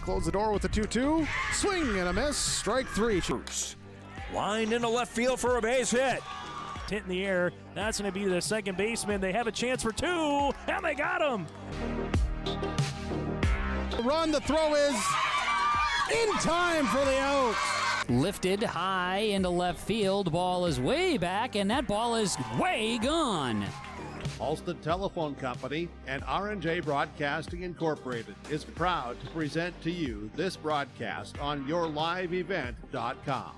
close the door with the 2-2. Swing and a miss. Strike three. Bruce. Line into left field for a base hit. Hit in the air. That's going to be the second baseman. They have a chance for two, and they got him. Run. The throw is in time for the out. Lifted high into left field. Ball is way back, and that ball is way gone. Alston Telephone Company and R&J Broadcasting Incorporated is proud to present to you this broadcast on yourliveevent.com.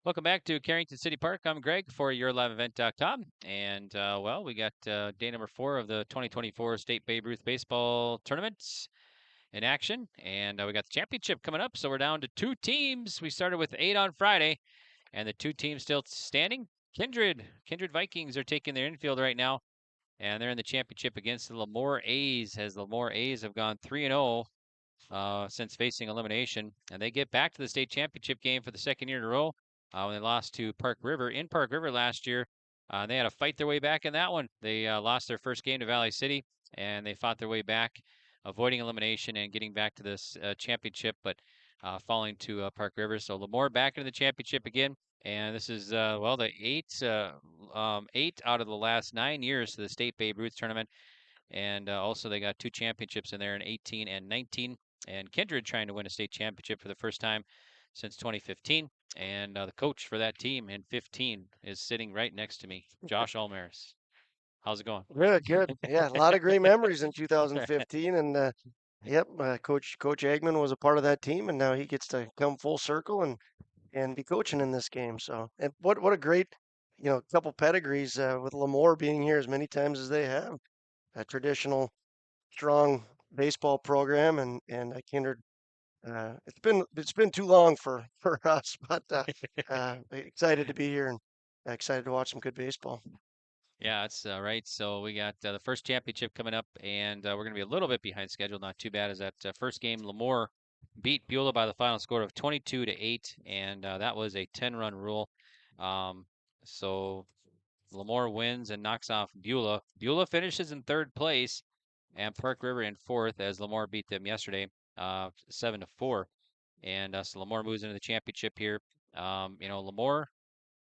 Welcome back to Carrington City Park. I'm Greg for yourliveevent.com. And, we got day number 4 of the 2024 State Babe Ruth Baseball Tournament in action. And we got the championship coming up, so we're down to 2 teams. We started with 8 on Friday, and the 2 teams still standing. Kindred Vikings are taking their infield right now, and they're in the championship against the Lamoure A's, as the Lamoure A's have gone 3-0 since facing elimination. And they get back to the state championship game for the second year in a row. When they lost to Park River last year. They had to fight their way back in that one. They lost their first game to Valley City, and they fought their way back, avoiding elimination and getting back to this championship, but falling to Park River. So Lamoure back into the championship again, and this is the 8 out of the last 9 years to the State Babe Ruth tournament, and also they got 2 championships in there in 18 and 19. And Kindred trying to win a state championship for the first time since 2015. And the coach for that team in 15 is sitting right next to me, Josh Almaris. How's it going? Good. Yeah, a lot of great memories in 2015. And, Coach Eggman was a part of that team, and now he gets to come full circle and be coaching in this game. So, and what a great, couple pedigrees with Lamoure being here as many times as they have. A traditional, strong baseball program, and Kindred. It's been too long for us, but excited to be here and excited to watch some good baseball. Yeah, that's right. So we got the first championship coming up, and we're going to be a little bit behind schedule. Not too bad as that first game, Lamoure beat Beulah by the final score of 22-8, and that was a 10-run rule. So Lamoure wins and knocks off Beulah. Beulah finishes in 3rd place, and Park River in 4th, as Lamoure beat them yesterday. 7-4, and so Lamoure moves into the championship here. Lamoure,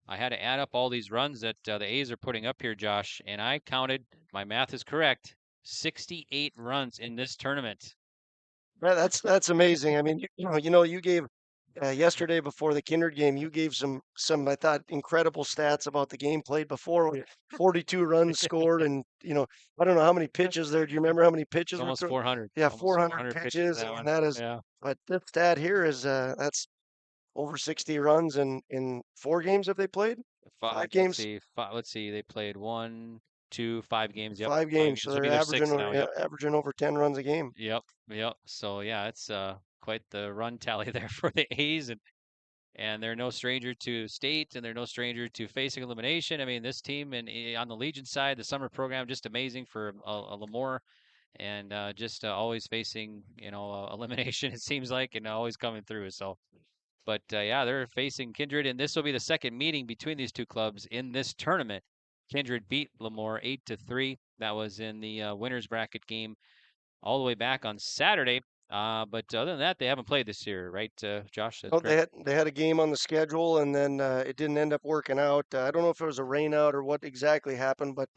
I had to add up all these runs that the A's are putting up here, Josh, and I counted, my math is correct, 68 runs in this tournament. Yeah, that's amazing. I mean, you gave yesterday before the Kindred game, you gave some I thought incredible stats about the game played before. 42 runs scored, and I don't know how many pitches there. Do you remember how many pitches? Almost 400. Yeah, Almost 400 pitches, and that is. Yeah. But this stat here is that's over 60 runs in 4 games have they played? 5 games. Let's see. They played 1, 2, 5 games. Yep. 5 games. So they're averaging over 10 runs a game. Yep. So yeah, it's quite the run tally there for the A's, and they're no stranger to state, and they're no stranger to facing elimination. I mean, this team and on the Legion side, the summer program just amazing for a Lamoure, and just always facing elimination. It seems like, and always coming through. So, but they're facing Kindred, and this will be the second meeting between these 2 clubs in this tournament. Kindred beat Lamoure 8-3. That was in the winners bracket game all the way back on Saturday. But other than that, they haven't played this year, right, Josh? They had a game on the schedule, and then it didn't end up working out. I don't know if it was a rain out or what exactly happened, but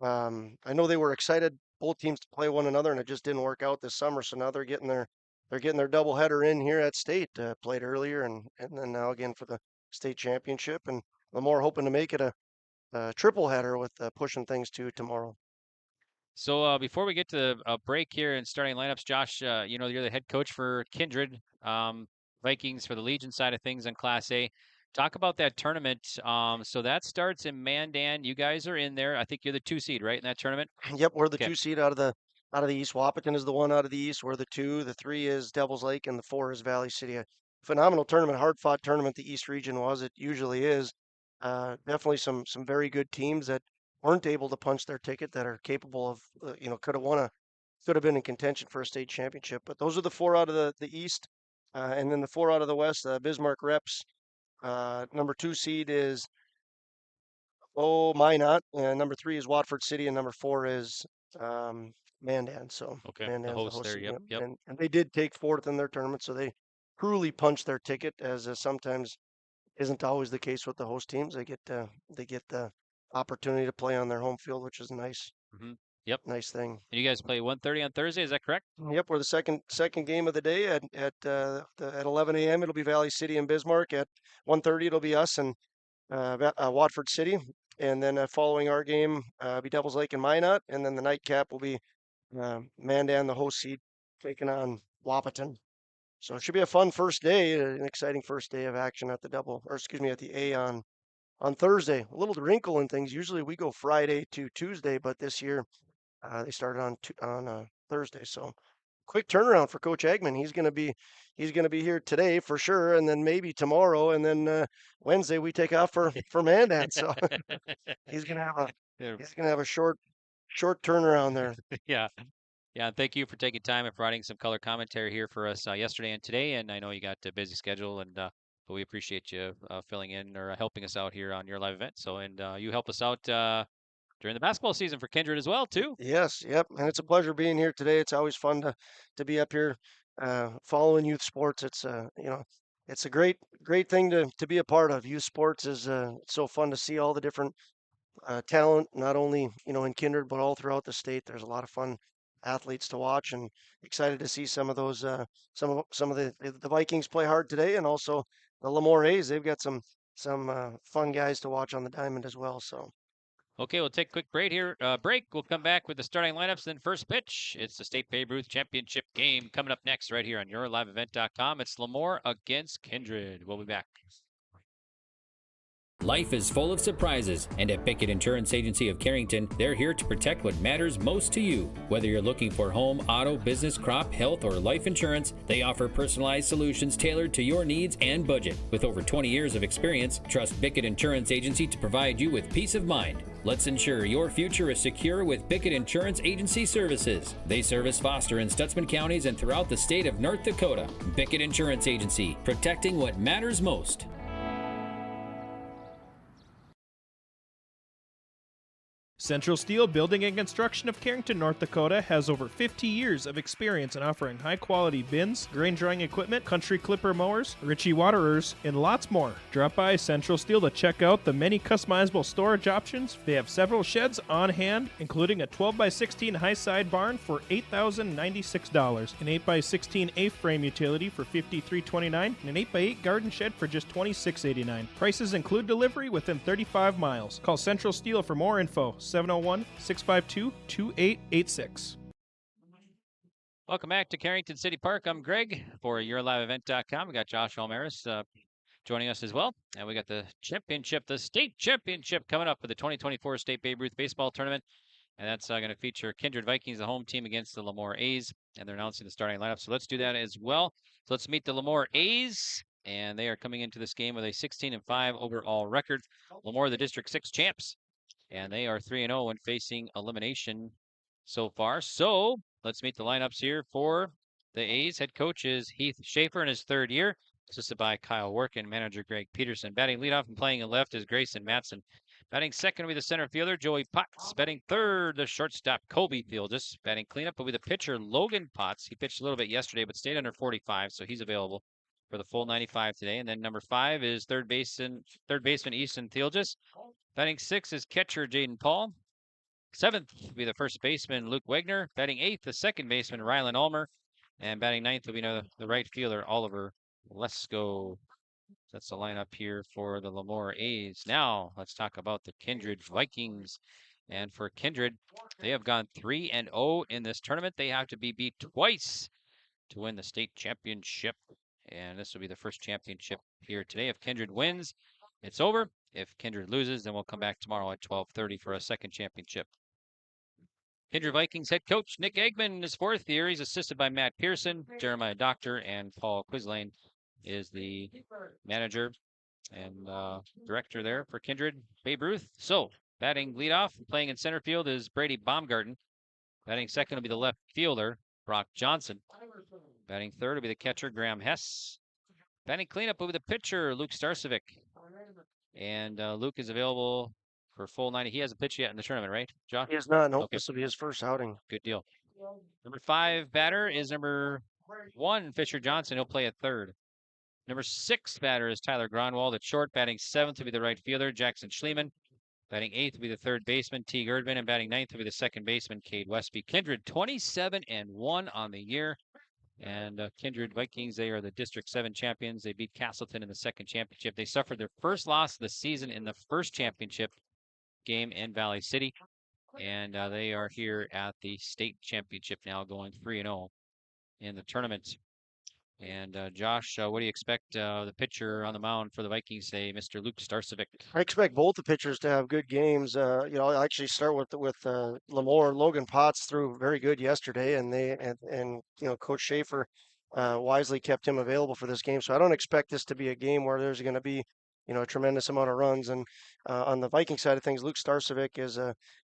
I know they were excited, both teams, to play one another, and it just didn't work out this summer. So now they're getting their doubleheader in here at state, played earlier, and then now again for the state championship. And Lamoure hoping to make it a triple header with pushing things to tomorrow. So before we get to a break here and starting lineups, Josh, you're the head coach for Kindred Vikings for the Legion side of things in Class A. Talk about that tournament. So that starts in Mandan. You guys are in there. I think you're the 2 seed, right, in that tournament? Yep, we're the 2 seed out of the East. Wahpeton is the 1 out of the East. We're the 2. The 3 is Devils Lake, and the 4 is Valley City. A phenomenal tournament, hard-fought tournament. The East region was. It usually is. Definitely some very good teams that weren't able to punch their ticket, that are capable of, could have been in contention for a state championship. But those are the 4 out of the East. And then the 4 out of the West, Bismarck Reps. Number 2 seed is Minot. And number 3 is Watford City, and number 4 is Mandan. So Okay, Mandan's the host there. seed, Yep, yep. And they did take fourth in their tournament, so they truly punched their ticket, as sometimes isn't always the case with the host teams. They get the opportunity to play on their home field, which is nice. Yep. Nice thing. And you guys play 1:30 on Thursday. Is that correct? Yep, we're the second game of the day at 11 a.m. It'll be Valley City and Bismarck. At 1:30 it'll be us and Watford City, and then following our game be Devils Lake and Minot, and then the nightcap will be Mandan, the host seed, taking on Wahpeton. So it should be a fun first day, an exciting first day of action at the at the A on Thursday. A little wrinkle in things. Usually we go Friday to Tuesday, but this year they started on Thursday. So quick turnaround for Coach Eggman. He's going to be here today for sure, and then maybe tomorrow, and then Wednesday we take off for Mandan. So he's going to have a short turnaround there. Yeah. Yeah, and thank you for taking time and providing some color commentary here for us yesterday and today. And I know you got a busy schedule, but we appreciate you filling in or helping us out here on your live event. So, and you help us out during the basketball season for Kindred as well, too. Yes, yep, and it's a pleasure being here today. It's always fun to be up here following youth sports. It's it's a great thing to be a part of. Youth sports is it's so fun to see all the different talent, not only in Kindred but all throughout the state. There's a lot of fun athletes to watch, and excited to see some of those some of the Vikings play hard today, and also the Lamoure A's. They've got some fun guys to watch on the diamond as well. So. Okay, we'll take a quick break here. We'll come back with the starting lineups. Then first pitch. It's the State Babe Ruth Championship game coming up next right here on YourLiveEvent.com. It's Lamoure against Kindred. We'll be back. Life is full of surprises, and at Bickett Insurance Agency of Carrington, they're here to protect what matters most to you. Whether you're looking for home, auto, business, crop, health, or life insurance, they offer personalized solutions tailored to your needs and budget. With over 20 years of experience, trust Bickett Insurance Agency to provide you with peace of mind. Let's ensure your future is secure with Bickett Insurance Agency services. They service Foster and Stutzman counties and throughout the state of North Dakota. Bickett Insurance Agency, protecting what matters most. Central Steel Building and Construction of Carrington, North Dakota has over 50 years of experience in offering high-quality bins, grain drying equipment, country clipper mowers, Ritchie waterers, and lots more. Drop by Central Steel to check out the many customizable storage options. They have several sheds on hand, including a 12x16 high-side barn for $8,096, an 8x16 A-frame utility for $53.29, and an 8x8 garden shed for just $26.89. Prices include delivery within 35 miles. Call Central Steel for more info. 701-652-2886. Welcome back to Carrington City Park. I'm Greg for YourLiveEvent.com. We got Josh Almaris joining us as well. And we got the championship, the state championship coming up for the 2024 State Babe Ruth Baseball Tournament. And that's going to feature Kindred Vikings, the home team, against the Lamoure A's. And they're announcing the starting lineup. So let's do that as well. So let's meet the Lamoure A's. And they are coming into this game with a 16-5 overall record. Lamoure, the District 6 champs. And they are 3-0 when facing elimination so far. So let's meet the lineups here for the A's. Head coach is Heath Schaefer in his third year, assisted by Kyle Workin, manager Greg Peterson. Batting leadoff and playing in left is Grayson Matson. Batting second will be the center fielder, Joey Potts. Batting third, the shortstop, Colby Fieldus. Batting cleanup will be the pitcher, Logan Potts. He pitched a little bit yesterday, but stayed under 45, so he's available for the full 95 today. And then number 5 is third baseman Easton Thielges. Batting 6 is catcher Jaden Paul. 7th will be the first baseman Luke Wegner. Batting 8th, the second baseman Rylan Ulmer. And batting 9th will be the right fielder Oliver Lesko. That's the lineup here for the Lamoure A's. Now let's talk about the Kindred Vikings. And for Kindred, they have gone 3-0 in this tournament. They have to be beat twice to win the state championship. And this will be the first championship here today. If Kindred wins, it's over. If Kindred loses, then we'll come back tomorrow at 12:30 for a second championship. Kindred Vikings head coach Nick Eggman in his fourth year. He's assisted by Matt Pearson, Jeremiah Doctor, and Paul Quislane is the manager and director there for Kindred Babe Ruth. So batting leadoff, playing in center field is Brady Baumgarten. Batting second will be the left fielder, Brock Johnson. Batting third will be the catcher, Graham Hess. Batting cleanup will be the pitcher, Luke Starcevic. And Luke is available for full 90. He hasn't pitched yet in the tournament, right, Josh? He is not. Nope. Okay. This will be his first outing. Good deal. Number 5 batter is number 1, Fisher Johnson. He'll play at third. Number 6 batter is Tyler Gronwald at short. Batting 7th will be the right fielder, Jackson Schliemann. Batting 8th will be the third baseman, T. Erdman. And batting 9th will be the second baseman, Cade Westby. Kindred 27-1 on the year. And Kindred Vikings, they are the District 7 champions. They beat Castleton in the second championship. They suffered their first loss of the season in the first championship game in Valley City. And they are here at the state championship now, going 3-0 in the tournament. And Josh, what do you expect the pitcher on the mound for the Vikings today, Mr. Luke Starcevic? I expect both the pitchers to have good games. I'll actually start with Lamoure. Logan Potts threw very good yesterday, and Coach Schaefer wisely kept him available for this game. So I don't expect this to be a game where there's going to be a tremendous amount of runs. And on the Viking side of things, Luke Starcevic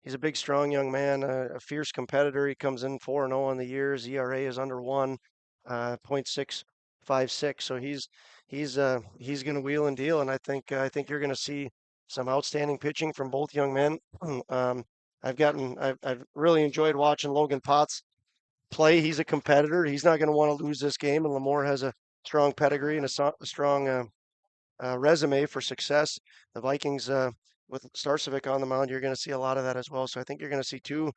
he's a big, strong young man, a fierce competitor. He comes in 4-0 on the year. His ERA is under 1, 0.656. So he's going to wheel and deal, and I think you're going to see some outstanding pitching from both young men. I've really enjoyed watching Logan Potts play. He's a competitor. He's not going to want to lose this game, and Lamoure has a strong pedigree and a strong resume for success. The Vikings, with Starcevic on the mound, you're going to see a lot of that as well. So I think you're going to see two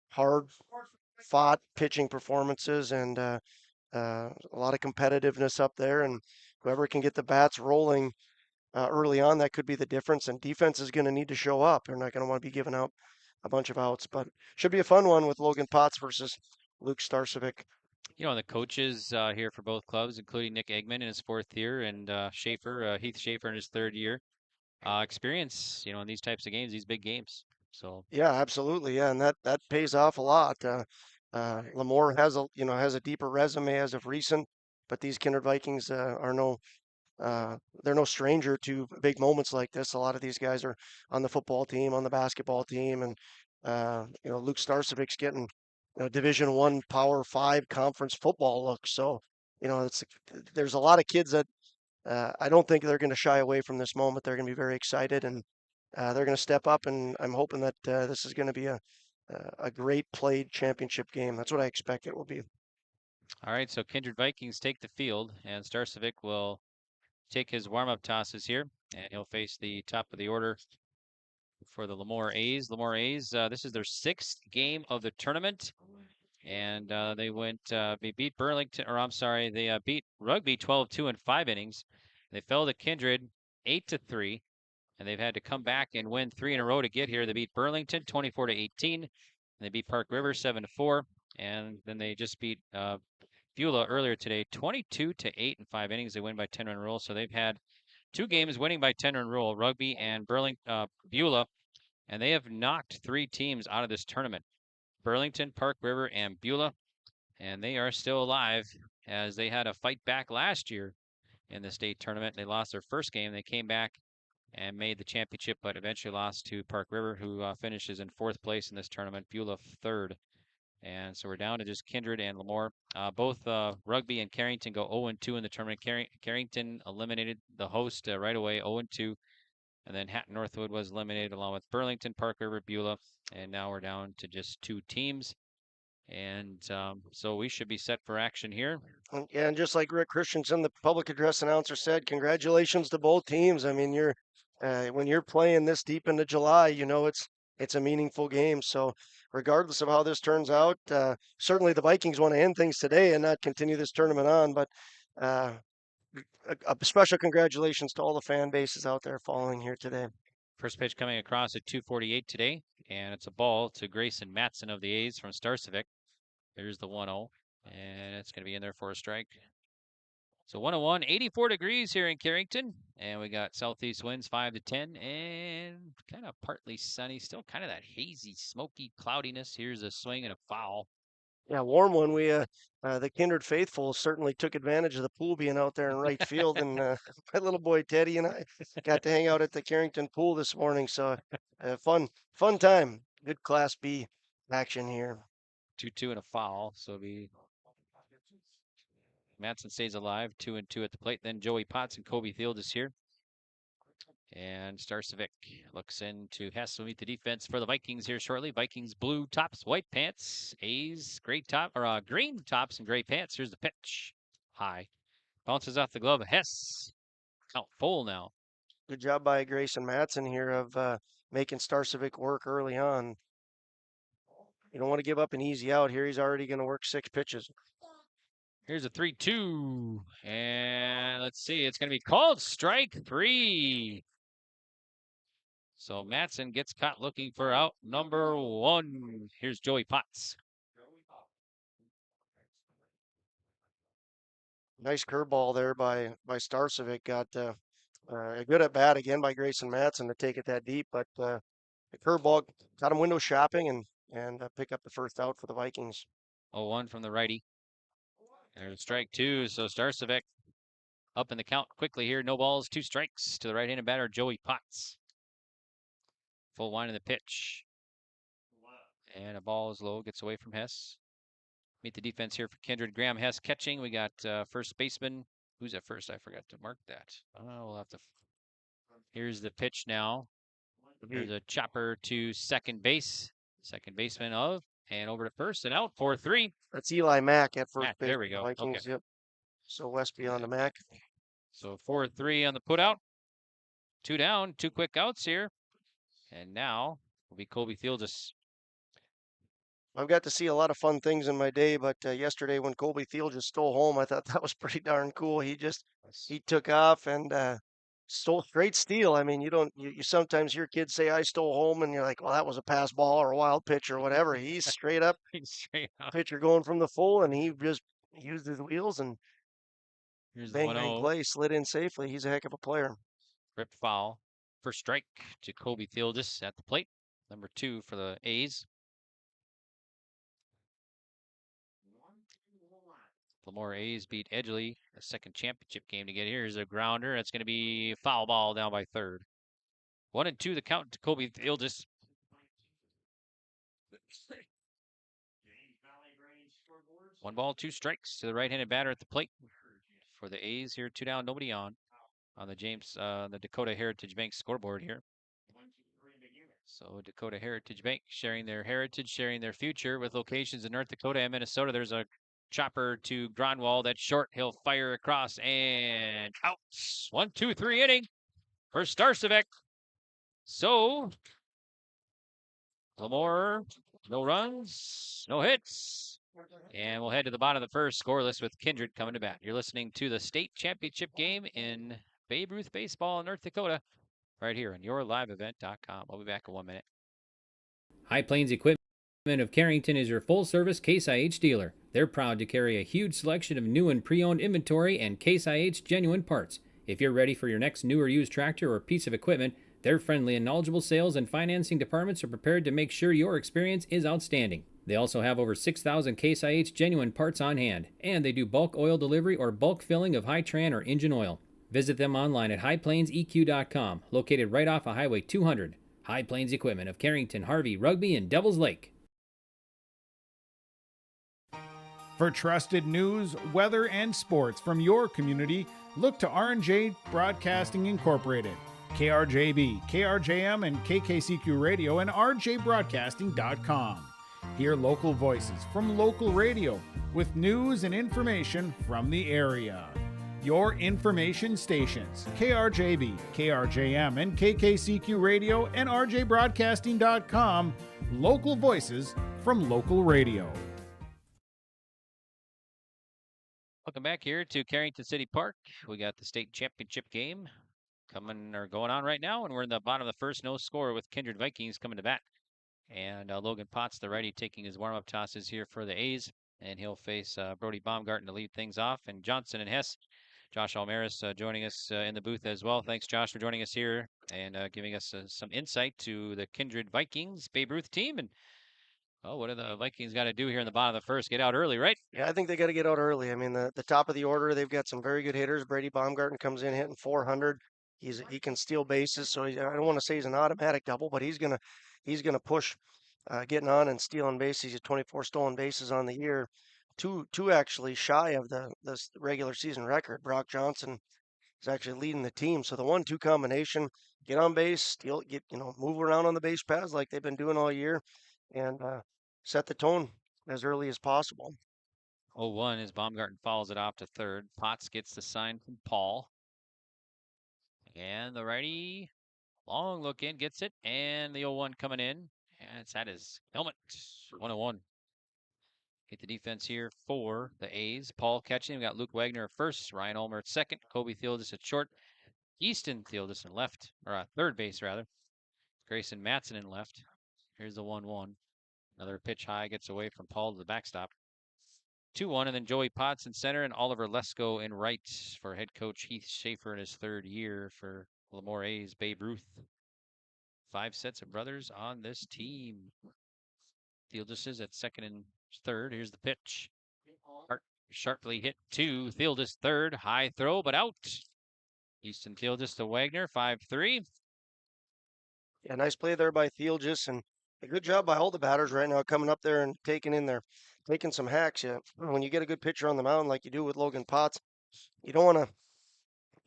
hard-fought pitching performances and a lot of competitiveness up there. And whoever can get the bats rolling early on, that could be the difference. And defense is going to need to show up. They're not going to want to be giving out a bunch of outs, but should be a fun one with Logan Potts versus Luke Starcevic. The coaches here for both clubs, including Nick Eggman in his 4th year and Heath Schaefer in his 3rd year, experience, in these types of games, these big games. So yeah, absolutely, yeah, and that pays off a lot. Lamoure has a deeper resume as of recent, but these Kindred Vikings are they're no stranger to big moments like this. A lot of these guys are on the football team, on the basketball team, and Luke Starcevic's getting Division I Power 5 conference football look. So there's a lot of kids that I don't think they're going to shy away from this moment. They're going to be very excited, and they're going to step up. And I'm hoping that this is going to be a great played championship game. That's what I expect it will be. All right, so Kindred Vikings take the field, and Starcevic will take his warm-up tosses here, and he'll face the top of the order for the Lamoure A's. Lamoure A's, this is their 6th game of the tournament, and they beat Burlington, they beat Rugby 12-2 in 5 innings. They fell to Kindred 8-3, and they've had to come back and win 3 in a row to get here. They beat Burlington 24-18, and they beat Park River 7-4, and then they just beat Beulah earlier today 22-8 in 5 innings. They win by 10-run rule, so they've had 2 games winning by 10-run rule, Rugby and Beulah, and they have knocked 3 teams out of this tournament, Burlington, Park River, and Beulah, and they are still alive as they had a fight back last year in the state tournament. They lost their first game. They came back and made the championship, but eventually lost to Park River, who finishes in 4th place in this tournament, Beulah 3rd. And so we're down to just Kindred and Lamoure. Both Rugby and Carrington go 0-2 in the tournament. Carrington eliminated the host right away, 0-2. And then Hatton Northwood was eliminated along with Burlington, Park River, Beulah. And now we're down to just 2 teams. And so we should be set for action here. Yeah, and just like Rick Christensen, the public address announcer, said, congratulations to both teams. I mean, when you're playing this deep into July, it's a meaningful game. So regardless of how this turns out, certainly the Vikings want to end things today and not continue this tournament on. But a special congratulations to all the fan bases out there following here today. First pitch coming across at 2:48 today, and it's a ball to Grayson Matson of the A's from Starcevic. There's the 1-0, and it's going to be in there for a strike. So 101, 84 degrees here in Carrington, and we got southeast winds 5 to 10, and kind of partly sunny, still kind of that hazy, smoky cloudiness. Here's a swing and a foul. Yeah, warm one. We the Kindred faithful certainly took advantage of the pool being out there in right field, and my little boy Teddy and I got to hang out at the Carrington pool this morning. So fun time. Good Class B action here. 2-2 and a foul, so Matson stays alive, 2-2 at the plate. Then Joey Potts and Kobe Field is here. And Starcevic looks into Hess will meet the defense for the Vikings here shortly. Vikings blue tops, white pants. A's green tops and gray pants. Here's the pitch. High. Bounces off the glove of Hess. Count full now. Good job by Grayson Matson here of making Starcevic work early on. You don't want to give up an easy out here. He's already going to work 6 pitches. Here's a 3-2. And let's see. It's going to be called strike 3. So Matson gets caught looking for out number 1. Here's Joey Potts. Nice curveball there by Starcevic. Got a good at bat again by Grayson Matson to take it that deep, but the curveball got him window shopping and pick up the first out for the Vikings. 0-1 from the righty. There's strike 2. So Starcevic up in the count quickly here. No balls, 2 strikes to the right-handed batter, Joey Potts. Full wind of the pitch. And a ball is low, gets away from Hess. Meet the defense here for Kindred. Graham Hess catching. We got first baseman. Who's at first? I forgot to mark that. We'll have to. Here's the pitch now. Here's a chopper to second base. Second baseman of. And over to first and out. 4-3. That's Eli Mack at first base. There we go. Vikings, Okay. yep. So West beyond the Mack. So 4-3 on the putout. 2 down, 2 quick outs here. And now will be Colby Theldis. I've got to see a lot of fun things in my day, but yesterday when Colby Theldis stole home, I thought that was pretty darn cool. He took off and stole straight steal. I mean, you sometimes hear kids say I stole home, and you're like, well, that was a pass ball or a wild pitch or whatever. He's straight up pitcher going from the full, and he just used his wheels and bang play, slid in safely. He's a heck of a player. Ripped foul. First strike to Colby Theldis at the plate. Number 2 for the A's. Lamoure A's beat Edgley, a second championship game to get here. Here's a grounder. That's going to be foul ball down by third. 1-2 the count to Colby Theldis. One ball, 2 strikes to the right-handed batter at the plate for the A's here. 2 down, nobody on the Dakota Heritage Bank scoreboard here. So Dakota Heritage Bank sharing their heritage, sharing their future with locations in North Dakota and Minnesota. There's a chopper to Gronwald. That's short. He'll fire across and out. 1-2-3 inning for Starcevic. So Lamoure, no runs, no hits. And we'll head to the bottom of the first, scoreless with Kindred coming to bat. You're listening to the state championship game in Babe Ruth Baseball in North Dakota right here on yourliveevent.com. We'll be back in 1 minute. High Plains Equipment of Carrington is your full-service Case IH dealer. They're proud to carry a huge selection of new and pre-owned inventory and Case IH genuine parts. If you're ready for your next new or used tractor or piece of equipment, their friendly and knowledgeable sales and financing departments are prepared to make sure your experience is outstanding. They also have over 6,000 Case IH genuine parts on hand, and they do bulk oil delivery or bulk filling of Hi-Tran or engine oil. Visit them online at highplainseq.com, located right off of Highway 200. High Plains Equipment of Carrington, Harvey, Rugby, and Devils Lake. For trusted news, weather, and sports from your community, look to R&J Broadcasting Incorporated. KRJB, KRJM, and KKCQ Radio and rjbroadcasting.com. Hear local voices from local radio with news and information from the area. Your information stations, KRJB, KRJM, and KKCQ Radio and rjbroadcasting.com. Local voices from local radio. Welcome back here to Carrington City Park. We got the state championship game going on right now, and we're in the bottom of the first, no score with Kindred Vikings coming to bat. And Logan Potts, the righty, taking his warm-up tosses here for the A's, and he'll face Brody Baumgarten to lead things off. And Johnson and Hess, Josh Almaris joining us in the booth as well. Thanks, Josh, for joining us here and giving us some insight to the Kindred Vikings Babe Ruth team. And what do the Vikings got to do here in the bottom of the first? Get out early, right? Yeah, I think they got to get out early. I mean, the top of the order, they've got some very good hitters. Brady Baumgarten comes in hitting 400. He can steal bases, so I don't want to say he's an automatic double, but he's gonna push getting on and stealing bases. He's 24 stolen bases on the year, two actually shy of the regular season record. Brock Johnson is actually leading the team. So the 1-2 combination, get on base, steal, move around on the base paths like they've been doing all year, and set the tone as early as possible. 0-1 as Baumgarten follows it off to third. Potts gets the sign from Paul. And the righty, long look in, gets it. And the 0-1 coming in. And it's at his helmet. 1-1. Hit the defense here for the A's. Paul catching. We got Luke Wagner at first. Ryan Ulmer at second. Kobe Thieldis at short. Easton Thieldis in left. Or third base, rather. Grayson Matson in left. Here's the 1-1. Another pitch high. Gets away from Paul to the backstop. 2-1, and then Joey Potts in center and Oliver Lesko in right for head coach Heath Schaefer in his third year for Lamoure A's Babe Ruth. 5 sets of brothers on this team. Thieldis is at second and third. Here's the pitch. Sharply hit to Thieldis third. High throw, but out. Easton Thieldis to Wagner, 5-3. Yeah, nice play there by Thieldis, and a good job by all the batters right now coming up there and taking some hacks. Yeah, when you get a good pitcher on the mound like you do with Logan Potts, you don't want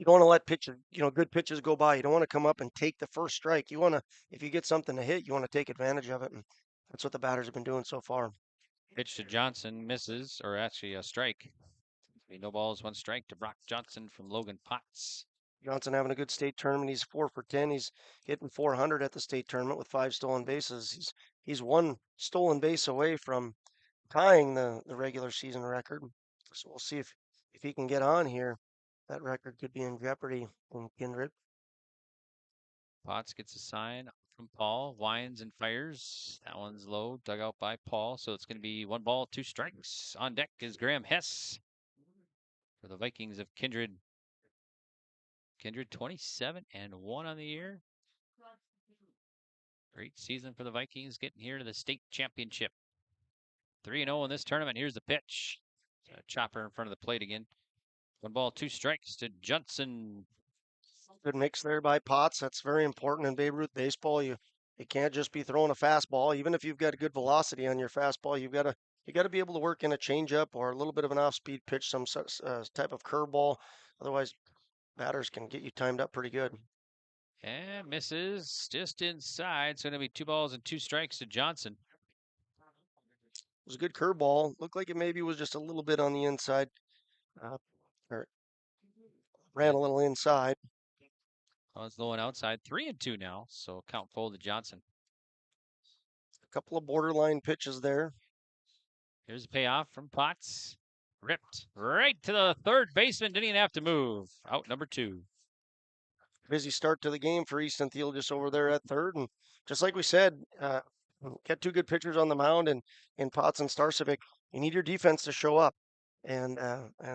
to let good pitches go by. You don't want to come up and take the first strike. You want to, if you get something to hit, you want to take advantage of it, and that's what the batters have been doing so far. Pitch to Johnson misses, or actually a strike. No balls, 1 strike to Brock Johnson from Logan Potts. Johnson having a good state tournament. He's 4 for 10. He's hitting 400 at the state tournament with 5 stolen bases. He's 1 stolen base away from tying the regular season record. So we'll see if he can get on here. That record could be in jeopardy in Kindred. Potts gets a sign from Paul. Winds and fires. That one's low. Dug out by Paul. So it's going to be 1 ball, 2 strikes. On deck is Graham Hess for the Vikings of Kindred. Kindred 27-1 on the year. Great season for the Vikings, getting here to the state championship. 3-0 in this tournament. Here's the pitch. Chopper in front of the plate again. 1 ball, 2 strikes to Johnson. Good mix there by Potts. That's very important in Babe Ruth baseball. You can't just be throwing a fastball. Even if you've got a good velocity on your fastball, you got to be able to work in a changeup or a little bit of an off-speed pitch, some type of curveball. Otherwise, batters can get you timed up pretty good. And misses just inside. So it'll be 2 balls and 2 strikes to Johnson. It was a good curveball. Looked like it maybe was just a little bit on the inside. Or ran a little inside. Oh, it's low and outside. 3-2 now. So count full to Johnson. A couple of borderline pitches there. Here's a payoff from Potts. Ripped right to the third baseman. Didn't even have to move. Out number 2. Busy start to the game for Easton Thieldis over there at third. And just like we said, get 2 good pitchers on the mound and in Potts and Starcevic. You need your defense to show up. And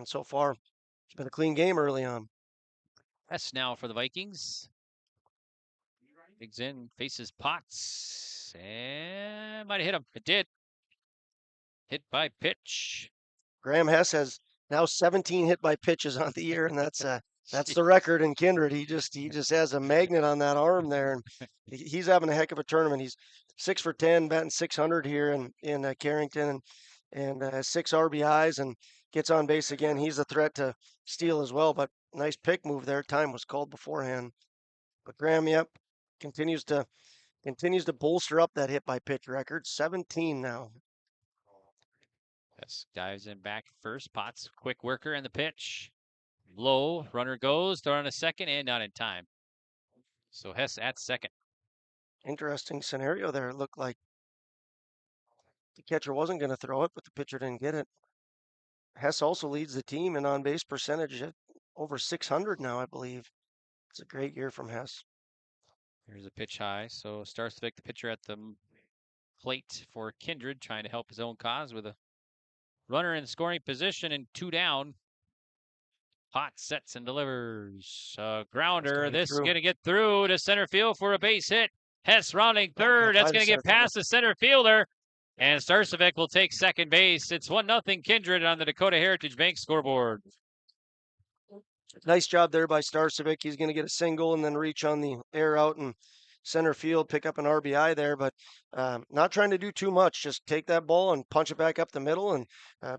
so far, it's been a clean game early on. Hess now for the Vikings. Digs in, faces Potts. And might have hit him. It did. Hit by pitch. Graham Hess has now 17 hit by pitches on the year, and that's the record in Kindred. He just has a magnet on that arm there, and he's having a heck of a tournament. He's 6 for 10, batting 600 here in Carrington, and 6 RBIs, and gets on base again. He's a threat to steal as well, but nice pick move there. Time was called beforehand, but Graham, continues to bolster up that hit by pitch record. 17 now. Hess dives in back first. Potts, quick worker, and the pitch. Low, runner goes, throw on a second, and not in time. So Hess at second. Interesting scenario there. It looked like the catcher wasn't going to throw it, but the pitcher didn't get it. Hess also leads the team in on-base percentage at over 600 now, I believe. It's a great year from Hess. Here's a pitch high. So Starcevic, the pitcher at the plate for Kindred, trying to help his own cause with a runner in scoring position and 2 down. Potts sets and delivers a grounder. This is going to get through to center field for a base hit. Hess rounding third. That's going to get past the center fielder. And Starcevic will take second base. It's 1-0 Kindred on the Dakota Heritage Bank scoreboard. Nice job there by Starcevic. He's going to get a single and then reach on the air out and center field, pick up an RBI there, but not trying to do too much. Just take that ball and punch it back up the middle, and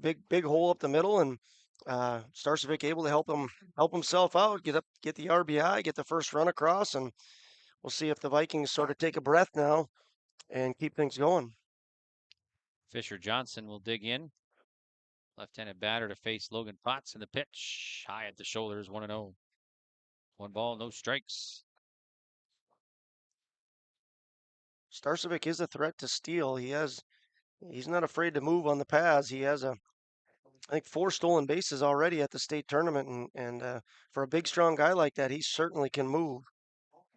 big hole up the middle, and Starcevic able to help himself out, get the RBI, get the first run across, and we'll see if the Vikings sort of take a breath now and keep things going. Fisher Johnson will dig in. Left-handed batter to face Logan Potts in the pitch. High at the shoulders, 1-0. 1 ball, no strikes. Starcevic is a threat to steal. He's not afraid to move on the pads. He has I think 4 stolen bases already at the state tournament, and for a big, strong guy like that, he certainly can move.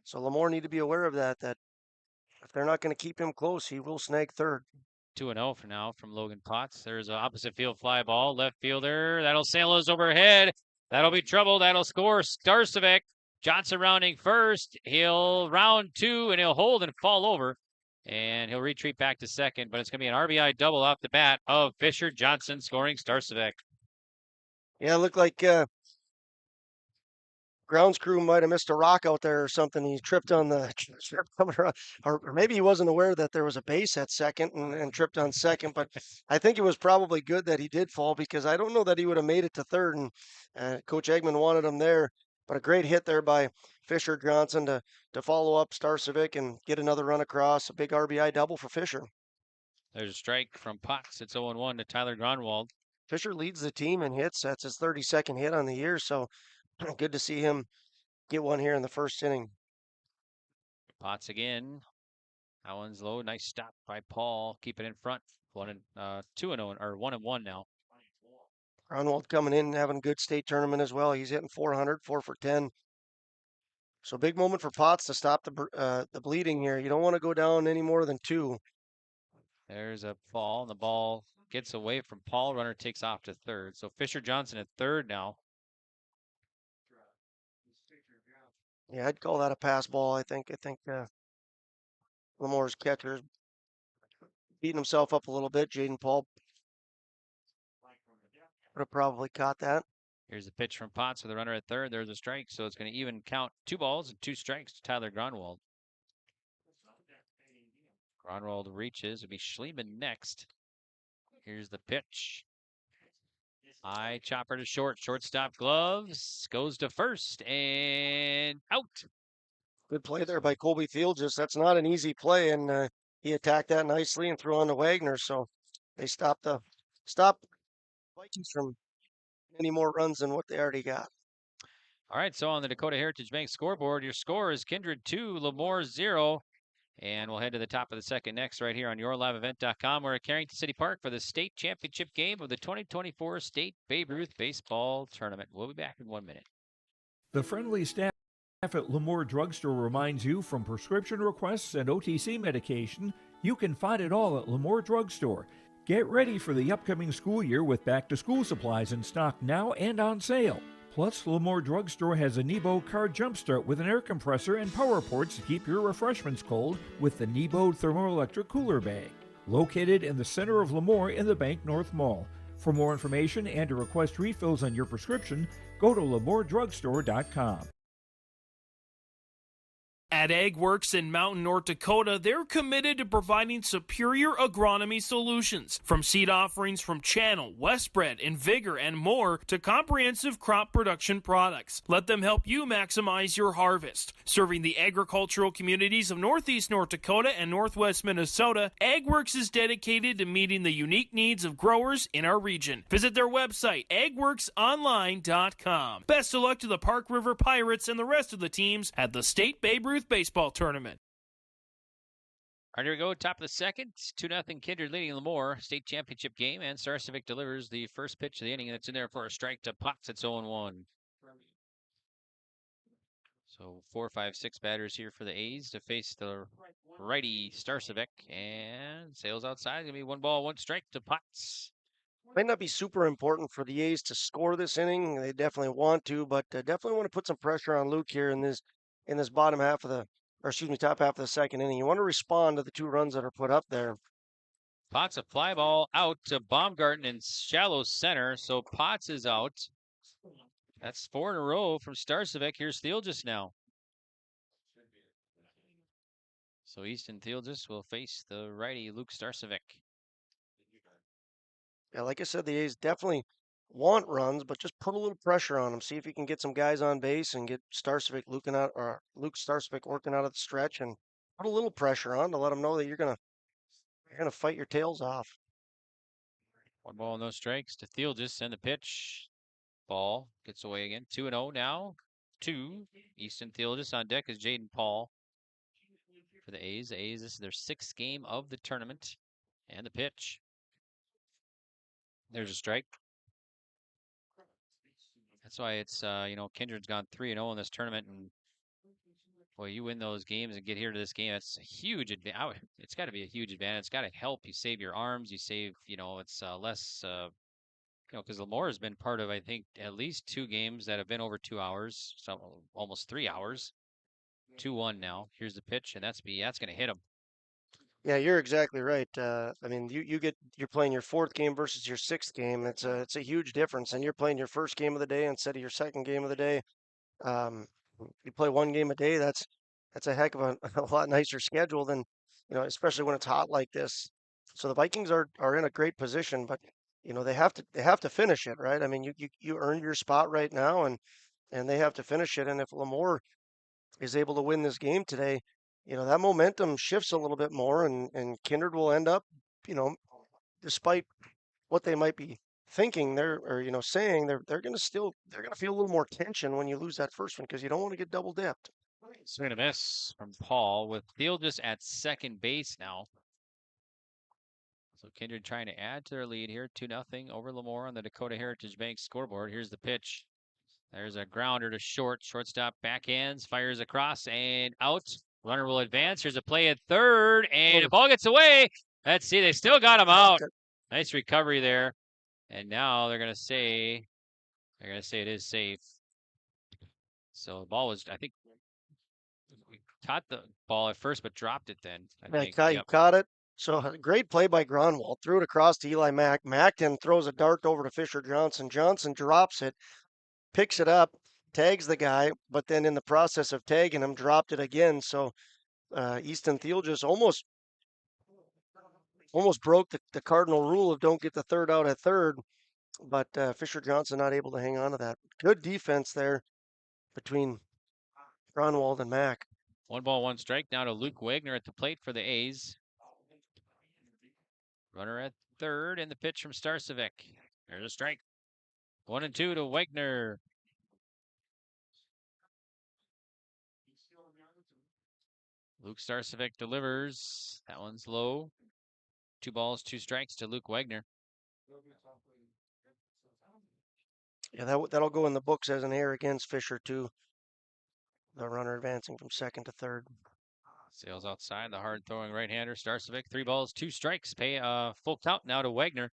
So Lamoure need to be aware of that if they're not going to keep him close, he will snag third. 2-0 for now from Logan Potts. There's an opposite field fly ball. Left fielder. That'll sail us overhead. That'll be trouble. That'll score Starcevic. Johnson rounding first. He'll round 2, and he'll hold and fall over. And he'll retreat back to second. But it's going to be an RBI double off the bat of Fisher Johnson scoring Starcevic. Yeah, it looked like grounds crew might have missed a rock out there or something. He tripped on the or maybe he wasn't aware that there was a base at second and tripped on second. But I think it was probably good that he did fall, because I don't know that he would have made it to third. And Coach Eggman wanted him there. But a great hit there by Fisher Johnson to follow up Starcevic and get another run across. A big RBI double for Fisher. There's a strike from Potts. It's 0-1 to Tyler Gronwald. Fisher leads the team in hits. That's his 32nd hit on the year. So good to see him get one here in the first inning. Potts again. That one's low. Nice stop by Paul. Keep it in front. 2-0 or 1-1 now. Gronwald coming in and having a good state tournament as well. He's hitting 400, 4 for 10. So big moment for Potts to stop the bleeding here. You don't want to go down any more than 2. There's a fall, and the ball gets away from Paul. Runner takes off to third. So Fisher Johnson at third now. Yeah, I'd call that a pass ball. I think Lamoure's catcher is beating himself up a little bit. Jaden Paul would have probably caught that. Here's a pitch from Potts with a runner at third. There's a strike, so it's going to even count 2 balls and 2 strikes to Tyler Gronwald. Gronwald reaches. It'll be Schliemann next. Here's the pitch. High chopper to short. Shortstop gloves. Goes to first and out. Good play there by Colby Fieldgess. That's not an easy play, and he attacked that nicely and threw on to Wagner. So they stopped Vikings from any more runs than what they already got. All right, so on the Dakota Heritage Bank scoreboard, your score is Kindred 2, Lamoure 0. And we'll head to the top of the second next right here on yourliveevent.com. We're at Carrington City Park for the state championship game of the 2024 State Babe Ruth Baseball Tournament. We'll be back in 1 minute. The friendly staff at Lamoure Drugstore reminds you, from prescription requests and OTC medication, you can find it all at Lamoure Drugstore. Get ready for the upcoming school year with back-to-school supplies in stock now and on sale. Plus, Lamoure Drugstore has a Nebo car jumpstart with an air compressor and power ports to keep your refreshments cold with the Nebo thermoelectric cooler bag. Located in the center of Lamoure in the Bank North Mall. For more information and to request refills on your prescription, go to LamoureDrugstore.com. At AgWorks in Mountain, North Dakota, they're committed to providing superior agronomy solutions. From seed offerings from Channel, Westbred, and Vigor, and more, to comprehensive crop production products. Let them help you maximize your harvest. Serving the agricultural communities of Northeast North Dakota and Northwest Minnesota, AgWorks is dedicated to meeting the unique needs of growers in our region. Visit their website, agworksonline.com. Best of luck to the Park River Pirates and the rest of the teams at the State Babe Ruth Baseball Tournament. All right, here we go. Top of the second. 2-0 Kindred leading Lamoure. State championship game, and Starcevic delivers the first pitch of the inning, and it's in there for a strike to Potts. It's 0-1. So 4, 5, 6 batters here for the A's to face the righty Starcevic, and sails outside. It's going to be 1 ball, 1 strike to Potts. Might not be super important for the A's to score this inning. They definitely want to, but definitely want to put some pressure on Luke here in this top half of the second inning. You want to respond to the 2 runs that are put up there. Potts, a fly ball out to Baumgarten in shallow center, so Potts is out. That's 4 in a row from Starcevic. Here's Theelgis now. So Easton Theelgis will face the righty Luke Starcevic. Yeah, like I said, the A's definitely want runs, but just put a little pressure on them. See if you can get some guys on base and get Luke Starcevic working out of the stretch and put a little pressure on to let them know that you're gonna fight your tails off. 1 ball, no strikes to Theelgis, and the pitch. Ball gets away again. 2-0 now. 2. Easton Theelgis on deck is Jaden Paul for the A's. The A's, this is their 6th game of the tournament. And the pitch. There's a strike. That's why it's, Kindred's gone 3-0 in this tournament. And boy, you win those games and get here to this game. That's a huge advantage. It's got to be a huge advantage. It's got to help. You save your arms. You save, it's less, because Lamoure has been part of, I think, at least 2 games that have been over 2 hours. So almost 3 hours. 2-1 now. Here's the pitch, and that's going to hit him. Yeah, you're exactly right. I mean, you're playing your 4th game versus your 6th game. It's a huge difference, and you're playing your first game of the day instead of your second game of the day. You play 1 game a day. That's a heck of a lot nicer schedule than, especially when it's hot like this. So the Vikings are in a great position, but they have to finish it, right? I mean, you earned your spot right now, and they have to finish it. And if Lamoure is able to win this game today, that momentum shifts a little bit more, and Kindred will end up, despite what they might be thinking saying, they're going to feel a little more tension when you lose that first one because you don't want to get double dipped. Swing and a miss from Paul with Theelgis at second base now. So Kindred trying to add to their lead here, 2-0 over Lamoure on the Dakota Heritage Bank scoreboard. Here's the pitch. There's a grounder to short. Shortstop backhands, fires across and out. Runner will advance. Here's a play at third, and the ball gets away. Let's see, they still got him out. Nice recovery there. And now they're gonna say it is safe. So the ball was, I think, we caught the ball at first, but dropped it then. You caught it. So great play by Gronwald. Threw it across to Eli Mack. Mack then throws a dart over to Fisher Johnson. Johnson drops it, picks it up, tags the guy, but then in the process of tagging him, dropped it again. So Easton Theelgis almost broke the cardinal rule of don't get the third out at third, but Fisher Johnson not able to hang on to that. Good defense there between Gronwald and Mack. 1 ball, 1 strike. Now to Luke Wagner at the plate for the A's. Runner at third, and the pitch from Starcevic. There's a strike. 1-2 to Wagner. Luke Starcevic delivers. That one's low. 2 balls, 2 strikes to Luke Wagner. Yeah, that'll go in the books as an error against Fisher too. The runner advancing from second to third. Sails outside, the hard-throwing right-hander, Starcevic. 3 balls, 2 strikes. Pay full count now to Wagner.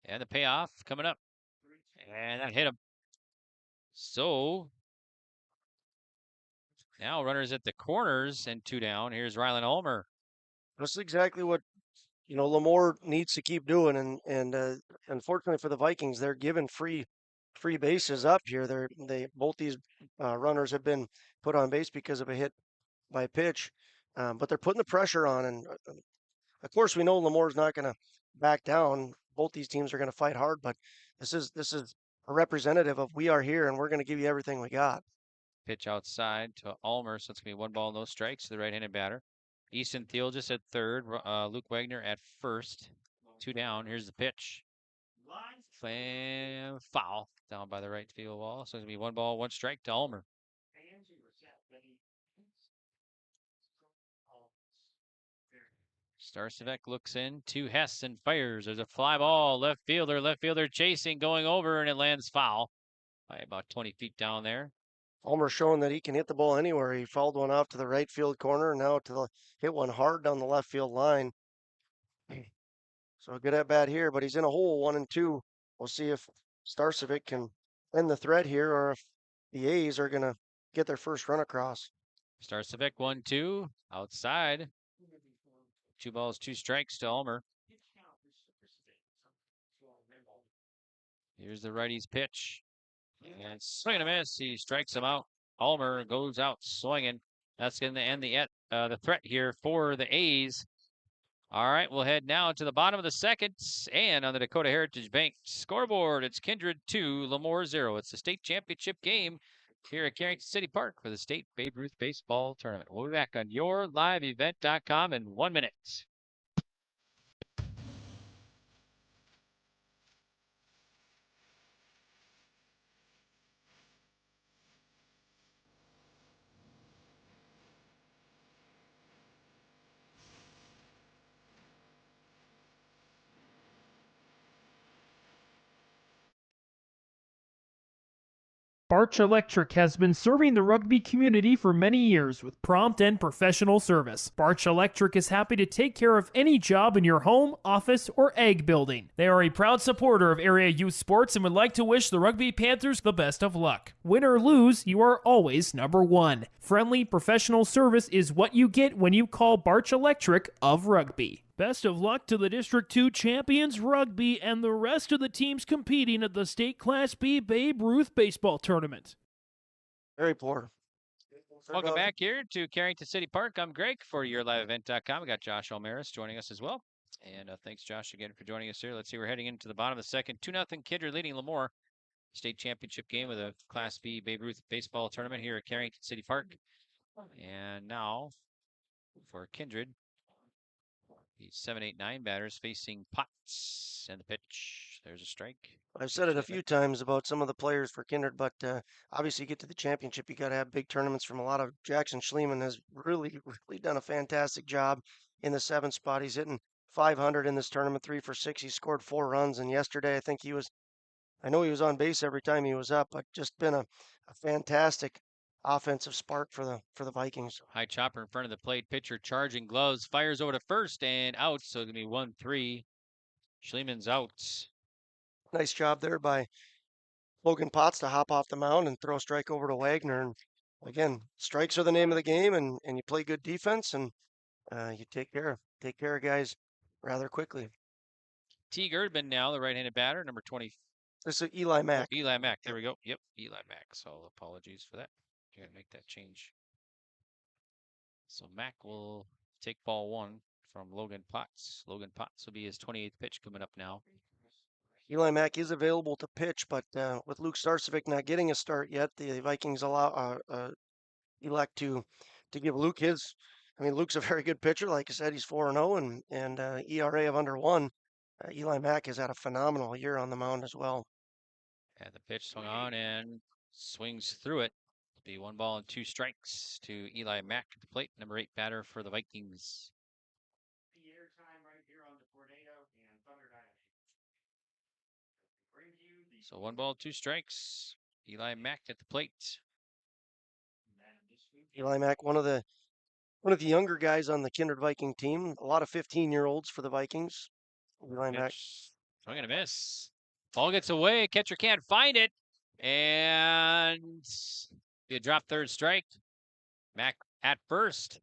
And the payoff coming up. And that hit him. So now runners at the corners and 2 down. Here's Rylan Ulmer. That's exactly what Lamoure needs to keep doing, and unfortunately for the Vikings, they're giving free bases up here. Both these runners have been put on base because of a hit by pitch, but they're putting the pressure on, and of course we know Lamoure's not going to back down. Both these teams are going to fight hard, but this is a representative of we are here and we're going to give you everything we got. Pitch outside to Ulmer, so it's going to be 1 ball, no strikes to the right-handed batter. Easton Theelgis at third, Luke Wagner at first. 2 down. Here's the pitch. Foul down by the right field wall. So it's going to be 1 ball, 1 strike to Ulmer. Starcevic looks in to Hess and fires. There's a fly ball. Left fielder chasing, going over, and it lands foul by about 20 feet down there. Ulmer showing that he can hit the ball anywhere. He fouled one off to the right field corner. Now hit one hard down the left field line. So good at bat here, but he's in a hole, 1-2. We'll see if Starcevic can end the threat here or if the A's are going to get their first run across. Starcevic 1-2 outside. 2 balls, 2 strikes to Ulmer. Here's the righty's pitch. And swing and a miss. He strikes him out. Ulmer goes out swinging. That's going to end the threat here for the A's. All right, we'll head now to the bottom of the second, and on the Dakota Heritage Bank scoreboard, it's Kindred 2, Lamoure 0. It's the state championship game here at Carrington City Park for the state Babe Ruth baseball tournament. We'll be back on yourliveevent.com in 1 minute. Barch Electric has been serving the rugby community for many years with prompt and professional service. Barch Electric is happy to take care of any job in your home, office, or ag building. They are a proud supporter of area youth sports and would like to wish the Rugby Panthers the best of luck. Win or lose, you are always number one. Friendly, professional service is what you get when you call Barch Electric of Rugby. Best of luck to the District 2 champions rugby and the rest of the teams competing at the State Class B Babe Ruth baseball tournament. Very poor. Welcome back here to Carrington City Park. I'm Greg for yourliveevent.com. We got Josh Almaris joining us as well. And thanks, Josh, again for joining us here. Let's see, we're heading into the bottom of the second. 2-0 Kindred leading Lamoure. State championship game with a Class B Babe Ruth baseball tournament here at Carrington City Park. And now for Kindred, the 7-8-9 batters facing Potts and the pitch. There's a strike. I've said it a few times about some of the players for Kindred, but obviously you get to the championship, you got to have big tournaments from a lot of. Jackson Schliemann has really done a fantastic job in the 7th spot. He's hitting .500 in this tournament, 3 for 6. He scored 4 runs, and yesterday I know he was on base every time he was up, but just been a fantastic offensive spark for the Vikings. High chopper in front of the plate. Pitcher charging gloves. Fires over to first and out. So it's going to be 1-3. Schliemann's out. Nice job there by Logan Potts to hop off the mound and throw a strike over to Wagner. And again, strikes are the name of the game, and you play good defense, and you take care of guys rather quickly. Teague Erdman now, the right-handed batter, number 20. This is Eli Mack. Oh, Eli Mack. There we go. Yep, Eli Mack. So apologies for that. You got to make that change. So Mack will take ball 1 from Logan Potts. Logan Potts will be his 28th pitch coming up now. Eli Mack is available to pitch, but with Luke Starcevic not getting a start yet, the Vikings elect to give Luke his. I mean, Luke's a very good pitcher. Like I said, he's 4-0 and ERA of under 1. Eli Mack has had a phenomenal year on the mound as well. And the pitch swung on and swings through it. It'll be 1 ball and 2 strikes to Eli Mack at the plate, number 8 batter for the Vikings. The airtime right here on the Tornado and Thunder Dynamite. So 1 ball, 2 strikes. Eli Mack at the plate. Eli Mack, one of the younger guys on the Kindred Viking team. A lot of 15-year-olds for the Vikings. Eli Mack. Swing and a miss. Ball gets away. Catcher can't find it. And be a drop third strike. Mack at first.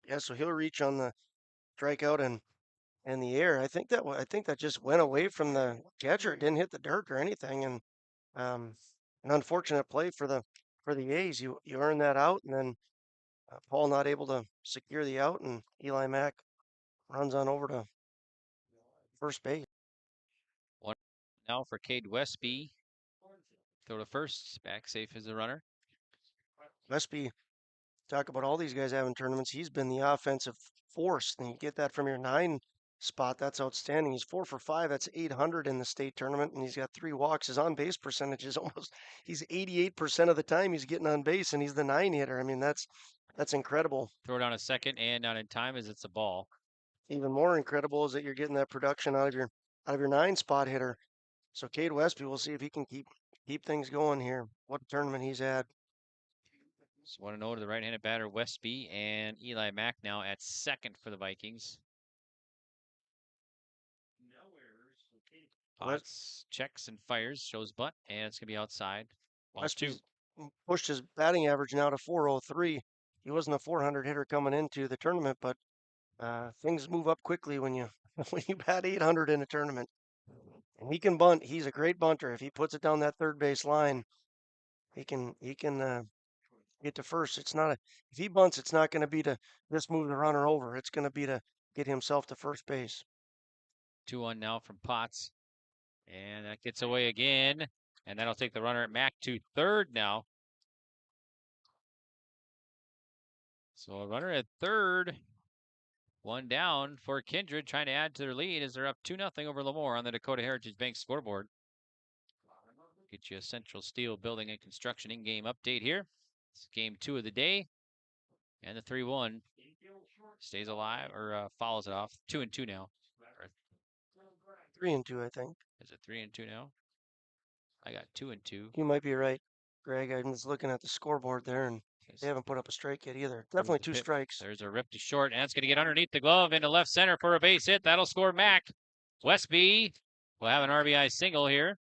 Yeah, so he'll reach on the strikeout and the air. I think that just went away from the catcher. It didn't hit the dirt or anything. And an unfortunate play for the A's. You earn that out, and then Paul not able to secure the out, and Eli Mack runs on over to first base. 1 now for Cade Westby. Throw to first. Back safe as a runner. Westby, talk about all these guys having tournaments. He's been the offensive force, and you get that from your 9 spot. That's outstanding. He's 4 for 5. That's 800 in the state tournament, and he's got 3 walks. His on-base percentage is he's 88% of the time he's getting on base, and he's the 9 hitter. I mean, that's incredible. Throw it on a second and not in time as it's a ball. Even more incredible is that you're getting that production out of your 9 spot hitter. So Cade Westby, we'll see if he can keep things going here. What a tournament he's had. So 1-0 to the right-handed batter Westby, and Eli Mack now at second for the Vikings. Potts checks and fires, shows butt, and it's going to be outside. Ball 2. Pushed his batting average now to 403. He wasn't a 400 hitter coming into the tournament, but things move up quickly when you bat 800 in a tournament. And he can bunt. He's a great bunter. If he puts it down that third base line, he can get to first. If he bunts, it's not going to be to just move the runner over. It's going to be to get himself to first base. 2-1 now from Potts. And that gets away again. And that'll take the runner at Mack to third now. So a runner at third. One down for Kindred, trying to add to their lead as they're up 2-0 over Lamoure on the Dakota Heritage Bank scoreboard. Get you a Central Steel Building and Construction in-game update here. It's game 2 of the day. And the 3-1 stays alive or follows it off. 2-2 now. 3-2, I think. Is it 3-2 now? I got 2-2. You might be right, Greg. I'm just looking at the scoreboard there, and they haven't put up a strike yet either. Definitely 2 strikes. There's a rip to short, and it's going to get underneath the glove into left center for a base hit. That'll score Mack. Westby will have an RBI single here.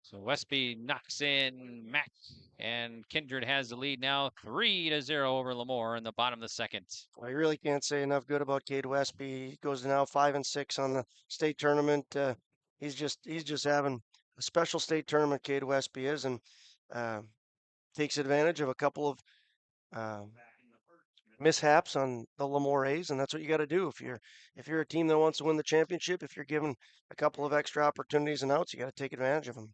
So Westby knocks in Mack, and Kindred has the lead now 3-0 over Lamoure in the bottom of the second. I really can't say enough good about Cade Westby. He goes to now 5-6 on the state tournament. He's just having a special state tournament. Cade Westby is, and takes advantage of a couple of mishaps on the Lamoure A's, and that's what you got to do if you're a team that wants to win the championship. If you're given a couple of extra opportunities and outs, you got to take advantage of them.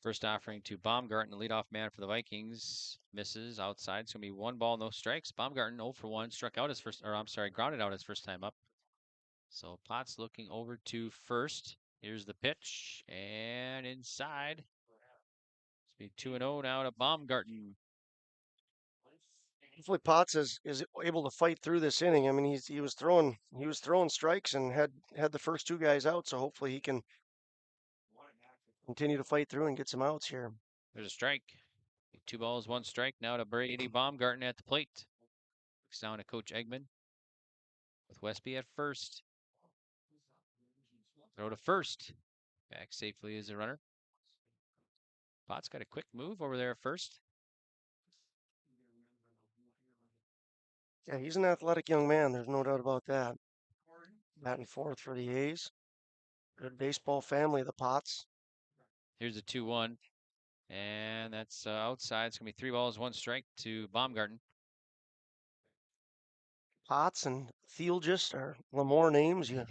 First offering to Baumgarten, the leadoff man for the Vikings, misses outside. It's going to be 1 ball, no strikes. Baumgarten 0 for 1, struck out his first, or I'm sorry, grounded out his first time up. So Potts looking over to first. Here's the pitch, and inside. It's be 2-0 now to Baumgarten. Hopefully Potts is able to fight through this inning. I mean, he was throwing strikes and had the first 2 guys out, so hopefully he can continue to fight through and get some outs here. There's a strike. 2 balls, 1 strike now to Brady Baumgarten at the plate. Looks down to Coach Eggman with Westby at first. Throw to first. Back safely as a runner. Potts got a quick move over there at first. Yeah, he's an athletic young man. There's no doubt about that. Batting fourth for the A's. Good baseball family, the Potts. Here's a 2-1. And that's outside. It's going to be 3 balls, 1 strike to Baumgarten. Potts and Theologist are Lamoure names you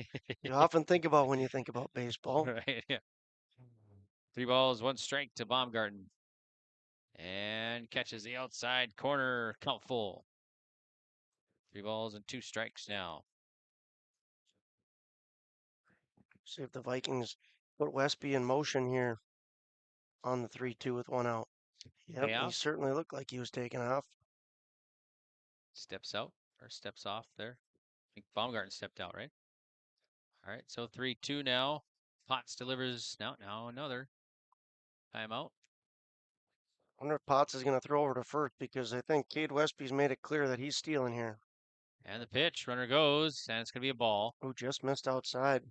often think about when you think about baseball. Right, yeah. 3 balls, 1 strike to Baumgarten. And catches the outside corner, count full. 3 balls and 2 strikes now. See if the Vikings put Westby in motion here on the 3-2 with 1 out. Yep, he certainly looked like he was taking off. Steps out or steps off there. I think Baumgarten stepped out, right? All right, so 3-2 now. Potts delivers now another timeout. I wonder if Potts is going to throw over to first because I think Cade Westby's made it clear that he's stealing here. And the pitch, runner goes, and it's going to be a ball. Oh, just missed outside.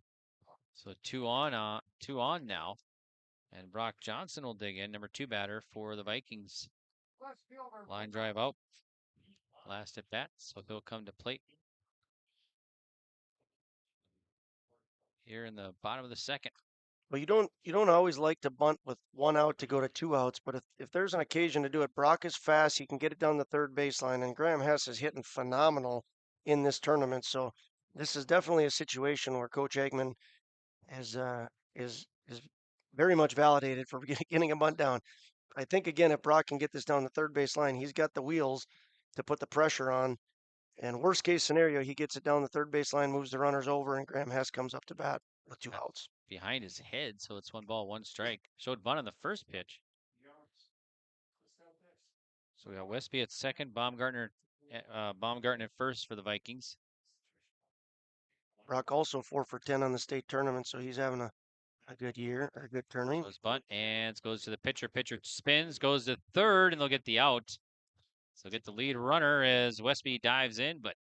So 2 on now. And Brock Johnson will dig in, number 2 batter for the Vikings. Line drive out. Last at bat, so he'll come to plate. Here in the bottom of the second. Well, you don't always like to bunt with 1 out to go to 2 outs, but if there's an occasion to do it, Brock is fast. He can get it down the third baseline, and Graham Hess is hitting phenomenal in this tournament. So this is definitely a situation where Coach Eggman is very much validated for getting a bunt down. I think again, if Brock can get this down the third baseline, he's got the wheels to put the pressure on. And worst case scenario, he gets it down the third baseline, moves the runners over, and Graham Hess comes up to bat with 2 outs. Behind his head, so it's 1 ball, 1 strike. Showed bunt on the first pitch. So we got Westby at second, Baumgarten at first for the Vikings. Brock also 4 for 10 on the state tournament, so he's having a good year, a good turning. Goes bunt and goes to the pitcher. Pitcher spins, goes to third, and they'll get the out. So get the lead runner as Westby dives in, but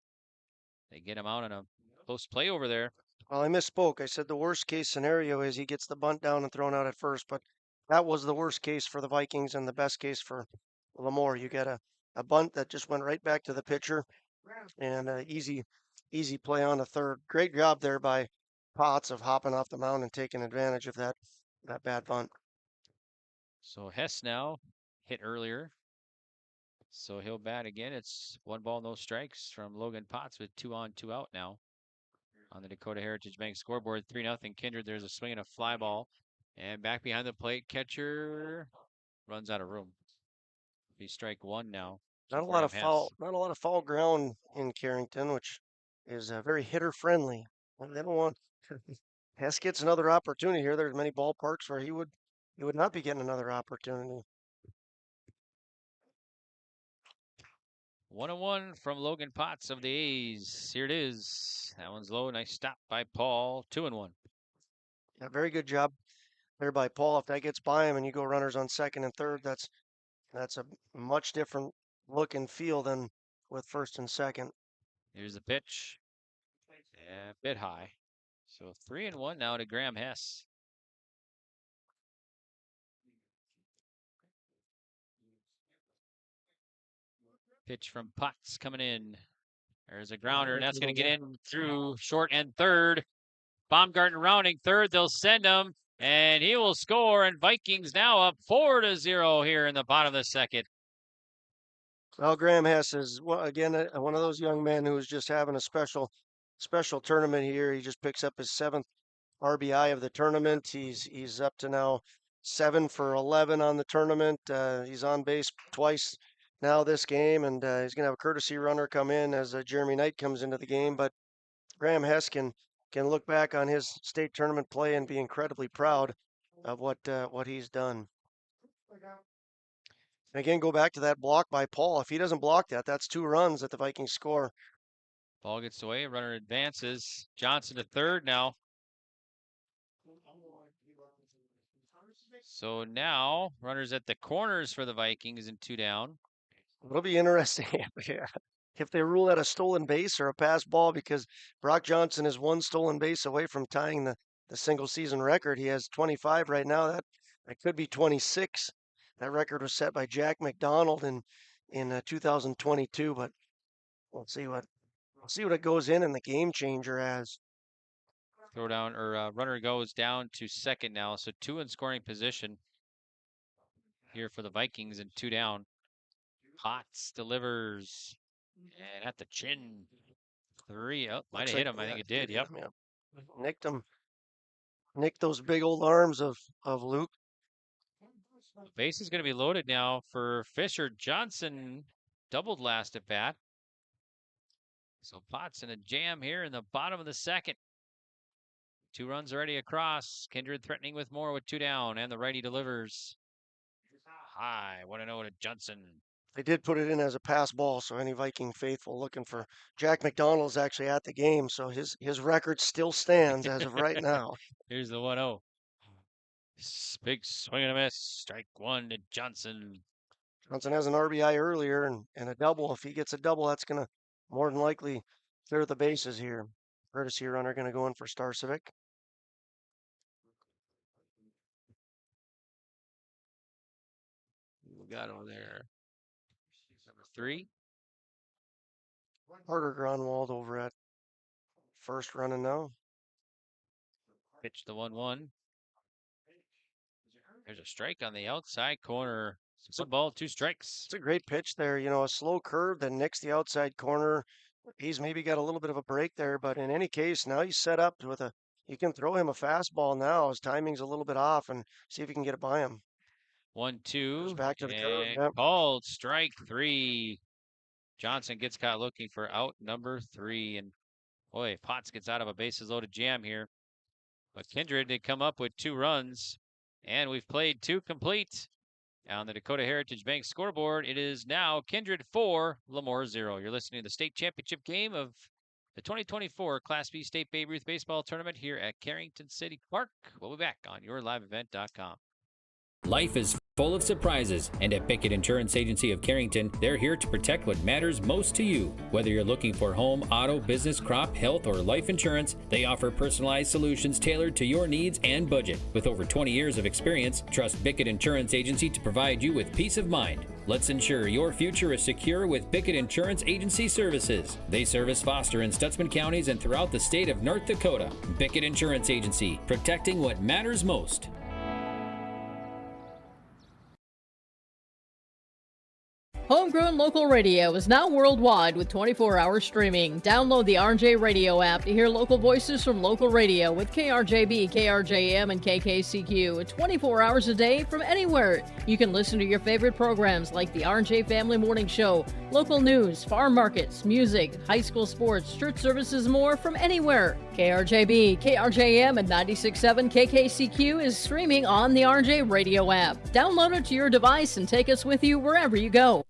they get him out on a close play over there. Well, I misspoke. I said the worst case scenario is he gets the bunt down and thrown out at first, but that was the worst case for the Vikings and the best case for Lamoure. You get a bunt that just went right back to the pitcher and an easy play on the third. Great job there by Potts of hopping off the mound and taking advantage of that bad bunt. So Hess now hit earlier. So he'll bat again. It's 1 ball, no strikes from Logan Potts with 2 on, 2 out now. On the Dakota Heritage Bank scoreboard, 3-0 Kindred. There's a swing and a fly ball. And back behind the plate, catcher runs out of room. Be strike 1 now. Not a lot of foul ground in Carrington, which is very hitter friendly. They don't want Hess gets another opportunity here. There's many ballparks where he would not be getting another opportunity. 1-1 from Logan Potts of the A's. Here it is. That one's low. Nice stop by Paul. 2-1. Yeah, very good job there by Paul. If that gets by him and you go runners on second and third, that's a much different look and feel than with first and second. Here's the pitch. Yeah, a bit high. So 3-1 now to Graham Hess. Pitch from Potts coming in. There's a grounder, and that's going to get in through short and third. Baumgarten rounding third. They'll send him, and he will score. And Vikings now up 4-0 here in the bottom of the second. Well, Graham Hess is, again, one of those young men who is just having a special tournament here. He just picks up his 7th RBI of the tournament. He's up to now 7 for 11 on the tournament. He's on base twice now this game, and he's going to have a courtesy runner come in as Jeremy Knight comes into the game. But Graham Hess can look back on his state tournament play and be incredibly proud of what he's done. And again, go back to that block by Paul. If he doesn't block that, that's 2 runs that the Vikings score. Ball gets away. Runner advances. Johnson to third now. So now runners at the corners for the Vikings and 2 down. It'll be interesting if they rule that a stolen base or a pass ball, because Brock Johnson is 1 stolen base away from tying the single season record. He has 25 right now. That could be 26. That record was set by Jack McDonald in 2022. But we'll see what it goes in the game changer as. Throw down, or runner goes down to second now. So 2 in scoring position here for the Vikings and 2 down. Potts delivers, and at the chin. 3. Oh, might have hit him. I think it did. Yep. Nicked him. Nicked those big old arms of Luke. The base is going to be loaded now for Fisher. Johnson doubled last at bat. So Potts in a jam here in the bottom of the second. 2 runs already across. Kindred threatening with more with 2 down, and the righty delivers. High. 1-0 to Johnson. They did put it in as a pass ball, so any Viking faithful looking for Jack McDonald is actually at the game, so his record still stands as of right now. Here's the 1-0. Big swing and a miss. Strike 1 to Johnson. Johnson has an RBI earlier and a double. If he gets a double, that's going to more than likely clear the bases here. Courtesy runner going to go in for Starcevic. We got over there. Number 3. Carter Gronwald over at first running now. Pitch the 1-1. There's a strike on the outside corner. 1 ball, 2 strikes. It's a great pitch there. A slow curve that nicks the outside corner. He's maybe got a little bit of a break there, but in any case, now he's set up with you can throw him a fastball now. His timing's a little bit off, and see if you can get it by him. 1-2. Back to the curve. Yep. Called strike 3. Johnson gets caught looking for out number 3. And boy, Potts gets out of a bases loaded jam here. But Kindred did come up with 2 runs. And we've played 2 complete. On the Dakota Heritage Bank scoreboard, it is now Kindred 4, Lamoure 0. You're listening to the state championship game of the 2024 Class B State Babe Ruth Baseball Tournament here at Carrington City Park. We'll be back on yourliveevent.com. Life is full of surprises, and at Pickett Insurance Agency of Carrington, they're here to protect what matters most to you. Whether you're looking for home, auto, business, crop, health, or life insurance, they offer personalized solutions tailored to your needs and budget. With over 20 years of experience, trust Pickett Insurance Agency to provide you with peace of mind. Let's ensure your future is secure with Pickett Insurance Agency services. They service Foster and Stutzman counties and throughout the state of North Dakota. Pickett Insurance Agency, protecting what matters most. Home Homegrown local radio is now worldwide with 24-hour streaming. Download the RJ Radio app to hear local voices from local radio with KRJB, KRJM, and KKCQ 24 hours a day from anywhere. You can listen to your favorite programs like the RJ Family Morning Show, local news, farm markets, music, high school sports, church services, more from anywhere. KRJB, KRJM, and 96.7 KKCQ is streaming on the RJ Radio app. Download it to your device and take us with you wherever you go.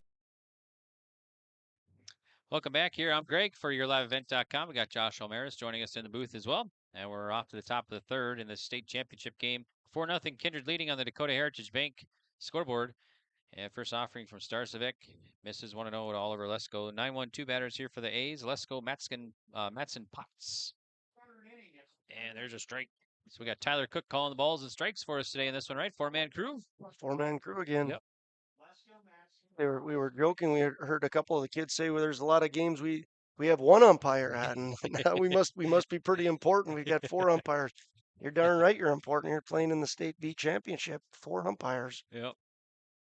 Welcome back here. I'm Greg for YourLiveEvent.com. We got Josh O'Maris joining us in the booth as well. And we're off to the top of the third in the state championship game. 4-0 Kindred leading on the Dakota Heritage Bank scoreboard. And first offering from Starcevic. Misses 1-0 to Oliver Lesko. 9-1-2 batters here for the A's. Lesko, Matson, Potts. And there's a strike. So we got Tyler Cook calling the balls and strikes for us today in this one, right? Four-man crew. Four-man crew again. Yep. We were joking. We heard a couple of the kids say, well, there's a lot of games we have one umpire at, and now we must be pretty important. We got 4 umpires. You're darn right you're important. You're playing in the State B championship. 4 umpires. Yep.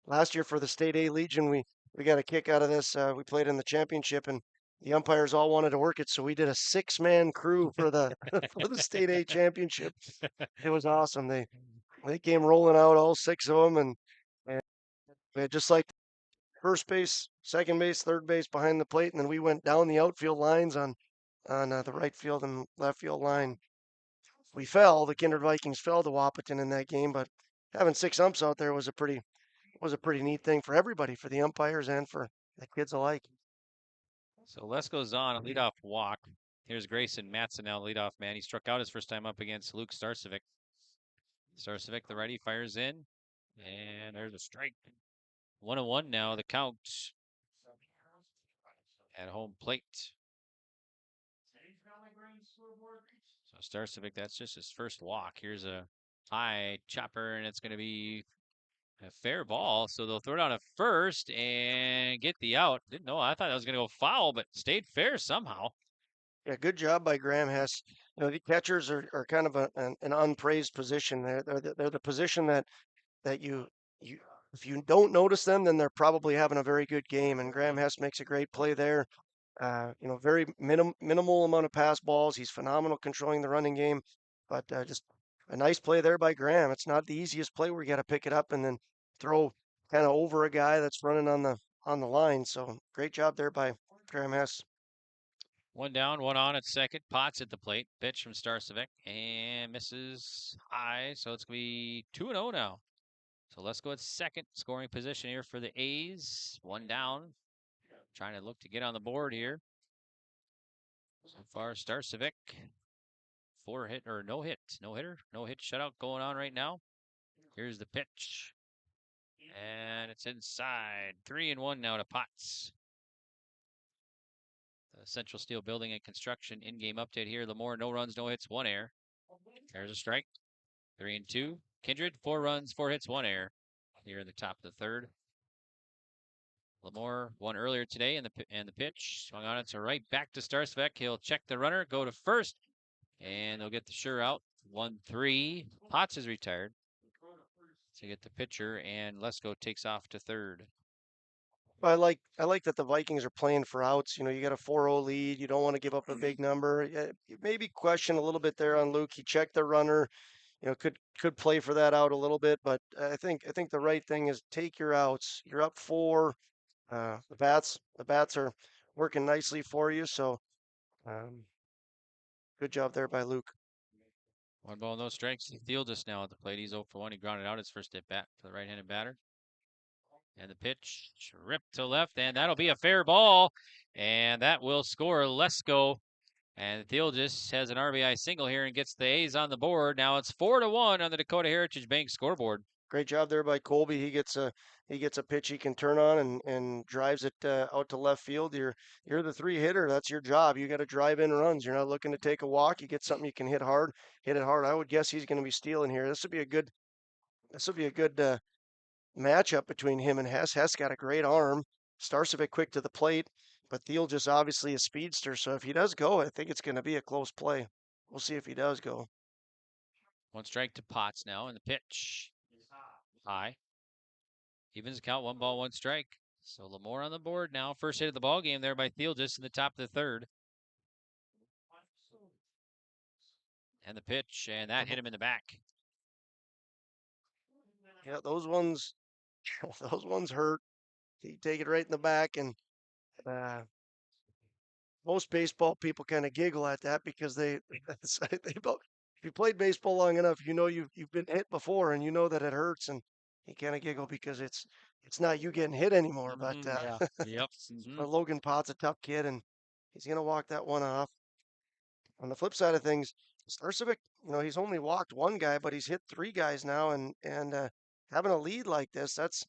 Last year for the State A Legion, we got a kick out of this. We played in the championship, and the umpires all wanted to work it, so we did a 6-man crew for the for the State A championship. It was awesome. They came rolling out, all 6 of them, and we had just like first base, second base, third base behind the plate, and then we went down the outfield lines on the right field and left field line. We fell. The Kindred Vikings fell to Wahpeton in that game, but having 6 umps out there was a pretty neat thing for everybody, for the umpires and for the kids alike. So Lesko's on a leadoff walk. Here's Grayson Matson now, leadoff man. He struck out his first time up against Luke Starcevic. Starcevic, the righty, fires in, and there's a strike. 1-1 now, the count at home plate. So Starcevic, that's just his first walk. Here's a high chopper, and it's going to be a fair ball. So they'll throw it out at first and get the out. Didn't know. I thought that was going to go foul, but stayed fair somehow. Yeah, good job by Graham Hess. The catchers are kind of an unpraised position. They're the position that you if you don't notice them, then they're probably having a very good game. And Graham Hess makes a great play there. Very minimal amount of pass balls. He's phenomenal controlling the running game, but just a nice play there by Graham. It's not the easiest play where you got to pick it up and then throw kind of over a guy that's running on the line. So great job there by Graham Hess. 1 down, 1 on at second. Potts at the plate. Pitch from Starcevic and misses high. So it's going to be 2-0 now. So let's go at second scoring position here for the A's. 1 down. Trying to look to get on the board here. So far, Starcevic, 4-hit or no hit. No hitter. No hit shutout going on right now. Here's the pitch. And it's inside. 3-1 now to Potts. The Central Steel Building and Construction in-game update here. Lamoure, no runs, no hits, 1 error. There's a strike. 3-2. Kindred, 4 runs, 4 hits, 1 error. Here in the top of the third. Lamoure won earlier today, and the pitch swung on it to right, back to Starcevic. He'll check the runner, go to first, and they'll get the sure out. 1-3. Potts is retired. So get the pitcher, and Lesko takes off to third. I like that the Vikings are playing for outs. You got a 4-0 lead. You don't want to give up a big number. Maybe question a little bit there on Luke. He checked the runner. Could play for that out a little bit, but I think the right thing is take your outs. You're up 4. The bats are working nicely for you. So good job there by Luke. 1 ball, no strikes. Thiel just now at the plate. He's 0 for 1. He grounded out his first at bat for the right-handed batter. And the pitch ripped to left, and that'll be a fair ball. And that will score Lesko. And Thiel just has an RBI single here and gets the A's on the board. Now it's 4-1 on the Dakota Heritage Bank scoreboard. Great job there by Colby. He gets a pitch he can turn on and drives it out to left field. You're the 3 hitter. That's your job. You got to drive in runs. You're not looking to take a walk. You get something you can hit it hard. I would guess he's going to be stealing here. This would be a good matchup between him and Hess. Hess got a great arm. Starcevic quick to the plate, but Thiel just obviously a speedster. So if he does go, I think it's going to be a close play. We'll see if he does go. 1 strike to Potts now, and the pitch high. Evens the count, 1 ball, 1 strike. So Lamoure on the board now. First hit of the ball game there by Thiel just in the top of the third. And the pitch, and that hit him in the back. Yeah, those ones hurt. You take it right in the back, and most baseball people kind of giggle at that because if you played baseball long enough, you know you've been hit before, and you know that it hurts, and you kind of giggle because it's not you getting hit anymore. But Yep. but Logan Pott's a tough kid, and he's gonna walk that one off. On the flip side of things, Starcevic, he's only walked one guy, but he's hit 3 guys now, and having a lead like this, that's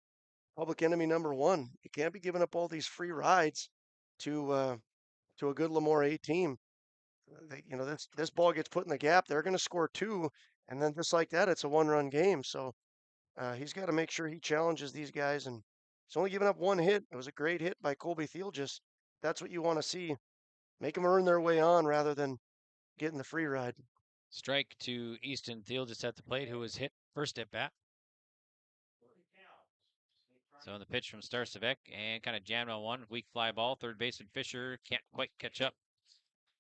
public enemy number 1. You can't be giving up all these free rides to a good Lamoure team. This ball gets put in the gap, they're going to score 2, and then just like that, it's a 1-run game. So he's got to make sure he challenges these guys, and he's only given up 1 hit. It was a great hit by Colby Thiel. Just that's what you want to see. Make them earn their way on rather than getting the free ride. Strike to Easton Thiel just at the plate, who was hit first at bat. So the pitch from Starcevic, and kind of jammed on one. Weak fly ball. Third baseman Fisher can't quite catch up.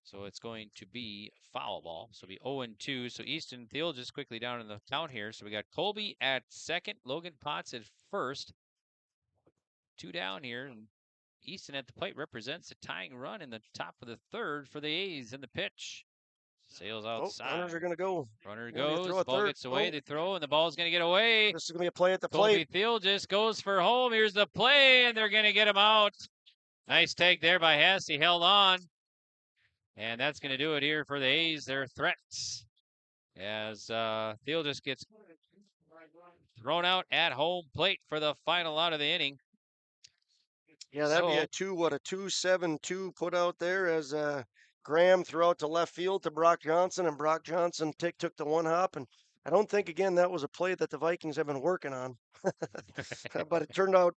So it's going to be foul ball. So it'll be 0-2. So Easton Thiel just quickly down in the count here. So we got Colby at second, Logan Potts at first. 2 down here, and Easton at the plate represents a tying run in the top of the third for the A's in the pitch. Sails outside. Runners are going to go. Runner goes. The ball gets away. They throw, and the ball's going to get away. This is going to be a play at the Colby plate. Thiel just goes for home. Here's the play, and they're going to get him out. Nice take there by Hess. He held on. And that's going to do it here for the A's. Their threats. As Thiel just gets thrown out at home plate for the final out of the inning. Yeah, that'd be a 2-7-2 put out there as Graham threw out to left field to Brock Johnson, and Brock Johnson took the 1 hop. And I don't think, again, that was a play that the Vikings have been working on. But it turned out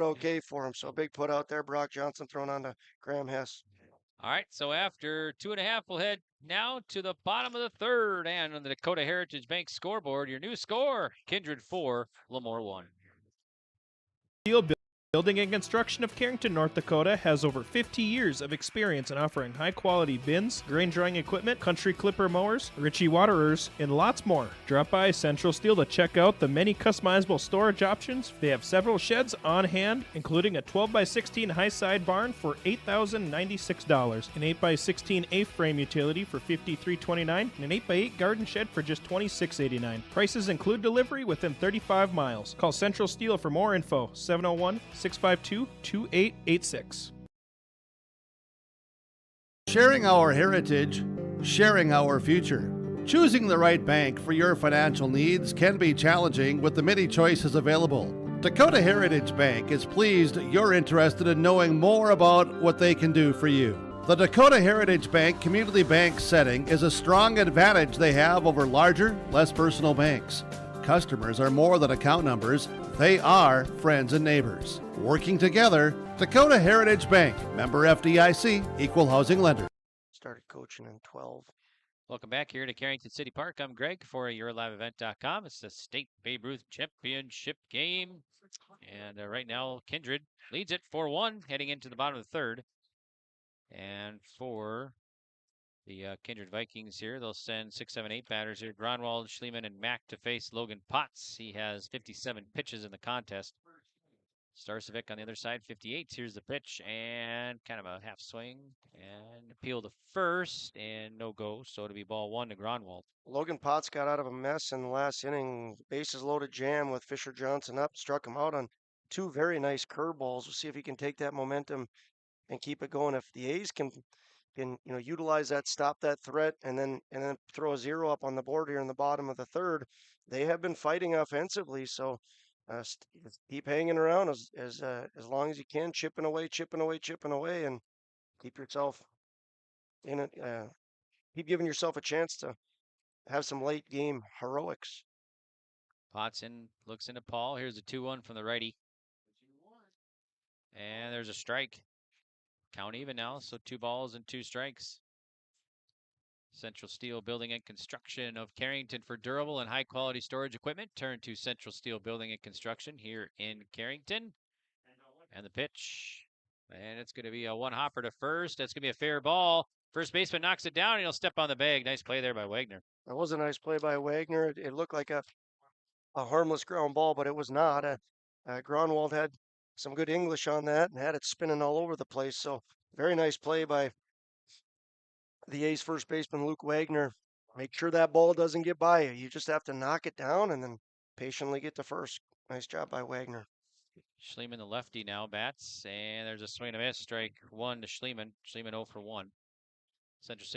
okay for him. So a big put out there. Brock Johnson thrown on to Graham Hess. All right, so after 2.5, we'll head now to the bottom of the third. And on the Dakota Heritage Bank scoreboard, your new score, Kindred 4, Lamoure 1. Steel Building and Construction of Carrington, North Dakota has over 50 years of experience in offering high-quality bins, grain drying equipment, country clipper mowers, Ritchie waterers, and lots more. Drop by Central Steel to check out the many customizable storage options. They have several sheds on hand, including a 12x16 high-side barn for $8,096, an 8x16 A-frame utility for $53.29, and an 8x8 garden shed for just $26.89. Prices include delivery within 35 miles. Call Central Steel for more info, 701-652-2886. Sharing our heritage, sharing our future. Choosing the right bank for your financial needs can be challenging with the many choices available. Dakota Heritage Bank is pleased you're interested in knowing more about what they can do for you. The Dakota Heritage Bank community bank setting is a strong advantage they have over larger, less personal banks. Customers are more than account numbers. They are friends and neighbors. Working together, Dakota Heritage Bank, member FDIC, equal housing lender. Started coaching in 12. Welcome back here to Carrington City Park. I'm Greg for YourLiveEvent.com. It's the State Babe Ruth Championship game. And right now, Kindred leads it 4-1 heading into the bottom of the third. And for the Kindred Vikings here, they'll send 6, 7, 8 batters here. Gronwald, Schliemann, and Mack to face Logan Potts. He has 57 pitches in the contest. Starcevic on the other side, 58. Here's the pitch, and kind of a half swing, and appeal to first, and no go. So it'll be ball 1 to Gronwald. Logan Potts got out of a mess in the last inning. Bases loaded jam with Fisher Johnson up, struck him out on 2 very nice curveballs. We'll see if he can take that momentum and keep it going. If the A's can utilize that, stop that threat, and then throw a 0 up on the board here in the bottom of the third, they have been fighting offensively. So keep hanging around as long as you can, chipping away, and keep yourself in it. Keep giving yourself a chance to have some late game heroics. Potts looks into Paul. Here's a 2-1 from the righty, and there's a strike. Count even now, so 2 balls and 2 strikes. Central Steel Building and Construction of Carrington for durable and high-quality storage equipment. Turn to Central Steel Building and Construction here in Carrington. And the pitch. And it's going to be a one hopper to first. That's going to be a fair ball. First baseman knocks it down, and he'll step on the bag. Nice play there by Wagner. That was a nice play by Wagner. It looked like a harmless ground ball, but it was not. Gronwald had some good English on that and had it spinning all over the place. So very nice play by the A's first baseman, Luke Wagner. Make sure that ball doesn't get by you. You just have to knock it down and then patiently get to first. Nice job by Wagner. Schliemann, the lefty, now bats, and there's a swing and a miss. Strike one to Schliemann. Schliemann 0 for 1. Central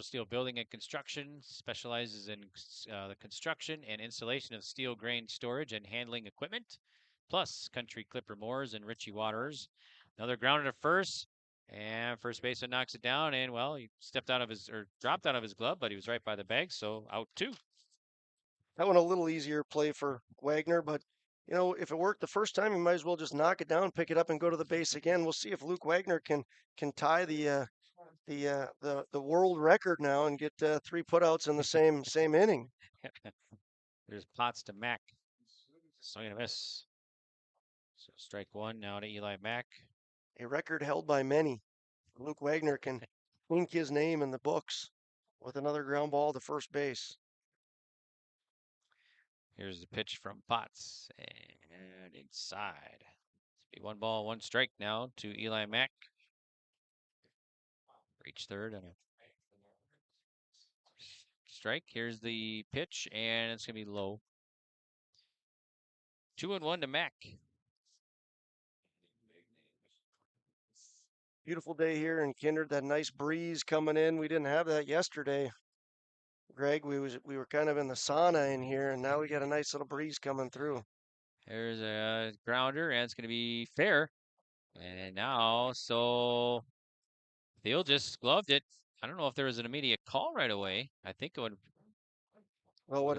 Steel Building and Construction specializes in the construction and installation of steel grain storage and handling equipment, plus Country Clipper Moors and Richie Waterers. Another grounded at first, and first baseman knocks it down, and well, he dropped out of his glove, but he was right by the bag, so out 2. That one a little easier play for Wagner, but you know, if it worked the first time, you might as well just knock it down, pick it up, and go to the base again. We'll see if Luke Wagner can tie the world record now and get 3 putouts in the same inning. There's Potts to Mack. Swing and a miss. So strike 1 now to Eli Mack. A record held by many. Luke Wagner can ink his name in the books with another ground ball to first base. Here's the pitch from Potts, and inside. It's be 1 ball, 1 strike now to Eli Mack. Reach third and a strike. Here's the pitch, and it's going to be low. 2-1 to Mack. Beautiful day here in Kindred. That nice breeze coming in. We didn't have that yesterday, Greg. We were kind of in the sauna in here, and now we got a nice little breeze coming through. There's a grounder, and it's going to be fair. And now, so Thiel just gloved it. I don't know if there was an immediate call right away. I think it would. Well,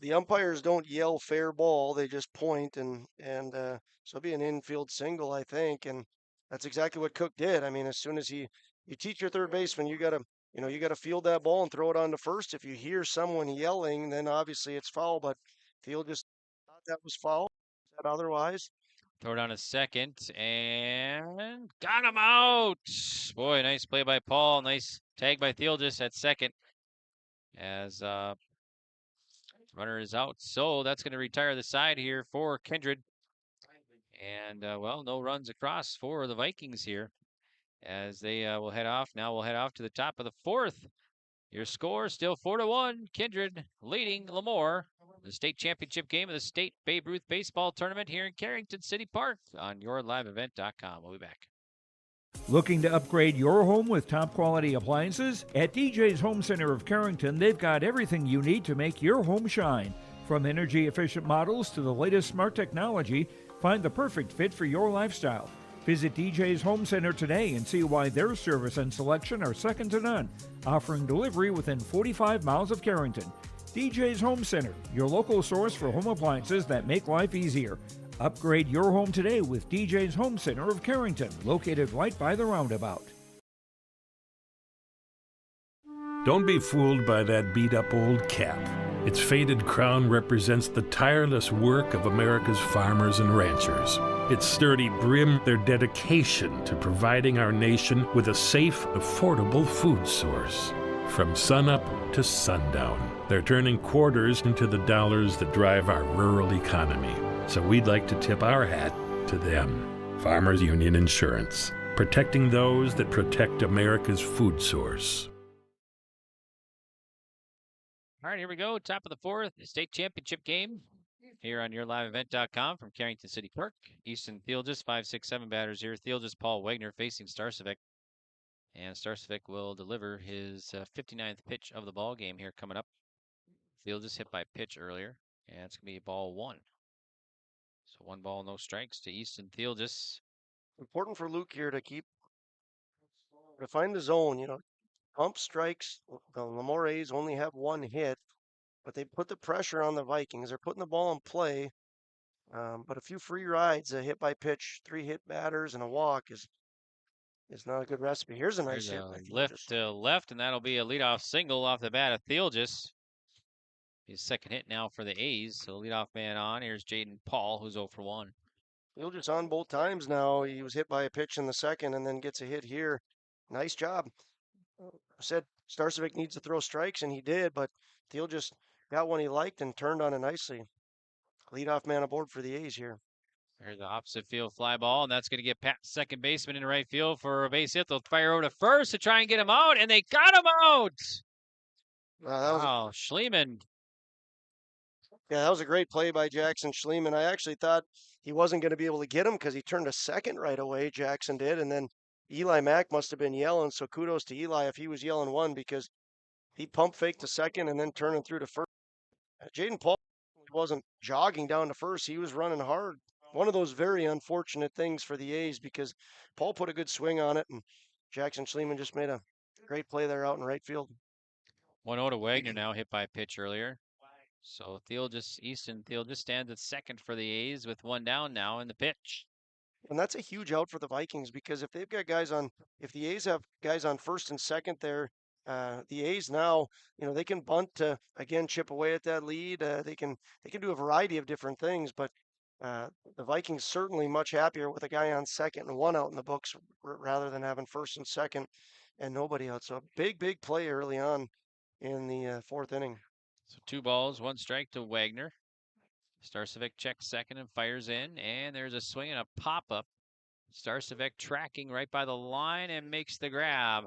the umpires don't yell fair ball; they just point, and so it'll be an infield single, I think, and that's exactly what Cook did. I mean, as soon as you teach your third baseman, you gotta field that ball and throw it on to first. If you hear someone yelling, then obviously it's foul. But Thiel just thought that was foul. Said otherwise. Throw it on a second, and got him out. Boy, nice play by Paul. Nice tag by Thiel just at second as runner is out. So that's going to retire the side here for Kindred. And, well, no runs across for the Vikings here as they will head off. Now we'll head off to the top of the 4th. Your score still 4-1. Kindred leading Lamoure. The state championship game of the state Babe Ruth baseball tournament here in Carrington City Park on yourliveevent.com. We'll be back. Looking to upgrade your home with top quality appliances? At DJ's Home Center of Carrington, they've got everything you need to make your home shine. From energy efficient models to the latest smart technology, find the perfect fit for your lifestyle. Visit DJ's Home Center today and see why their service and selection are second to none, offering delivery within 45 miles of Carrington. DJ's Home Center, your local source for home appliances that make life easier. Upgrade your home today with DJ's Home Center of Carrington, located right by the roundabout. Don't be fooled by that beat-up old cap. Its faded crown represents the tireless work of America's farmers and ranchers. Its sturdy brim, their dedication to providing our nation with a safe, affordable food source. From sunup to sundown, they're turning quarters into the dollars that drive our rural economy. So we'd like to tip our hat to them. Farmers Union Insurance, protecting those that protect America's food source. All right, here we go. Top of the 4th, the state championship game here on yourliveevent.com from Carrington City Park. Easton Thielges, 5-6-7 batters here. Thielges, Paul Wagner facing Starcevic. And Starcevic will deliver his 59th pitch of the ball game here coming up. Thielges hit by pitch earlier, and it's going to be ball 1. So 1 ball, no strikes to Easton Thielges. Important for Luke here to find the zone, pump strikes. The Lamoure A's only have 1 hit, but they put the pressure on the Vikings. They're putting the ball in play, but a few free rides, a hit by pitch, 3 hit batters, and a walk is not a good recipe. Here's a nice hit. Lift to left, and that'll be a leadoff single off the bat of Thielges. His second hit now for the A's. So leadoff man on. Here's Jaden Paul, who's 0 for 1. Field just on both times now. He was hit by a pitch in the second and then gets a hit here. Nice job. I said Starcevic needs to throw strikes, and he did, but Thiel just got one he liked and turned on it nicely. Leadoff man aboard for the A's here. There's the opposite field fly ball, and that's going to get past second baseman in right field for a base hit. They'll fire over to first to try and get him out, and they got him out. Wow, Schliemann. Yeah, that was a great play by Jackson Schliemann. I actually thought he wasn't going to be able to get him because he turned to second right away, Jackson did, and then Eli Mack must have been yelling, so kudos to Eli if he was yelling one because he pump faked to second and then turning through to first. Jaden Paul wasn't jogging down to first. He was running hard. One of those very unfortunate things for the A's because Paul put a good swing on it, and Jackson Schliemann just made a great play there out in right field. 1-0 to Wagner now, hit by a pitch earlier. So Easton Thiel just stands at second for the A's with one down now in the pitch. And that's a huge out for the Vikings because if they've got if the A's have guys on first and second there, the A's now, they can bunt to again chip away at that lead. They can do a variety of different things, but the Vikings certainly much happier with a guy on second and one out in the books rather than having first and second and nobody out. So a big play early on in the fourth inning. So 2 balls, 1 strike to Wagner. Starcevic checks second and fires in, and there's a swing and a pop-up. Starcevic tracking right by the line and makes the grab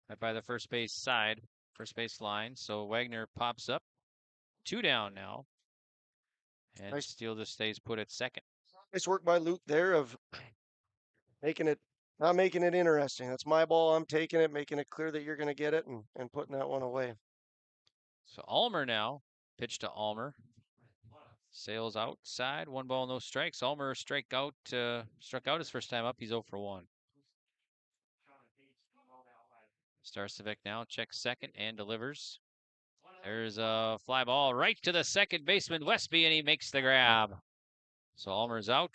right by the first base line. So Wagner pops up. 2 down now. And Steele just stays put at second. Nice work by Luke there of not making it interesting. That's my ball. I'm taking it, making it clear that you're going to get it and putting that one away. So Ulmer now, pitch to Ulmer. Sails outside, 1 ball, no strikes. Ulmer struck out his first time up. He's 0 for 1. Starcevic now checks second and delivers. There's a fly ball right to the second baseman, Westby, and he makes the grab. So Ulmer's out.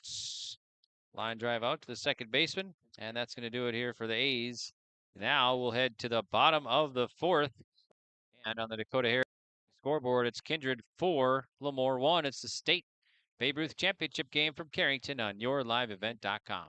Line drive out to the second baseman, and that's going to do it here for the A's. Now we'll head to the bottom of the fourth. And on the Dakota Heritage scoreboard, it's Kindred 4, Lamoure 1. It's the state Babe Ruth Championship game from Carrington on yourliveevent.com.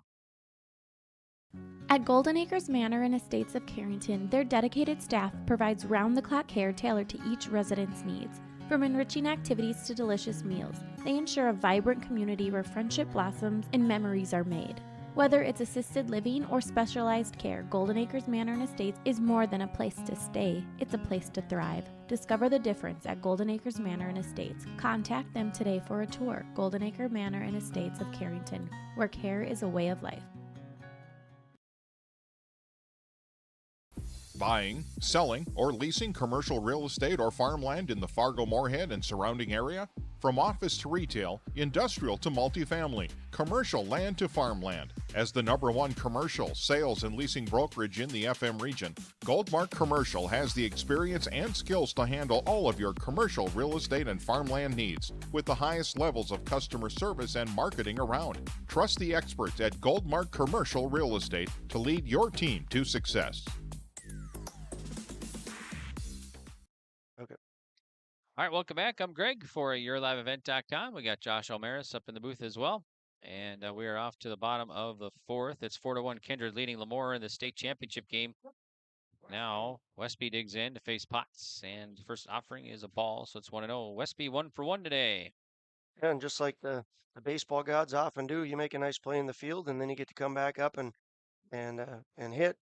At Golden Acres Manor and Estates of Carrington, their dedicated staff provides round-the-clock care tailored to each resident's needs. From enriching activities to delicious meals, they ensure a vibrant community where friendship blossoms and memories are made. Whether it's assisted living or specialized care, Golden Acres Manor and Estates is more than a place to stay, it's a place to thrive. Discover the difference at Golden Acres Manor and Estates. Contact them today for a tour. Golden Acre Manor and Estates of Carrington, where care is a way of life. Buying, selling, or leasing commercial real estate or farmland in the Fargo-Moorhead and surrounding area? From office to retail, industrial to multifamily, commercial land to farmland. As the #1 commercial, sales, and leasing brokerage in the FM region, Goldmark Commercial has the experience and skills to handle all of your commercial real estate and farmland needs with the highest levels of customer service and marketing around. Trust the experts at Goldmark Commercial Real Estate to lead your team to success. All right, welcome back. I'm Greg for yourliveevent.com. We got Josh Omaris up in the booth as well. And we are off to the bottom of the fourth. It's 4-1 Kindred leading Lamoure in the state championship game. Now, Westby digs in to face Potts. And the first offering is a ball, so it's 1-0. Westby 1 for 1 today. Yeah, and just like the baseball gods often do, you make a nice play in the field, and then you get to come back up and hit.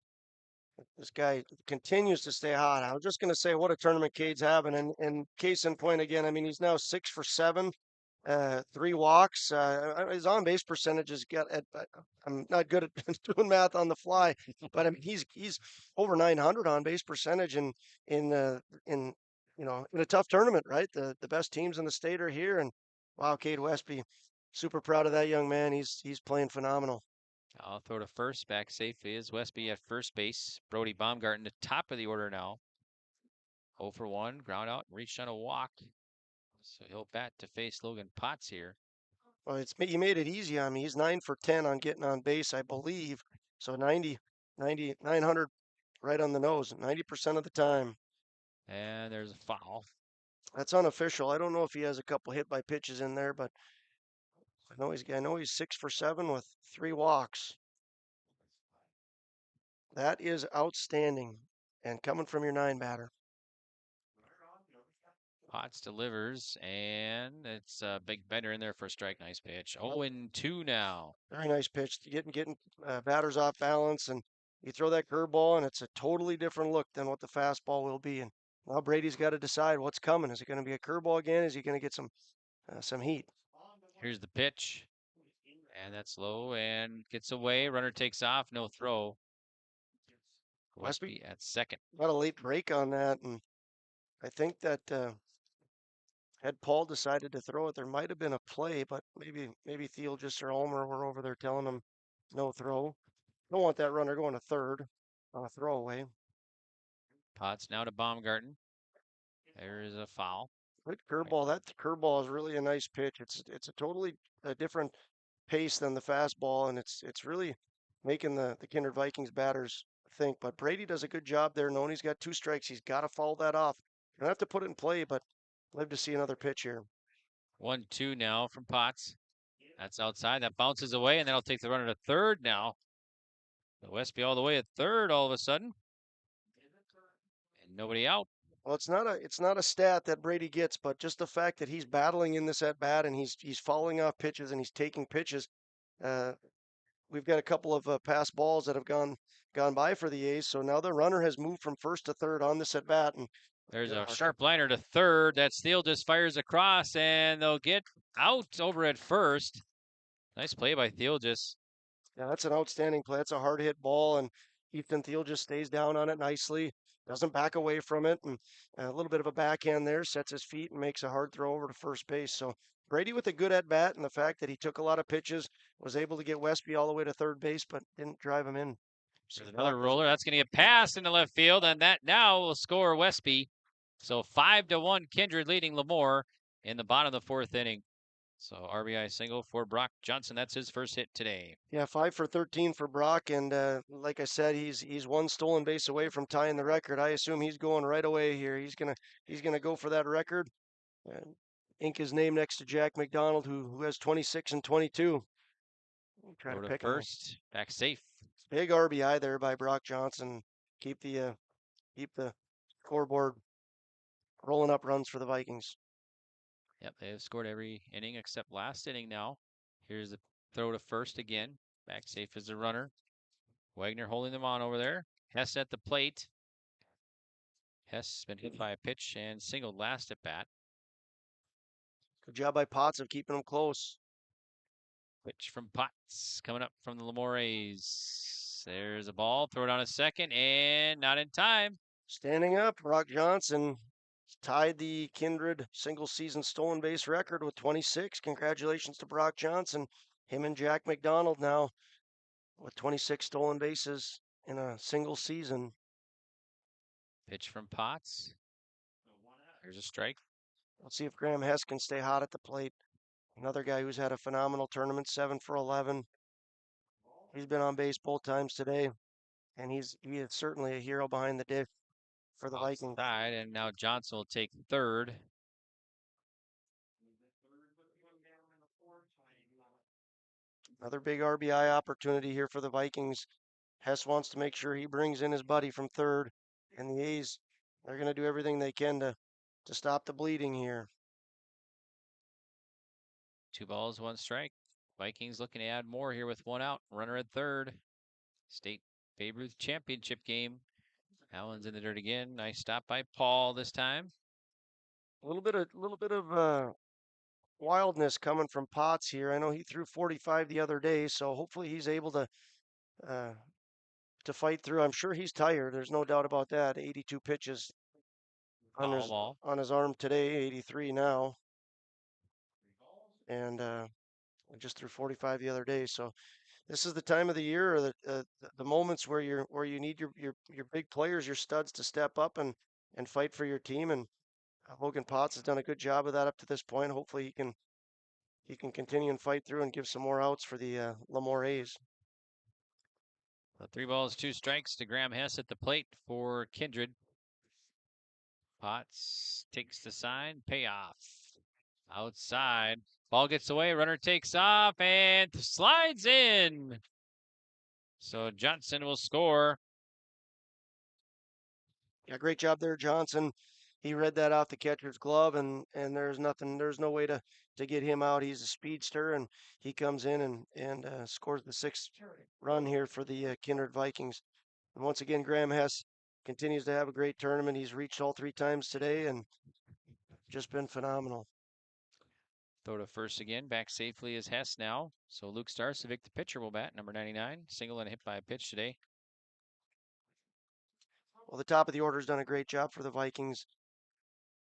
This guy continues to stay hot. I was just going to say what a tournament Cade's having. And case in point again, I mean, he's now 6 for 7, 3 walks. His on-base percentage has got I'm not good at doing math on the fly, but I mean, he's over 900 on-base percentage in a tough tournament, right? The best teams in the state are here. And wow, Cade Westby, super proud of that young man. He's playing phenomenal. I'll throw to first. Back safely is Westby at first base. Brody Baumgarten, the top of the order now. 0 for 1. Ground out. Reached on a walk. So he'll bat to face Logan Potts here. Well, he made it easy on me. He's 9 for 10 on getting on base, I believe. So 900 right on the nose, 90% of the time. And there's a foul. That's unofficial. I don't know if he has a couple hit by pitches in there, but I know he's 6 for 7 with 3 walks. That is outstanding. And coming from your 9 batter. Potts delivers, and it's a big bender in there for a strike. Nice pitch. 0-2 now. Very nice pitch. Getting batters off balance, and you throw that curveball, and it's a totally different look than what the fastball will be. And now Brady's got to decide what's coming. Is it going to be a curveball again? Is he going to get some heat? Here's the pitch, and that's low and gets away. Runner takes off, no throw. Westby at second. Got a late break on that, and I think that had Paul decided to throw it, there might have been a play, but maybe Theolgis or Ulmer were over there telling him no throw. Don't want that runner going to third on a throwaway. Potts now to Baumgarten. There's a foul. Good curveball. That curveball is really a nice pitch. It's a totally different pace than the fastball, and it's really making the Kindred Vikings batters think. But Brady does a good job there, knowing he's got 2 strikes. He's got to follow that off. You don't have to put it in play, but live to see another pitch here. 1-2 now from Potts. That's outside. That bounces away, and that'll take the runner to third now. The Westby all the way at third all of a sudden. And nobody out. Well, it's not a stat that Brady gets, but just the fact that he's battling in this at bat and he's fouling off pitches and he's taking pitches. We've got a couple of pass balls that have gone by for the A's, so now the runner has moved from first to third on this at bat, and there's a sharp liner to third. That steal just fires across, and they'll get out over at first. Nice play by Theolgis. Yeah, that's an outstanding play. That's a hard hit ball, and Ethan Theolgis stays down on it nicely. Doesn't back away from it, and a little bit of a backhand there, sets his feet and makes a hard throw over to first base. So Brady with a good at bat, and the fact that he took a lot of pitches, was able to get Westby all the way to third base, but didn't drive him in. There's another roller. That's going to get passed into left field, and that now will score Westby. So 5-1, Kindred leading Lamoure in the bottom of the 4th inning. So RBI single for Brock Johnson. That's his first hit today. Yeah, 5 for 13 for Brock, and like I said, he's 1 stolen base away from tying the record. I assume he's going right away here. He's gonna go for that record. Ink his name next to Jack McDonald, who has 26 and 22. Try to pick first, back safe. Big RBI there by Brock Johnson. Keep the scoreboard rolling up runs for the Vikings. Yep, they have scored every inning except last inning now. Here's the throw to first again. Back safe as a runner. Wagner holding them on over there. Hess at the plate. Hess has been hit by a pitch and singled last at bat. Good job by Potts of keeping them close. Pitch from Potts coming up from the Lamoures. There's a ball. Throw it on a second and not in time. Standing up, Brock Johnson tied the Kindred single-season stolen base record with 26. Congratulations to Brock Johnson. Him and Jack McDonald now with 26 stolen bases in a single season. Pitch from Potts. There's a strike. Let's see if Graham Hess can stay hot at the plate. Another guy who's had a phenomenal tournament, 7 for 11. He's been on base both times today, and he is certainly a hero behind the dish for the Vikings. And now Johnson will take third. Another big RBI opportunity here for the Vikings. Hess wants to make sure he brings in his buddy from third, and the A's, they're going to do everything they can to stop the bleeding here. 2 balls, 1 strike. Vikings looking to add more here with 1 out. Runner at third. State Babe Ruth championship game. Allen's in the dirt again. Nice stop by Paul this time. A little bit of wildness coming from Potts here. I know he threw 45 the other day, so hopefully he's able to fight through. I'm sure he's tired. There's no doubt about that. 82 pitches on his arm today. 83 now, and just threw 45 the other day. So this is the time of the year, or the moments where you need your big players, your studs, to step up and fight for your team. And Logan Potts has done a good job of that up to this point. Hopefully he can continue and fight through and give some more outs for the Lamoure A's. 3 balls, 2 strikes to Graham Hess at the plate for Kindred. Potts takes the sign, payoff. Outside. Ball gets away. Runner takes off and slides in. So Johnson will score. Yeah, great job there, Johnson. He read that off the catcher's glove, and there's no way to get him out. He's a speedster, and he comes in and scores the 6th run here for the Kindred Vikings. And once again, Graham Hess continues to have a great tournament. He's reached all 3 times today, and just been phenomenal. Throw to first again. Back safely is Hess now. So Luke Starcevic, the pitcher, will bat. Number 99. Single and hit by a pitch today. Well, the top of the order has done a great job for the Vikings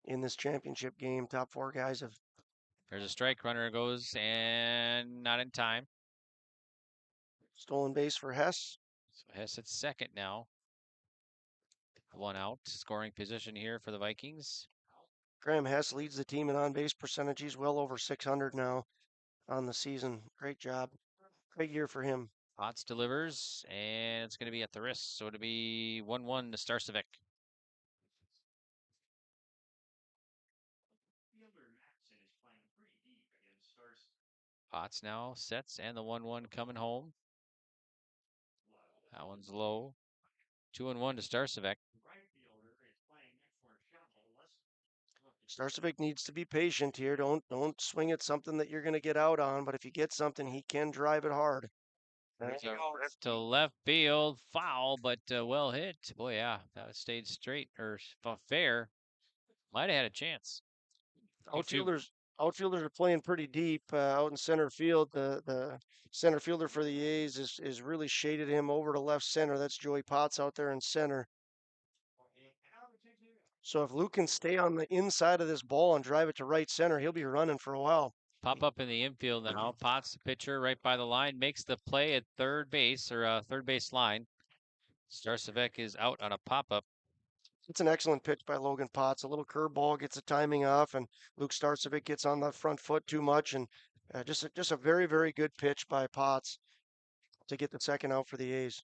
in this championship game. Top 4 guys have. There's a strike. Runner goes and not in time. Stolen base for Hess. So Hess at second now. 1 out. Scoring position here for the Vikings. Graham Hess leads the team in on-base percentage. He's well over 600 now on the season. Great job. Great year for him. Potts delivers, and it's going to be at the wrist. So it'll be 1-1 to Starcevic. Potts now sets, and the 1-1 coming home. That one's low. 2-1 to Starcevic. Starcevic needs to be patient here. Don't swing at something that you're going to get out on, but if you get something, he can drive it hard. To left field, foul, but well hit. Boy, yeah, that stayed straight or fair. Might have had a chance. Outfielders are playing pretty deep out in center field. The center fielder for the A's is really shaded him over to left center. That's Joey Potts out there in center. So if Luke can stay on the inside of this ball and drive it to right center, he'll be running for a while. Pop up in the infield now. Potts, the pitcher, right by the line, makes the play at third base or third base line. Starcevic is out on a pop-up. It's an excellent pitch by Logan Potts. A little curveball gets the timing off, and Luke Starcevic gets on the front foot too much, and just a very, very good pitch by Potts to get the second out for the A's.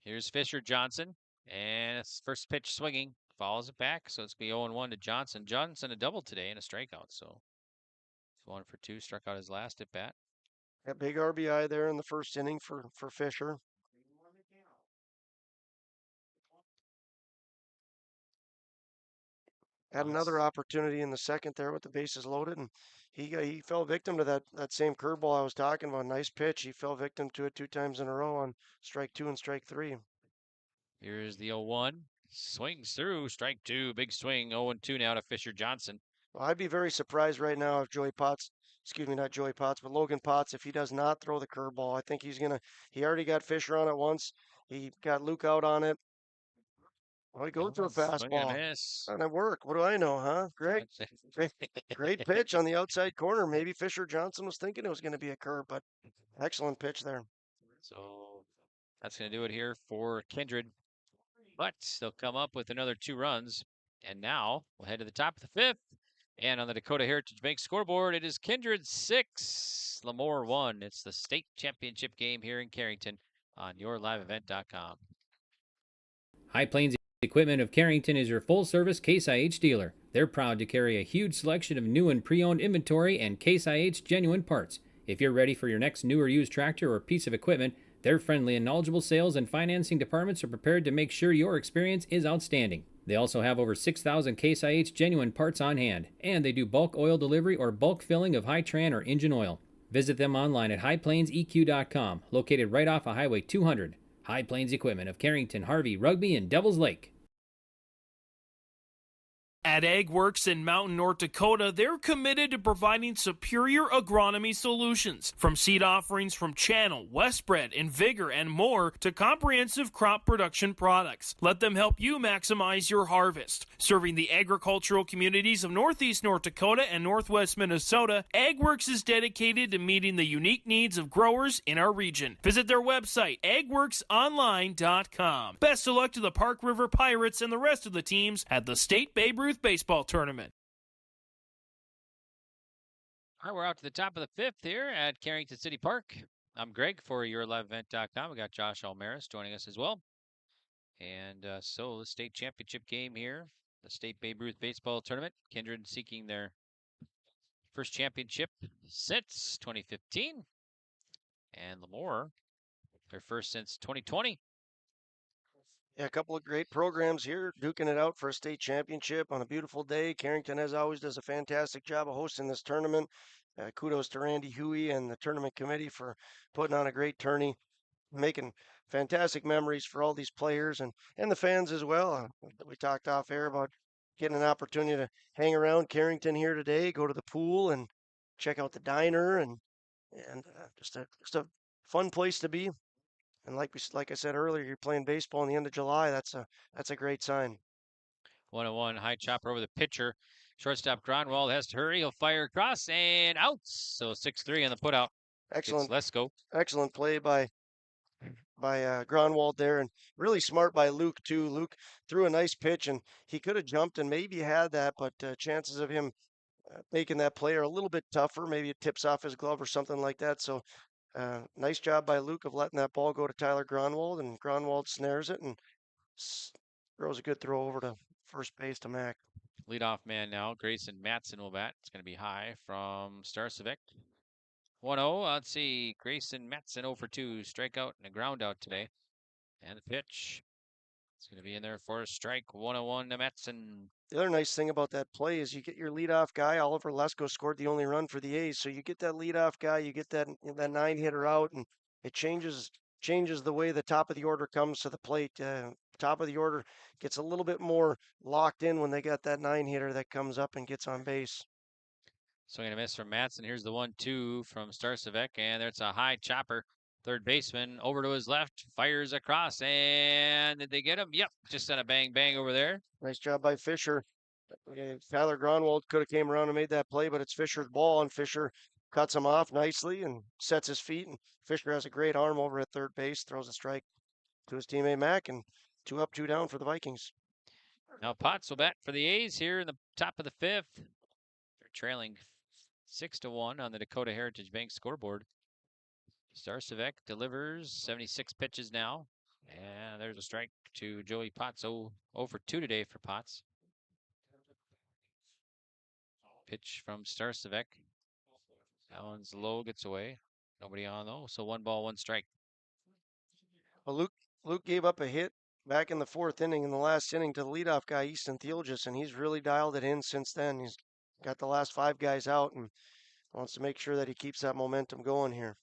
Here's Fisher Johnson, and it's first pitch swinging. Follows it back, so it's going to be 0-1 to Johnson. Johnson a double today and a strikeout, so it's 1 for 2. Struck out his last at bat. That big RBI there in the first inning for Fisher. Had another opportunity in the second there with the bases loaded, and he fell victim to that same curveball I was talking about. Nice pitch. He fell victim to it 2 times in a row on strike 2 and strike 3. Here's the 0-1. Swings through. Strike 2. Big swing. 0-2 now to Fisher Johnson. Well, I'd be very surprised right now if not Joey Potts, but Logan Potts, if he does not throw the curveball. I think he already got Fisher on it once. He got Luke out on it. Well, he goes to a fastball. And it worked. What do I know, huh? Great pitch on the outside corner. Maybe Fisher Johnson was thinking it was going to be a curve, but excellent pitch there. So that's going to do it here for Kindred. But they'll come up with another 2 runs. And now we'll head to the top of the 5th. And on the Dakota Heritage Bank scoreboard, it is Kindred 6, Lamoure 1. It's the state championship game here in Carrington on yourliveevent.com. High Plains Equipment of Carrington is your full-service Case IH dealer. They're proud to carry a huge selection of new and pre-owned inventory and Case IH genuine parts. If you're ready for your next new or used tractor or piece of equipment, their friendly and knowledgeable sales and financing departments are prepared to make sure your experience is outstanding. They also have over 6,000 Case IH genuine parts on hand, and they do bulk oil delivery or bulk filling of Hi-Tran or engine oil. Visit them online at highplainseq.com, located right off of Highway 200. High Plains Equipment of Carrington, Harvey, Rugby, and Devils Lake. At AgWorks in Mountain, North Dakota, they're committed to providing superior agronomy solutions. From seed offerings from Channel, Westbred, and Vigor, and more, to comprehensive crop production products. Let them help you maximize your harvest. Serving the agricultural communities of Northeast North Dakota and Northwest Minnesota, AgWorks is dedicated to meeting the unique needs of growers in our region. Visit their website, agworksonline.com. Best of luck to the Park River Pirates and the rest of the teams at the State Babe Ruth Baseball Tournament. All right, we're out to the top of the 5th here at Carrington City Park. I'm Greg for yourliveevent.com. We got Josh Almaris joining us as well. And so the state championship game here, the State Babe Ruth Baseball Tournament. Kindred seeking their First championship since 2015. And Lamoure, their first since 2020. Yeah, a couple of great programs here, duking it out for a state championship on a beautiful day. Carrington, as always, does a fantastic job of hosting this tournament. Kudos to Randy Huey and the tournament committee for putting on a great tourney, making fantastic memories for all these players and the fans as well. We talked off air about getting an opportunity to hang around Carrington here today, go to the pool and check out the diner and just a fun place to be. And like I said earlier, you're playing baseball in the end of July. That's a great sign. 1-1 high chopper over the pitcher. Shortstop Gronwald has to hurry. He'll fire across and out. So 6-3 on the putout. Excellent. Let's go. Excellent play by Gronwald there, and really smart by Luke too. Luke threw a nice pitch, and he could have jumped and maybe had that, but chances of him making that play are a little bit tougher. Maybe it tips off his glove or something like that. So nice job by Luke of letting that ball go to Tyler Gronwald, and Gronwald snares it and throws a good throw over to first base to Mac. Leadoff man now, Grayson Matson will bat. It's going to be high from Starcevic. 1-0. Let's see. Grayson Matson 0 for 2. Strikeout and a ground out today. And the pitch. It's going to be in there for a strike. 1-1 to Matson. The other nice thing about that play is you get your leadoff guy. Oliver Lesko scored the only run for the A's, so you get that leadoff guy, you get that 9-hitter out, and it changes the way the top of the order comes to the plate. Top of the order gets a little bit more locked in when they got that 9-hitter that comes up and gets on base. Swing and a miss from Matson. Here's the 1-2 from Starcevic, and there's a high chopper. Third baseman over to his left, fires across, and did they get him? Yep, just on a bang over there. Nice job by Fisher. Tyler Gronwald could have came around and made that play, but it's Fisher's ball, and Fisher cuts him off nicely and sets his feet. And Fisher has a great arm over at third base, throws a strike to his teammate Mac, and 2 up, 2 down for the Vikings. Now Potts will bat for the A's here in the top of the 5th. They're trailing 6-1 on the Dakota Heritage Bank scoreboard. Starcevic delivers 76 pitches now. And there's a strike to Joey Potts. 0 for 2 today for Potts. Pitch from Starcevic. That one's low, gets away. Nobody on though. So 1 ball, 1 strike. Well, Luke gave up a hit back in the 4th inning in the last inning to the leadoff guy, Easton Theolgis, and he's really dialed it in since then. He's got the last 5 guys out and wants to make sure that he keeps that momentum going here.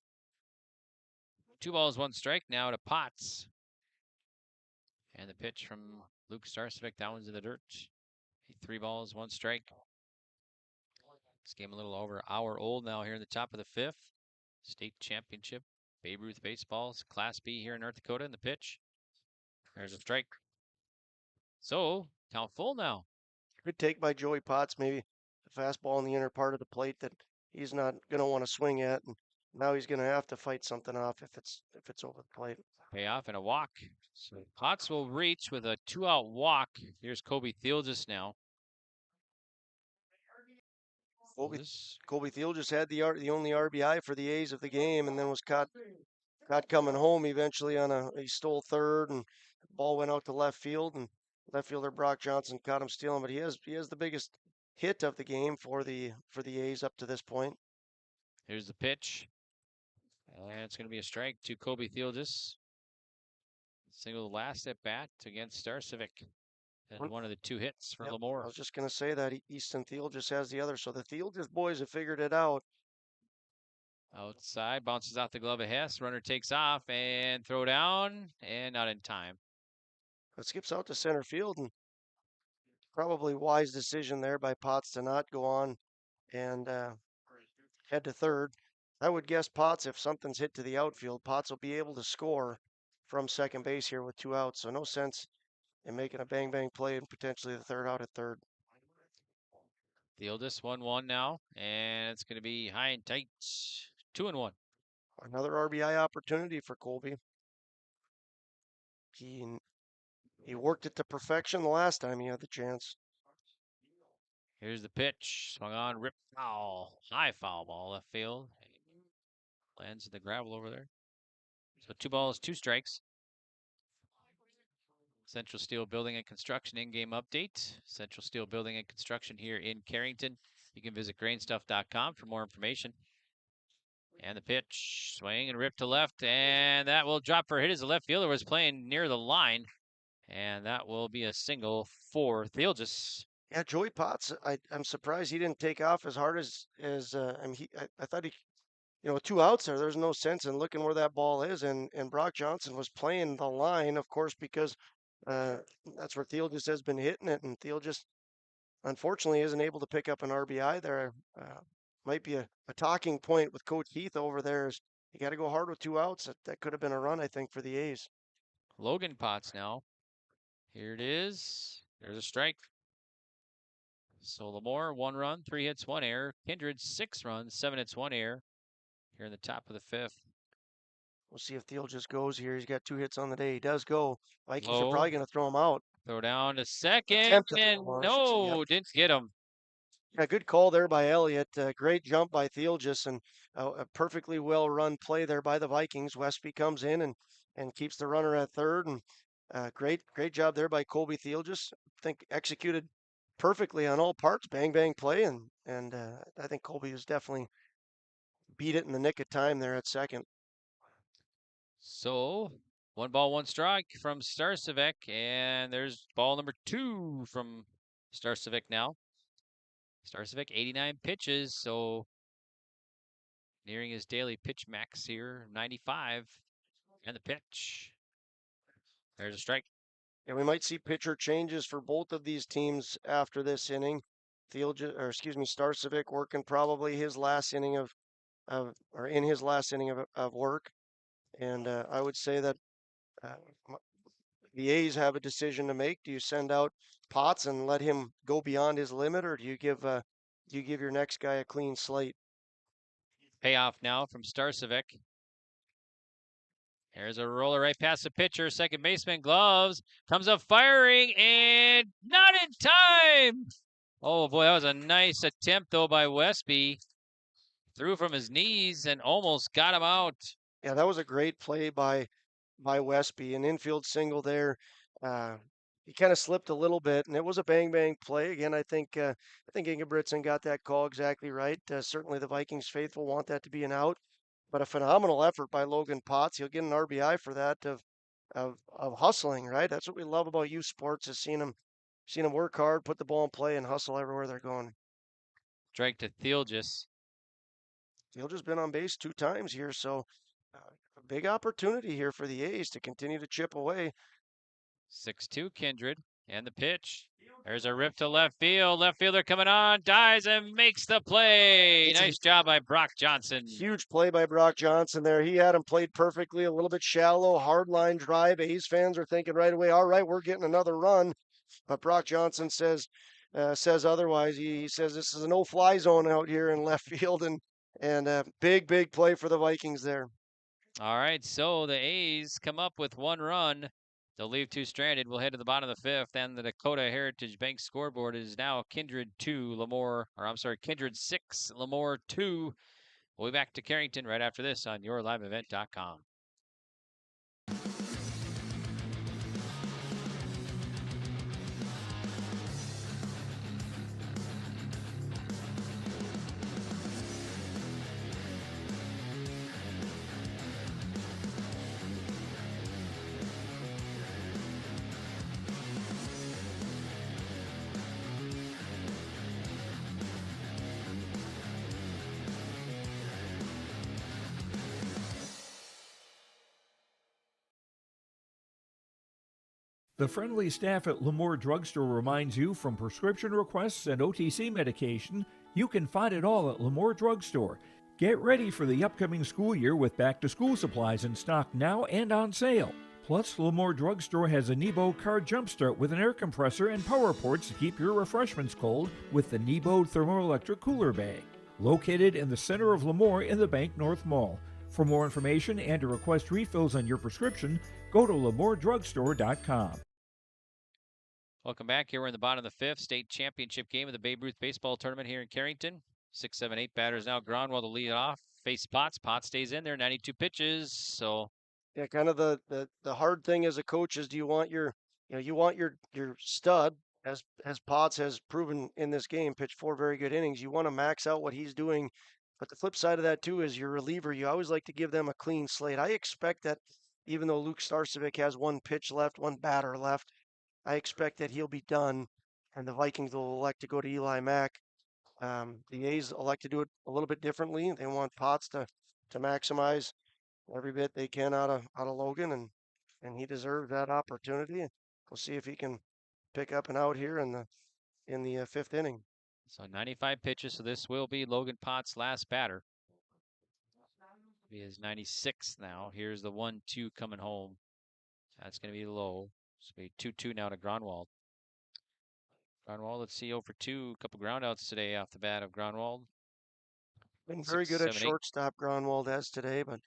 2 balls, 1 strike now to Potts. And the pitch from Luke Starcevic, that one's in the dirt. 3 balls, 1 strike. This game a little over an hour old now here in the top of the 5th. State championship, Babe Ruth Baseball's Class B here in North Dakota in the pitch. There's a strike. So, count full now. Good take by Joey Potts, maybe a fastball in the inner part of the plate that he's not going to want to swing at, and now he's going to have to fight something off if it's over the plate. Payoff and a walk. So Potts will reach with a 2-out walk. Here's Kobe Theolgis now. Kobe Theolgis had the only RBI for the A's of the game, and then was caught coming home eventually on he stole third, and the ball went out to left field, and left fielder Brock Johnson caught him stealing. But he has the biggest hit of the game for the A's up to this point. Here's the pitch, and it's going to be a strike to Kobe Theolgis. Single last at bat against Starcevic. And one of the 2 hits for Lamoure. I was just going to say that Easton Theolgis has the other. So the Theolgis boys have figured it out. Outside, bounces out the glove of Hess. Runner takes off and throw down, and not in time. It skips out to center field, and probably wise decision there by Potts to not go on and head to third. I would guess Potts, if something's hit to the outfield, Potts will be able to score from second base here with 2 outs. So no sense in making a bang play and potentially the 3rd out at third. Theolgis 1-1 now, and it's going to be high and tight. 2-1. Another RBI opportunity for Colby. He worked it to perfection the last time he had the chance. Here's the pitch. Swung on, rip foul. High foul ball left field. Lands in the gravel over there. So 2 balls, 2 strikes. Central Steel Building and Construction in-game update. Central Steel Building and Construction here in Carrington. You can visit grainstuff.com for more information. And the pitch, swing and rip to left, and that will drop for a hit as the left fielder was playing near the line. And that will be a single for Theelgis. Yeah, Joey Potts, I'm surprised he didn't take off as hard as I mean, I thought he, with 2 outs there's no sense in looking where that ball is, and Brock Johnson was playing the line, of course, because that's where Theelgis has been hitting it, and Theelgis unfortunately isn't able to pick up an RBI there. Might be a talking point with Coach Heath over there. Is you got to go hard with 2 outs. That could have been a run, I think, for the A's. Logan Potts now. Here it is. There's a strike. So Lamoure, 1 run, 3 hits, 1 error. Kindred, 6 runs, 7 hits, 1 error. Here in the top of the 5th. We'll see if Theelgis goes here. He's got 2 hits on the day. He does go. Vikings Low. are probably going to throw him out. Throw down to second, Attempt to and throw him, no, didn't get him. Yeah, good call there by Elliott. Great jump by Theelgis, and a perfectly well-run play there by the Vikings. Westby comes in and keeps the runner at third, and great job there by Colby Theelgis. I think executed perfectly on all parts. Bang bang play, and I think Colby was definitely beat it in the nick of time there at second. So 1 ball, 1 strike from Starcevic, and there's ball number 2 from Starcevic now. Starcevic, 89 pitches, so nearing his daily pitch max here, 95. And the pitch. There's a strike. And we might see pitcher changes for both of these teams after this inning. Starcevic working probably his last inning of work. And I would say that the A's have a decision to make. Do you send out Potts and let him go beyond his limit, or do you give your next guy a clean slate? Payoff now from Starcevic. There's a roller right past the pitcher. Second baseman gloves. Comes up firing and not in time. Oh boy, that was a nice attempt though by Westby. Threw from his knees and almost got him out. Yeah, that was a great play by Westby. An infield single there. He kind of slipped a little bit, and it was a bang-bang play. Again, I think Ingebrigtsen got that call exactly right. Certainly the Vikings faithful want that to be an out, but a phenomenal effort by Logan Potts. He'll get an RBI for that of hustling, right? That's what we love about youth sports, is seeing them work hard, put the ball in play, and hustle everywhere they're going. Strike to Theelgis. Theelgis been on base 2 times here, so a big opportunity here for the A's to continue to chip away. 6-2 Kindred, and the pitch. There's a rip to left field. Left fielder coming on, dives and makes the play. Nice job by Brock Johnson. Huge play by Brock Johnson there. He had him played perfectly, a little bit shallow, hard line drive. A's fans are thinking right away, all right, we're getting another run. But Brock Johnson says otherwise. He says this is a no-fly zone out here in left field, and big play for the Vikings there. All right, so the A's come up with 1 run. They'll leave 2 stranded. We'll head to the bottom of the 5th, and the Dakota Heritage Bank scoreboard is now Kindred 6, Lamoure 2. We'll be back to Carrington right after this on YourLiveEvent.com. The friendly staff at Lamoure Drugstore reminds you, from prescription requests and OTC medication, you can find it all at Lamoure Drugstore. Get ready for the upcoming school year with back-to-school supplies in stock now and on sale. Plus, Lamoure Drugstore has a Nebo car jumpstart with an air compressor and power ports to keep your refreshments cold with the Nebo thermoelectric cooler bag. Located in the center of Lamoure in the Bank North Mall. For more information and to request refills on your prescription, go to LamoureDrugstore.com. Welcome back. Here we're in the bottom of the 5th, state championship game of the Babe Ruth baseball tournament here in Carrington. 6, 7, 8 batters now. Gronwell to lead it off. Face Potts. Potts stays in there. 92 pitches. So yeah, kind of the hard thing as a coach is, do you want your stud as Potts has proven in this game, pitched 4 very good innings. You want to max out what he's doing, but the flip side of that too is your reliever. You always like to give them a clean slate. I expect that even though Luke Starcevic has 1 pitch left, 1 batter left, I expect that he'll be done, and the Vikings will elect to go to Eli Mack. The A's elect to do it a little bit differently. They want Potts to maximize every bit they can out of Logan, and he deserves that opportunity. We'll see if he can pick up and out here in the 5th inning. So 95 pitches. So this will be Logan Potts' last batter. He is 96 now. Here's the 1-2 coming home. That's going to be low. So be 2-2 now to Gronwald. Gronwald, let's see, 0 for 2. A couple groundouts today off the bat of Gronwald. Been very good at shortstop, Gronwald has today, but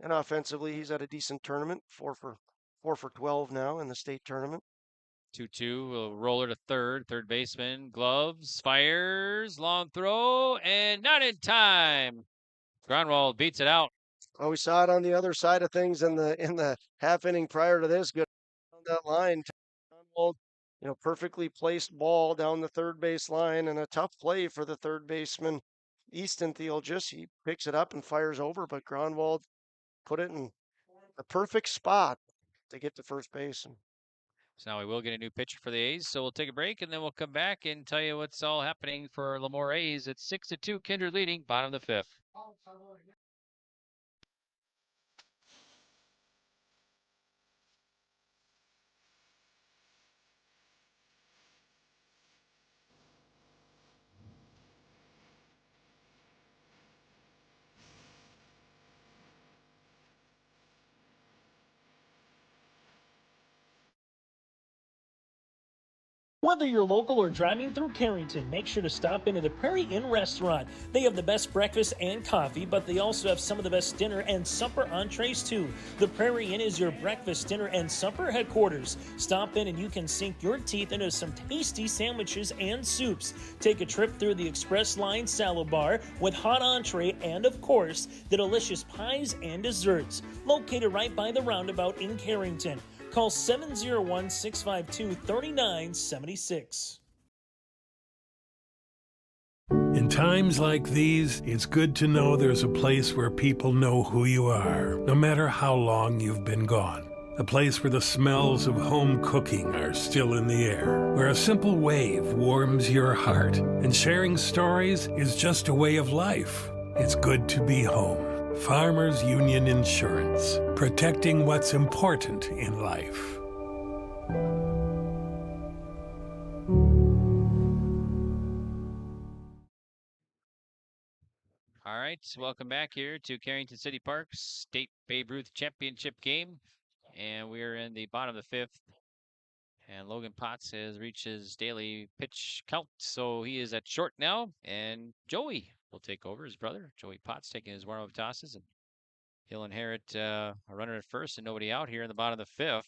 and offensively he's had a decent tournament. 4 for 12 now in the state tournament. 2-2, roller to third baseman, gloves, fires, long throw, and not in time. Gronwald beats it out. Oh, we saw it on the other side of things in the half inning prior to this. Good on that line. Gronwald, perfectly placed ball down the third base line, and a tough play for the third baseman, Eastenthal. He picks it up and fires over, but Gronwald put it in the perfect spot to get to first base. So now we will get a new pitcher for the A's. So we'll take a break, and then we'll come back and tell you what's all happening for Lamoure A's. It's 6-2, Kindred leading, bottom of the 5th. Whether you're local or driving through Carrington, make sure to stop into the Prairie Inn restaurant. They have the best breakfast and coffee, but they also have some of the best dinner and supper entrees too. The Prairie Inn is your breakfast, dinner, and supper headquarters. Stop in and you can sink your teeth into some tasty sandwiches and soups. Take a trip through the Express Line salad bar with hot entree and, of course, the delicious pies and desserts. Located right by the roundabout in Carrington. Call 701-652-3976. In times like these, it's good to know there's a place where people know who you are, no matter how long you've been gone. A place where the smells of home cooking are still in the air, where a simple wave warms your heart, and sharing stories is just a way of life. It's good to be home. Farmers Union Insurance, protecting what's important in life. All right, welcome back here to Carrington City Park's State Babe Ruth Championship game. And we're in the bottom of the 5th. And Logan Potts has reached his daily pitch count, so he is at short now. And Joey will take over, his brother. Joey Potts taking his warm-up tosses, and he'll inherit a runner at first and nobody out here in the bottom of the 5th.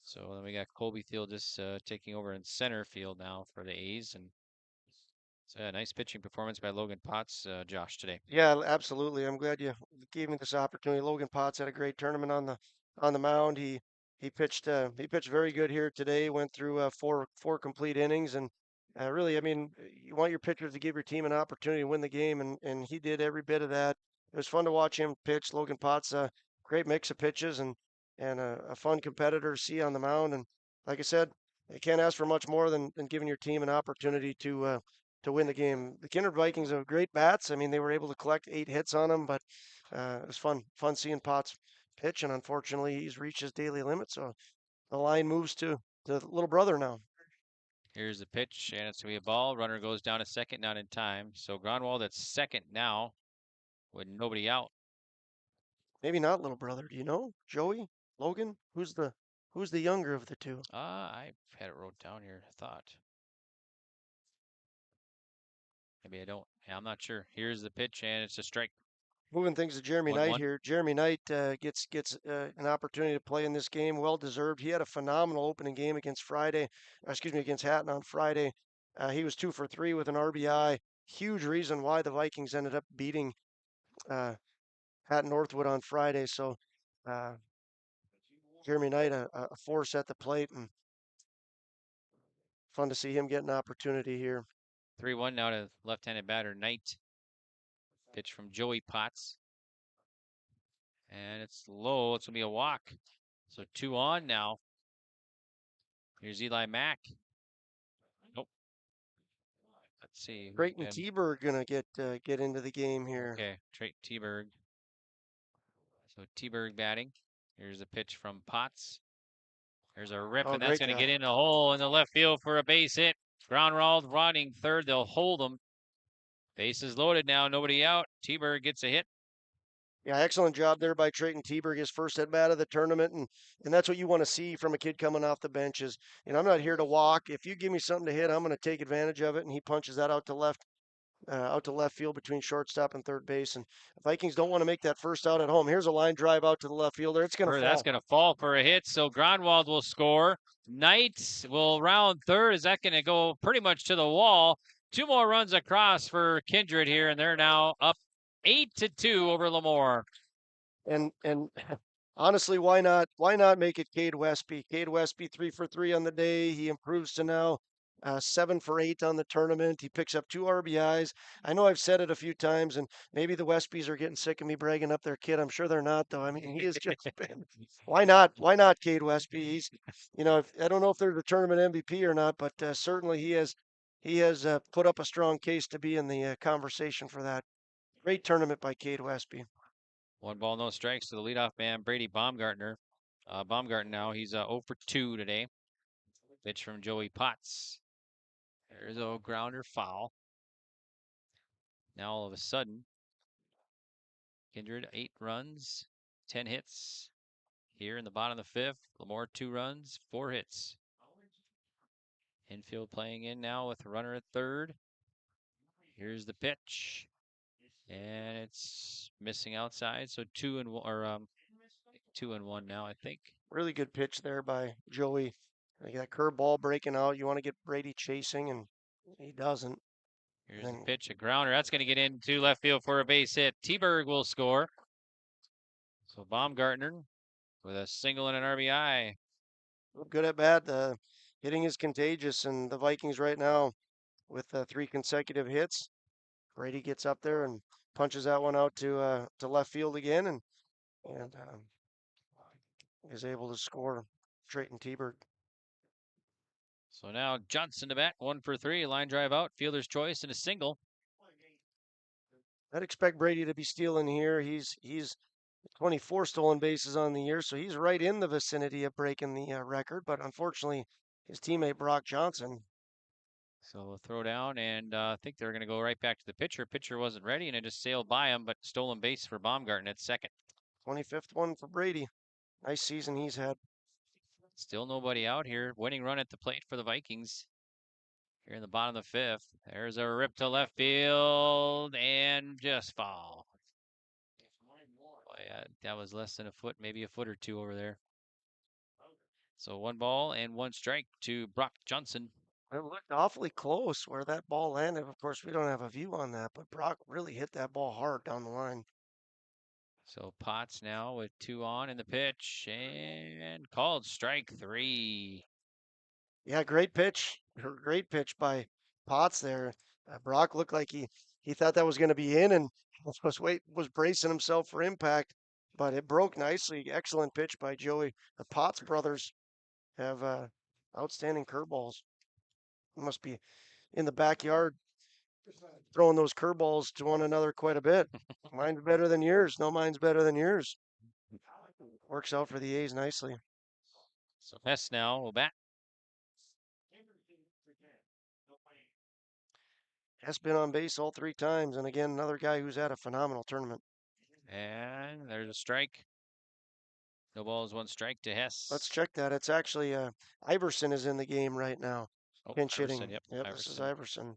So then we got Colby Thiel just taking over in center field now for the A's. And so a nice pitching performance by Logan Potts, Josh, today. Yeah, absolutely. I'm glad you gave me this opportunity. Logan Potts had a great tournament on the mound. He pitched very good here today. Went through four complete innings, and really, I mean, you want your pitchers to give your team an opportunity to win the game, and he did every bit of that. It was fun to watch him pitch. Logan Potts, great mix of pitches, and a fun competitor to see on the mound. And like I said, you can't ask for much more than giving your team an opportunity to win the game. The Kindred Vikings have great bats. I mean, they were able to collect 8 hits on him, but it was fun seeing Potts pitch, and unfortunately, he's reached his daily limit, so the line moves to the little brother now. Here's the pitch, and it's going to be a ball. Runner goes down to second, not in time. So Gronwald at second now with nobody out. Maybe not little brother. Do you know? Joey? Logan? Who's the younger of the two? I had it wrote down here, I thought. Maybe I don't. Yeah, I'm not sure. Here's the pitch, and it's a strike. Moving things to Jeremy 1-1. Knight here. Jeremy Knight gets an opportunity to play in this game. Well deserved. He had a phenomenal opening game against Hatton on Friday. He was 2 for 3 with an RBI. Huge reason why the Vikings ended up beating Hatton Northwood on Friday. So Jeremy Knight, a force at the plate, and fun to see him get an opportunity here. 3-1 now to left-handed batter Knight. Pitch from Joey Potts. And it's low. It's going to be a walk. So 2 on now. Here's Eli Mack. Nope. Let's see. Creighton T-Berg going to get into the game here. Okay, T-Berg. So T-Berg batting. Here's a pitch from Potts. There's a rip, and that's going to get in the hole in the left field for a base hit. Groundwald running third. They'll hold him. Bases loaded now. Nobody out. T-Berg gets a hit. Yeah, excellent job there by Trayton T-Berg, his first at-bat of the tournament, and that's what you want to see from a kid coming off the bench is, I'm not here to walk. If you give me something to hit, I'm going to take advantage of it, and he punches that out to left field between shortstop and third base. And Vikings don't want to make that first out at home. Here's a line drive out to the left fielder. It's going to fall. That's going to fall for a hit, so Gronwald will score. Knight will round third. Is that going to go pretty much to the wall? 2 more runs across for Kindred here, and they're now up 8-2 over Lamoure. And honestly, why not make it Cade Westby? Cade Westby 3 for 3 on the day. He improves to now 7 for 8 on the tournament. He picks up 2 RBIs. I know I've said it a few times, and maybe the Westbys are getting sick of me bragging up their kid. I'm sure they're not, though. I mean, he has just been. Why not Cade Westby? He's, I don't know if they're the tournament MVP or not, but certainly he has put up a strong case to be in the conversation for that. Great tournament by Cade Westby. 1 ball, no strikes to the leadoff man, Brady Baumgartner. Baumgartner now, he's 0 for 2 today. Pitch from Joey Potts. There's a grounder foul. Now all of a sudden, Kindred 8 runs, 10 hits. Here in the bottom of the 5th, Lamoure 2 runs, 4 hits. Infield playing in now with a runner at third. Here's the pitch. And it's missing outside, so 2 and 1 now, I think. Really good pitch there by Joey. That curveball breaking out. You want to get Brady chasing, and he doesn't. Here's the pitch, a grounder. That's going to get into left field for a base hit. T-Berg will score. So Baumgartner with a single and an RBI. Good at bat. Hitting is contagious, and the Vikings right now with 3 consecutive hits. Brady gets up there and punches that one out to left field again, and is able to score. Trayton T-Berg. So now Johnson to bat, 1 for 3, line drive out, fielder's choice, and a single. I'd expect Brady to be stealing here. He's 24 stolen bases on the year, so he's right in the vicinity of breaking the record. But unfortunately, his teammate Brock Johnson. So a throw down, and I think they're going to go right back to the pitcher. Pitcher wasn't ready, and it just sailed by him, but stolen base for Baumgartner at second. 25th one for Brady. Nice season he's had. Still nobody out here. Winning run at the plate for the Vikings. Here in the bottom of the 5th. There's a rip to left field and just foul. Boy, that was less than a foot, maybe a foot or 2 over there. So 1 ball and 1 strike to Brock Johnson. It looked awfully close where that ball landed. Of course, we don't have a view on that, but Brock really hit that ball hard down the line. So Potts now with 2 on in the pitch and called strike 3. Yeah, great pitch. Great pitch by Potts there. Brock looked like he thought that was going to be in and was bracing himself for impact, but it broke nicely. Excellent pitch by Joey. The Potts brothers have outstanding curveballs. Must be in the backyard throwing those curveballs to one another quite a bit. Mine's better than yours. No, mine's better than yours. Works out for the A's nicely. So Hess now will bat. Hess been on base all 3 times, and again, another guy who's had a phenomenal tournament. And there's a strike. No balls, 1 strike to Hess. Let's check that. It's actually Iverson is in the game right now. Oh, Pinch Iverson, hitting. Yep, This is Iverson.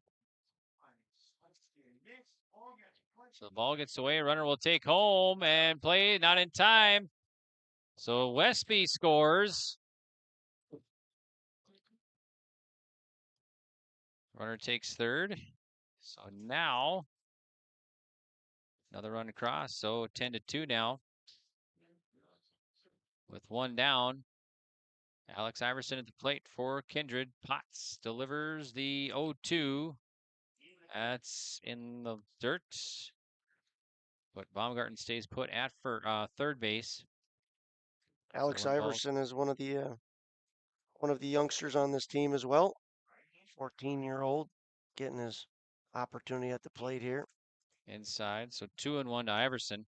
So the ball gets away. Runner will take home and play not in time. So Westby scores. Runner takes third. So now another run across. So 10-2 now. With 1 down. Alex Iverson at the plate for Kindred. Potts delivers the 0-2. That's in the dirt. But Baumgarten stays put at third base. Alex So Iverson is one of the youngsters on this team as well. 14-year-old getting his opportunity at the plate here. Inside, so 2-1 to Iverson.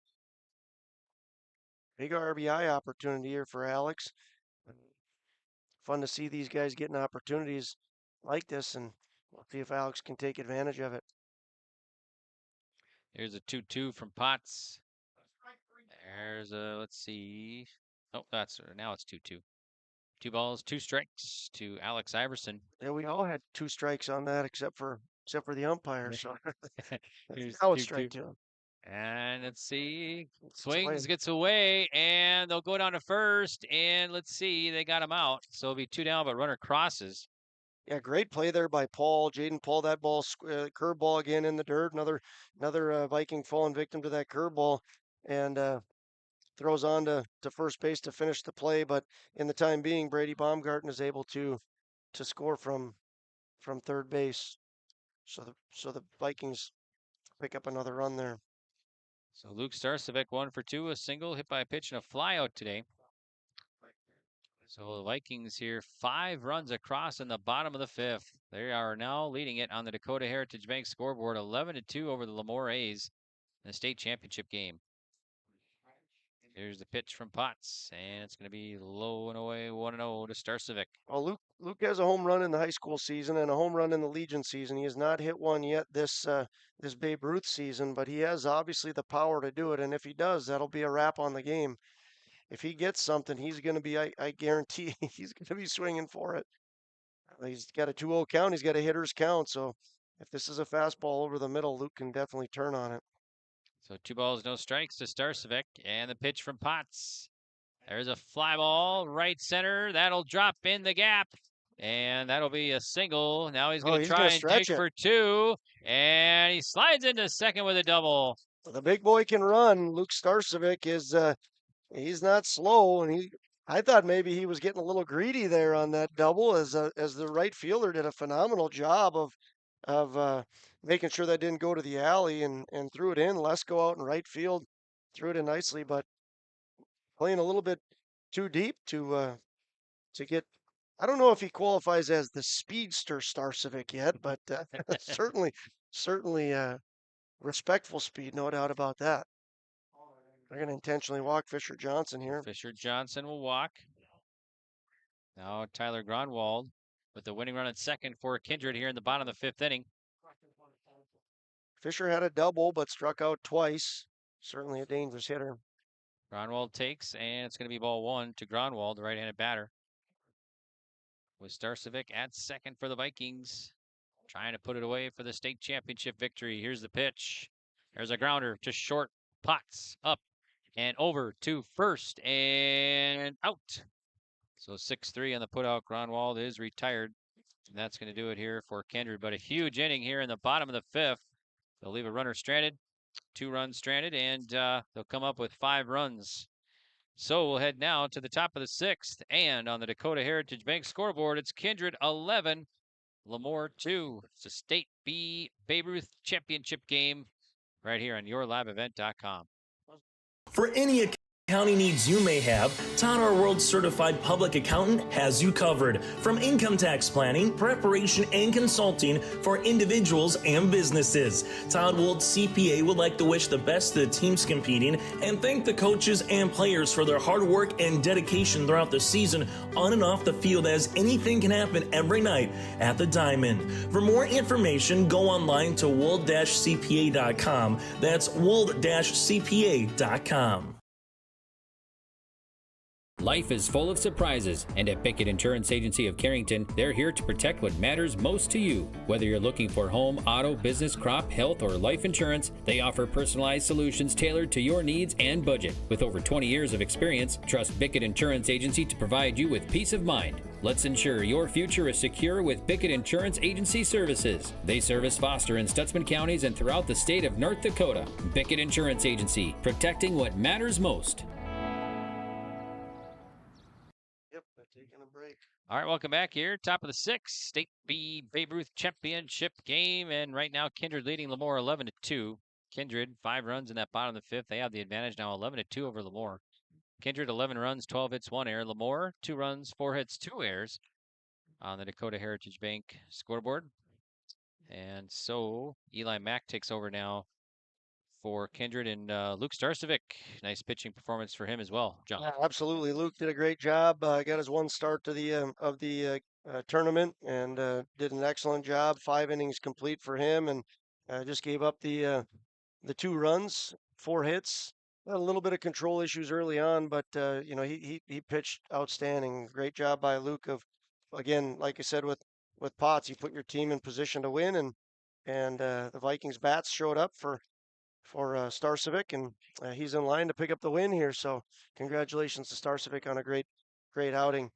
Big RBI opportunity here for Alex. Fun to see these guys getting opportunities like this, and we'll see if Alex can take advantage of it. Here's a 2-2 from Potts. There's a, let's see. Oh, now it's 2-2. 2 balls, 2 strikes to Alex Iverson. Yeah, we all had 2 strikes on that except for the umpire. So Here's now it's 2-2. strike 2. And let's see. Swings, gets away, and they'll go down to first. And let's see, they got him out. So it'll be 2 down, but runner crosses. Yeah, great play there by Paul. Jaden Paul, that ball, curveball again in the dirt. Another Viking falling victim to that curveball, and throws on to first base to finish the play. But in the time being, Brady Baumgarten is able to score from third base. So the Vikings pick up another run there. So Luke Starcevic 1 for 2, a single, hit by a pitch and a flyout today. So the Vikings here, 5 runs across in the bottom of the 5th. They are now leading it on the Dakota Heritage Bank scoreboard, 11-2 over the Lamoure A's in the state championship game. Here's the pitch from Potts, and it's going to be low and away, 1-0 to Starcevic. Well, Luke has a home run in the high school season and a home run in the Legion season. He has not hit one yet this Babe Ruth season, but he has obviously the power to do it. And if he does, that'll be a wrap on the game. If he gets something, he's going to be, I guarantee, he's going to be swinging for it. He's got a 2-0 count. He's got a hitter's count. So if this is a fastball over the middle, Luke can definitely turn on it. So 2 balls, no strikes to Starcevic, and the pitch from Potts. There's a fly ball, right center. That'll drop in the gap, and that'll be a single. Now he's going to try and dig for 2, and he slides into second with a double. The big boy can run. Luke Starcevic is he's not slow, and I thought maybe he was getting a little greedy there on that double, as the right fielder did a phenomenal job of making sure that didn't go to the alley and threw it in. Lesko out in right field, threw it in nicely, but playing a little bit too deep to get. I don't know if he qualifies as the speedster Starcevic yet, but certainly respectful speed, no doubt about that. They're going to intentionally walk Fisher Johnson here. Fisher Johnson will walk. Now Tyler Gronwald with the winning run at second for Kindred here in the bottom of the 5th inning. Fisher had a double, but struck out twice. Certainly a dangerous hitter. Gronwald takes, and it's going to be ball 1 to Gronwald, the right-handed batter. With Starcevic at second for the Vikings. Trying to put it away for the state championship victory. Here's the pitch. There's a grounder to short. Potts up and over to first and out. So 6-3 on the putout. Gronwald is retired. And that's going to do it here for Kindred. But a huge inning here in the bottom of the 5th. They'll leave a runner stranded, 2 runs stranded, and they'll come up with 5 runs. So we'll head now to the top of the 6th. And on the Dakota Heritage Bank scoreboard, it's Kindred 11, Lamoure 2. It's a State B Babe Ruth Championship game right here on yourliveevent.com. For any accounting needs you may have, Todd R. World Certified Public Accountant has you covered. From income tax planning, preparation, and consulting for individuals and businesses. Todd Wold CPA would like to wish the best to the teams competing and thank the coaches and players for their hard work and dedication throughout the season on and off the field, as anything can happen every night at the Diamond. For more information, go online to wold-cpa.com. That's wold-cpa.com. Life is full of surprises, and at Pickett Insurance Agency of Carrington, they're here to protect what matters most to you. Whether you're looking for home, auto, business, crop, health, or life insurance, they offer personalized solutions tailored to your needs and budget. With over 20 years of experience, trust Pickett Insurance Agency to provide you with peace of mind. Let's ensure your future is secure with Pickett Insurance Agency services. They service Foster and Stutzman counties and throughout the state of North Dakota. Pickett Insurance Agency, protecting what matters most. Taking a break. All right, welcome back here. Top of the sixth, State B Babe Ruth Championship game, and right now Kindred leading Lamoure 11-2. Kindred 5 runs in that bottom of the fifth. They have the advantage now, 11-2 over Lamoure. Kindred 11 runs, 12 hits, 1 error. Lamoure 2 runs, 4 hits, 2 errors on the Dakota Heritage Bank scoreboard. And so Eli Mack takes over now for Kindred, and Luke Starcevic. Nice pitching performance for him as well. John. Yeah, absolutely. Luke did a great job. Got his one start to the tournament and did an excellent job. 5 innings complete for him, and just gave up the 2 runs, 4 hits. Had a little bit of control issues early on, but he pitched outstanding. Great job by Luke. Of again, like I said with Potts, you put your team in position to win, and the Vikings bats showed up for Starcevic, and he's in line to pick up the win here. So congratulations to Starcevic on a great outing.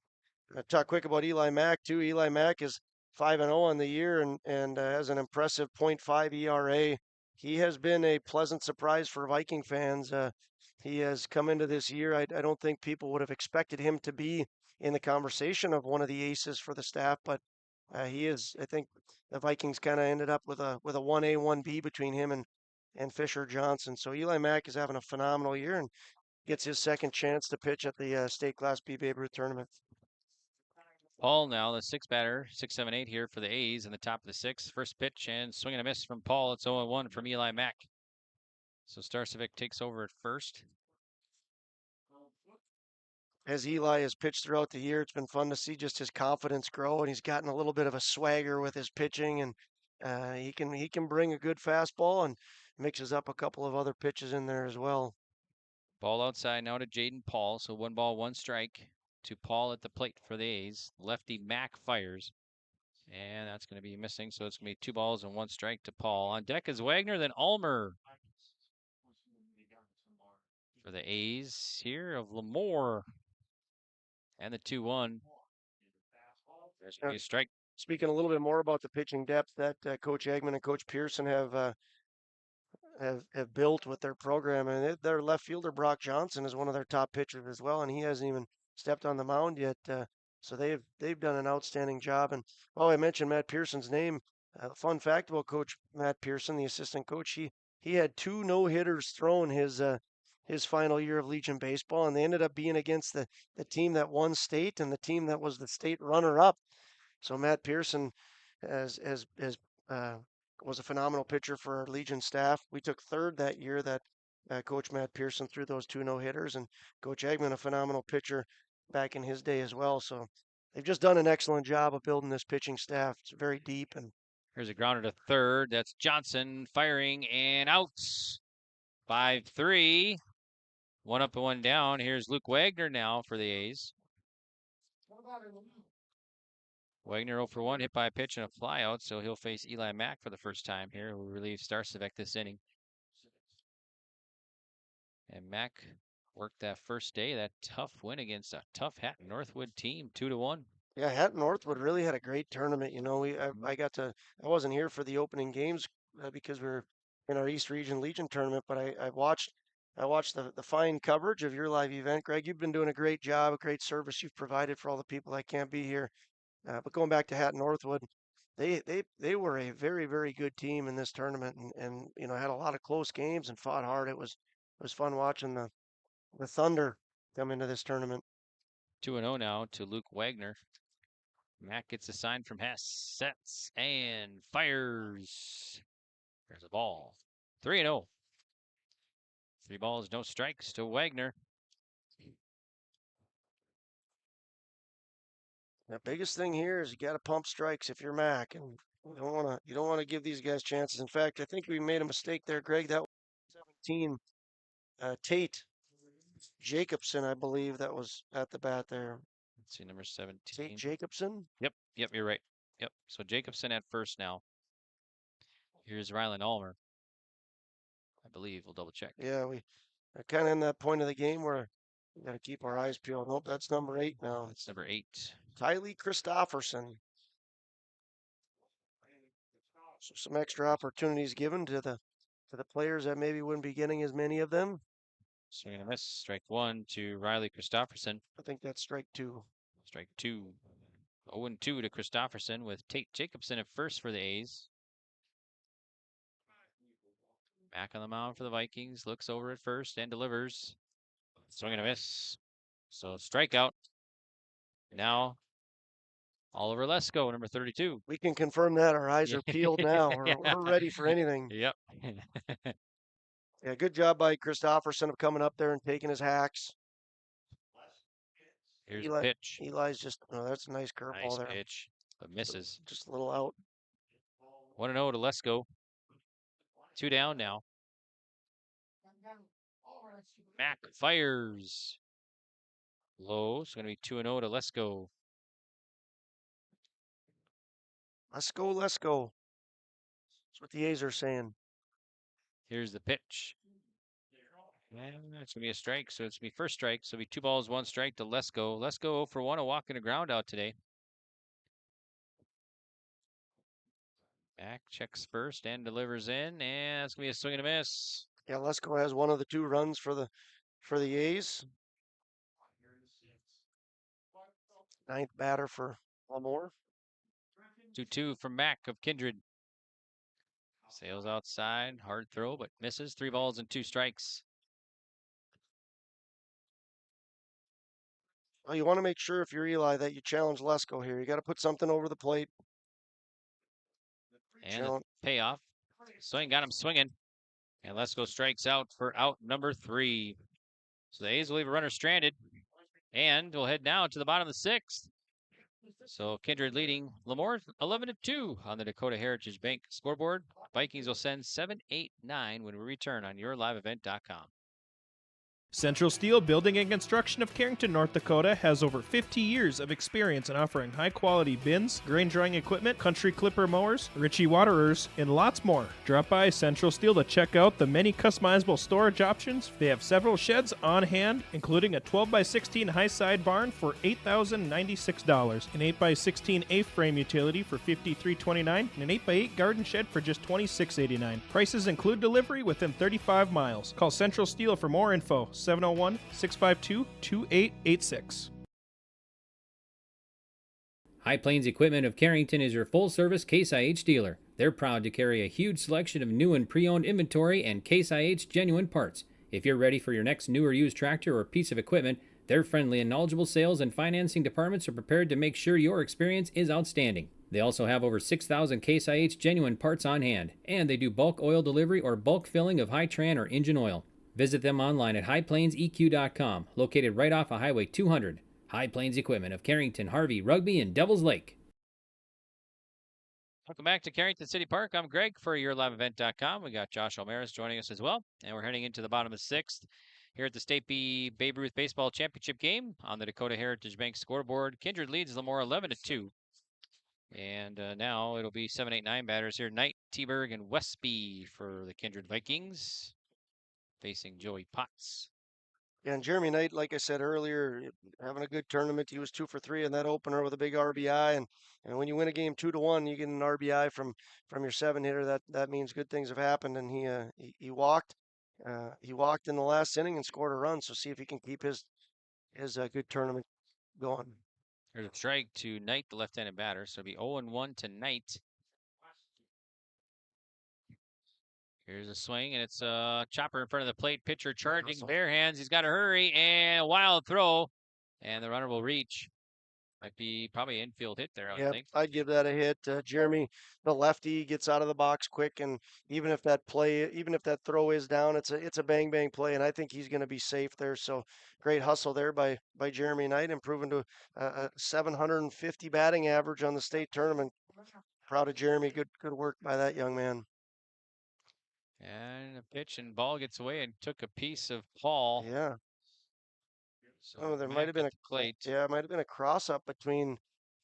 Talk quick about Eli Mack too. Eli Mack is 5-0 on the year and has an impressive .5 ERA. He has been a pleasant surprise for Viking fans. He has come into this year. I don't think people would have expected him to be in the conversation of one of the aces for the staff, but he is. I think the Vikings kind of ended up with a 1A 1B between him and Fisher Johnson. So Eli Mack is having a phenomenal year and gets his second chance to pitch at the State Class B Babe Ruth tournament. Paul now, the 6th batter, 6-7-8 here for the A's in the top of the 6th. First pitch and swing and a miss from Paul. It's 0-1 from Eli Mack. So Starcevic takes over at first. As Eli has pitched throughout the year, it's been fun to see just his confidence grow, and he's gotten a little bit of a swagger with his pitching, and he can bring a good fastball and mixes up a couple of other pitches in there as well. Ball outside now to Jaden Paul. So 1 ball, 1 strike to Paul at the plate for the A's. Lefty Mack fires, and that's going to be missing. So it's going to be 2 balls and 1 strike to Paul. On deck is Wagner, then Ulmer for the A's here of Lamoure. And the 2-1. There's going to be a strike. Speaking a little bit more about the pitching depth that Coach Eggman and Coach Pearson have built with their program, and their left fielder Brock Johnson is one of their top pitchers as well, and he hasn't even stepped on the mound yet. So they've done an outstanding job. And I mentioned Matt Pearson's name. Fun fact about Coach Matt Pearson, the assistant coach, he had 2 no-hitters thrown his final year of Legion baseball, and they ended up being against the team that won state and the team that was the state runner-up. So Matt Pearson was a phenomenal pitcher for our Legion staff. We took 3rd that year that Coach Matt Pearson threw those 2 no-hitters, and Coach Eggman, a phenomenal pitcher back in his day as well. So they've just done an excellent job of building this pitching staff. It's very deep. And here's a grounder to 3rd. That's Johnson firing and out. 5-3. 1 up and 1 down. Here's Luke Wagner now for the A's. Wagner 0 for 1, hit by a pitch and a flyout, so he'll face Eli Mack for the first time here, who relieves Starcevic this inning. And Mack worked that first day, that tough win against a tough Hatton Northwood team, 2-1. Yeah, Hatton Northwood really had a great tournament. I wasn't here for the opening games because we were in our East Region Legion tournament, but I watched the fine coverage of your live event. Greg, you've been doing a great job, a great service you've provided for all the people that can't be here. But going back to Hatton Northwood, they were a very, very good team in this tournament, and had a lot of close games and fought hard. It was fun watching the Thunder come into this tournament. 2-0 now to Luke Wagner. Mack gets a sign from Hess, sets and fires. There's a ball. 3-0. 3 balls, no strikes to Wagner. The biggest thing here is you got to pump strikes if you're Mac, and you don't want to give these guys chances. In fact, I think we made a mistake there, Greg. That was 17. Tate Jacobson, I believe, that was at the bat there. Let's see, number 17. Tate Jacobson? Yep, you're right. Yep, so Jacobson at first now. Here's Rylan Ulmer. I believe we'll double check. Yeah, we are kind of in that point of the game where we got to keep our eyes peeled. Nope, that's number 8 now. That's number 8. Tylee Christofferson. So some extra opportunities given to the players that maybe wouldn't be getting as many of them. Swing and a miss. Strike 1 to Riley Christofferson. I think that's strike 2. Strike 2. 0-2 to Christofferson with Tate Jacobson at first for the A's. Back on the mound for the Vikings. Looks over at first and delivers. Swing and a miss. So strikeout. Now Oliver Lesko, number 32. We can confirm that. Our eyes are peeled now. We're ready for anything. Yep. Yeah, good job by Christofferson of coming up there and taking his hacks. Here's a pitch. Eli's just, that's a nice curveball Nice there. pitch, but misses. Just a little out. 1-0 to Lesko. 2 down now. Mack fires. Low, so going to be 2-0 to Lesko. Let's go, let's go. That's what the A's are saying. Here's the pitch. And it's going to be a strike, so it's going to be first strike. So it'll be 2 balls, 1 strike to Lesko. Lesko 0 for 1, a walk and a ground out today. Mack checks first and delivers in, and it's going to be a swing and a miss. Yeah, Lesko has one of the 2 runs for the A's. 9th batter for Lamoure. 2-2 from Mack of Kindred. Sails outside, hard throw, but misses. 3 balls and 2 strikes. Well, you want to make sure if you're Eli that you challenge Lesko here. You got to put something over the plate. And the payoff. Swing, got him swinging. And Lesko strikes out for out number 3. So the A's will leave a runner stranded. And we'll head now to the bottom of the 6th. So Kindred leading Lamoure 11-2 on the Dakota Heritage Bank scoreboard. Vikings will send 7, 8, 9 when we return on yourliveevent.com. Central Steel Building and Construction of Carrington, North Dakota has over 50 years of experience in offering high-quality bins, grain drying equipment, country clipper mowers, Ritchie waterers, and lots more. Drop by Central Steel to check out the many customizable storage options. They have several sheds on hand, including a 12x16 high-side barn for $8,096, an 8x16 A-frame utility for $53.29, and an 8x8 garden shed for just $26.89. Prices include delivery within 35 miles. Call Central Steel for more info. 701-652-2886. High Plains Equipment of Carrington is your full-service Case IH dealer. They're proud to carry a huge selection of new and pre-owned inventory and Case IH genuine parts. If you're ready for your next new or used tractor or piece of equipment, their friendly and knowledgeable sales and financing departments are prepared to make sure your experience is outstanding. They also have over 6,000 Case IH genuine parts on hand, and they do bulk oil delivery or bulk filling of Hi-Tran or engine oil. Visit them online at highplainseq.com, located right off of Highway 200. High Plains Equipment of Carrington, Harvey, Rugby, and Devils Lake. Welcome back to Carrington City Park. I'm Greg for yourliveevent.com. We got Josh Almaris joining us as well, and we're heading into the bottom of the 6th here at the State B Babe Ruth Baseball Championship game on the Dakota Heritage Bank scoreboard. Kindred leads Lamoure 11-2. And now it'll be 7, 8, 9 batters here. Knight, T-Berg, and Westby for the Kindred Vikings, facing Joey Potts. Yeah, and Jeremy Knight, like I said earlier, having a good tournament. He was 2 for 3 in that opener with a big RBI. And when you win a game 2-1, you get an RBI from your 7-hitter. That means good things have happened. And he walked. He walked in the last inning and scored a run. So see if he can keep his good tournament going. There's a strike to Knight, the left-handed batter. So it'll be 0-1 to Knight. Here's a swing, and it's a chopper in front of the plate. Pitcher charging, bare hands. He's got to hurry, and a wild throw, and the runner will reach. Might be probably an infield hit there, I would think. I'd give that a hit. Jeremy, the lefty, gets out of the box quick, and even if that throw is down, it's a bang bang play, and I think he's going to be safe there. So great hustle there by Jeremy Knight, improving to a 750 batting average on the state tournament. Proud of Jeremy. Good work by that young man. And a pitch and ball gets away and took a piece of Paul. Yeah. So there might have been it might have been a cross up between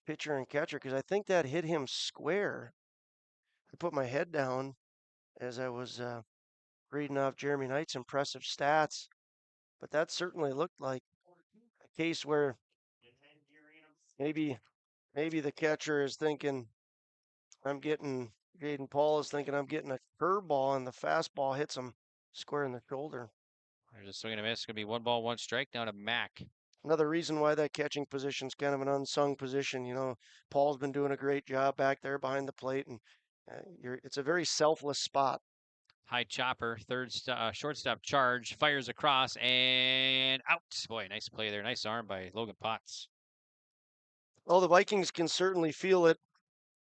pitcher and catcher, because I think that hit him square. I put my head down as I was reading off Jeremy Knight's impressive stats, but that certainly looked like a case where maybe the catcher is thinking Jaden Paul is thinking I'm getting a curveball, and the fastball hits him square in the shoulder. There's a swing and a miss. It's going to be 1 ball, 1 strike down to Mack. another reason why that catching position's kind of an unsung position. Paul's been doing a great job back there behind the plate, and it's a very selfless spot. High chopper, shortstop charge, fires across and out. Boy, nice play there. Nice arm by Logan Potts. Well, the Vikings can certainly feel it.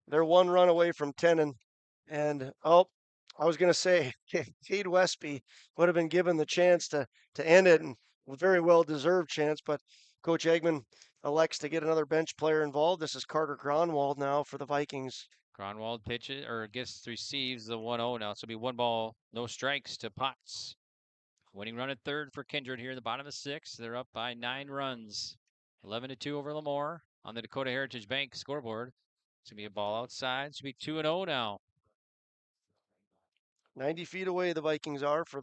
They're one run away from 10, and I was going to say, Cade Westby would have been given the chance to end it, and a very well deserved chance, but Coach Eggman elects to get another bench player involved. This is Carter Gronwald now for the Vikings. Gronwald pitches or receives the 1-0 now. So it'll be 1 ball, no strikes to Potts. Winning run at third for Kindred here in the bottom of the 6th. They're up by 9 runs. 11-2 over Lamoure on the Dakota Heritage Bank scoreboard. It's going to be a ball outside. It's going to be 2-0 now. 90 feet away the Vikings are for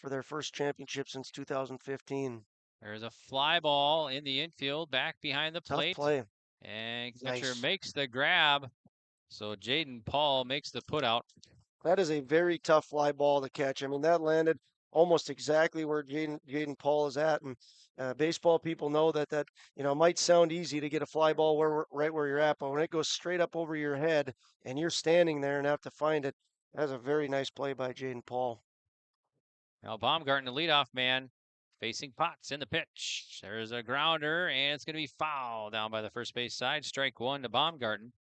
their first championship since 2015. There's a fly ball in the infield back behind the plate. Tough play. And catcher makes the grab. So Jaden Paul makes the put out. That is a very tough fly ball to catch. I mean, that landed almost exactly where Jaden Paul is at. And baseball people know that might sound easy to get a fly ball right where you're at, but when it goes straight up over your head and you're standing there and have to find it, that's a very nice play by Jaden Paul. Now Baumgarten, the leadoff man, facing Potts in the pitch. There's a grounder, and it's going to be foul down by the first base side. Strike 1 to Baumgarten.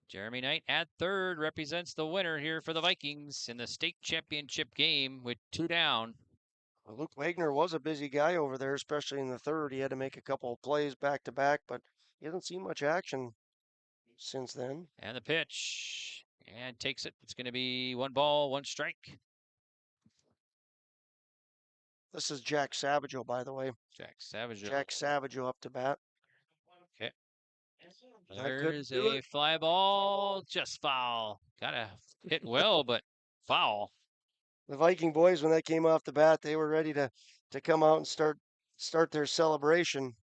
Jeremy Knight at third represents the winner here for the Vikings in the state championship game with 2 down. Well, Luke Wagner was a busy guy over there, especially in the third. He had to make a couple of plays back to back, but he hasn't seen much action since then. And the pitch, and takes it. It's going to be 1 ball, 1 strike. This is Jack Savageau, by the way. Jack Savageau. Jack Savageau up to bat. Okay. There's a fly ball, just foul. Gotta hit well, but foul. The Viking boys, when that came off the bat, they were ready to come out and start their celebration.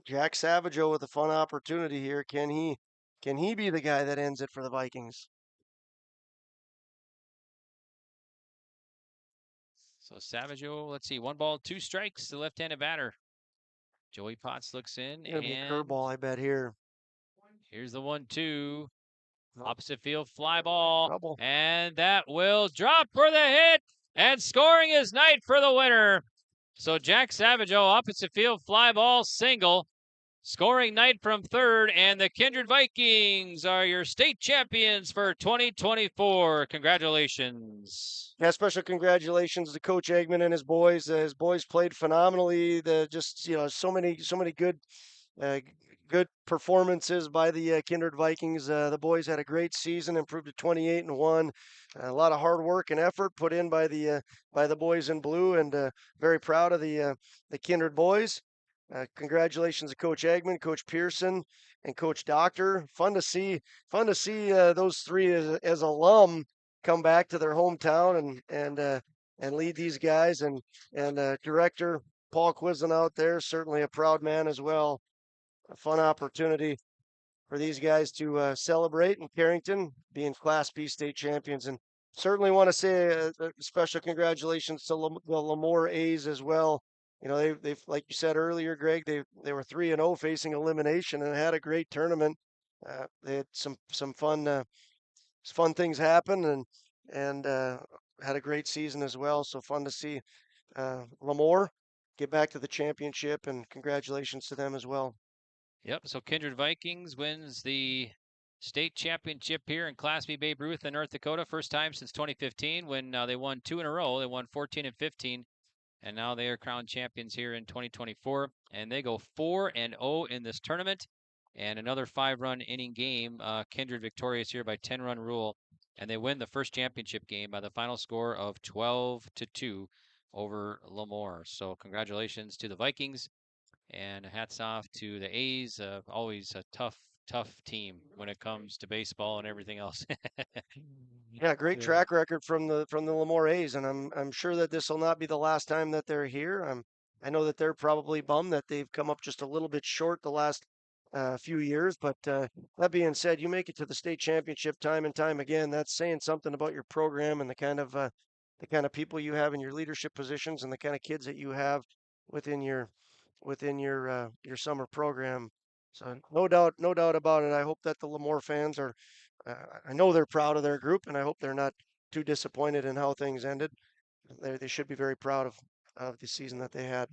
Jack Savageau with a fun opportunity here. Can he be the guy that ends it for the Vikings? So Savageau, let's see, 1 ball, 2 strikes, the left-handed batter. Joey Potts looks in, It'll be a curveball, I bet, here. Here's the 1-2. Opposite field fly ball. And that will drop for the hit. And scoring is Knight for the winner. So Jack Savageau, opposite field fly ball single. Scoring Knight from third. And the Kindred Vikings are your state champions for 2024. Congratulations. Yeah, special congratulations to Coach Eggman and his boys. His boys played phenomenally. So many good performances by the Kindred Vikings. The boys had a great season, improved to 28-1. A lot of hard work and effort put in by the boys in blue, and very proud of the Kindred boys. Congratulations to Coach Eggman, Coach Pearson, and Coach Doctor. Fun to see those three as alum come back to their hometown and lead these guys. And director Paul Quislen out there, certainly a proud man as well. A fun opportunity for these guys to celebrate in Carrington, being Class B state champions. And certainly want to say a special congratulations to the Lamoure A's as well. They've like you said earlier, Greg, they were 3-0 facing elimination and had a great tournament. They had some fun things happen and had a great season as well. So fun to see Lamoure get back to the championship, and congratulations to them as well. Yep, so Kindred Vikings wins the state championship here in Class B Babe Ruth in North Dakota. First time since 2015 when they won 2 in a row. They won 14 and 15, and now they are crowned champions here in 2024. And they go 4-0 in this tournament. And another 5-run inning game. Kindred victorious here by 10-run rule. And they win the first championship game by the final score of 12-2 over Lamoure. So congratulations to the Vikings. And hats off to the A's. Always a tough team when it comes to baseball and everything else. Yeah, great track record from the Lamoure A's, and I'm sure that this will not be the last time that they're here. I know that they're probably bummed that they've come up just a little bit short the last few years. But that being said, you make it to the state championship time and time again. That's saying something about your program and the kind of people you have in your leadership positions and the kind of kids that you have. within your summer program. So no doubt about it. I hope that the Lamoure fans are. I know they're proud of their group, and I hope they're not too disappointed in how things ended. They should be very proud of the season that they had.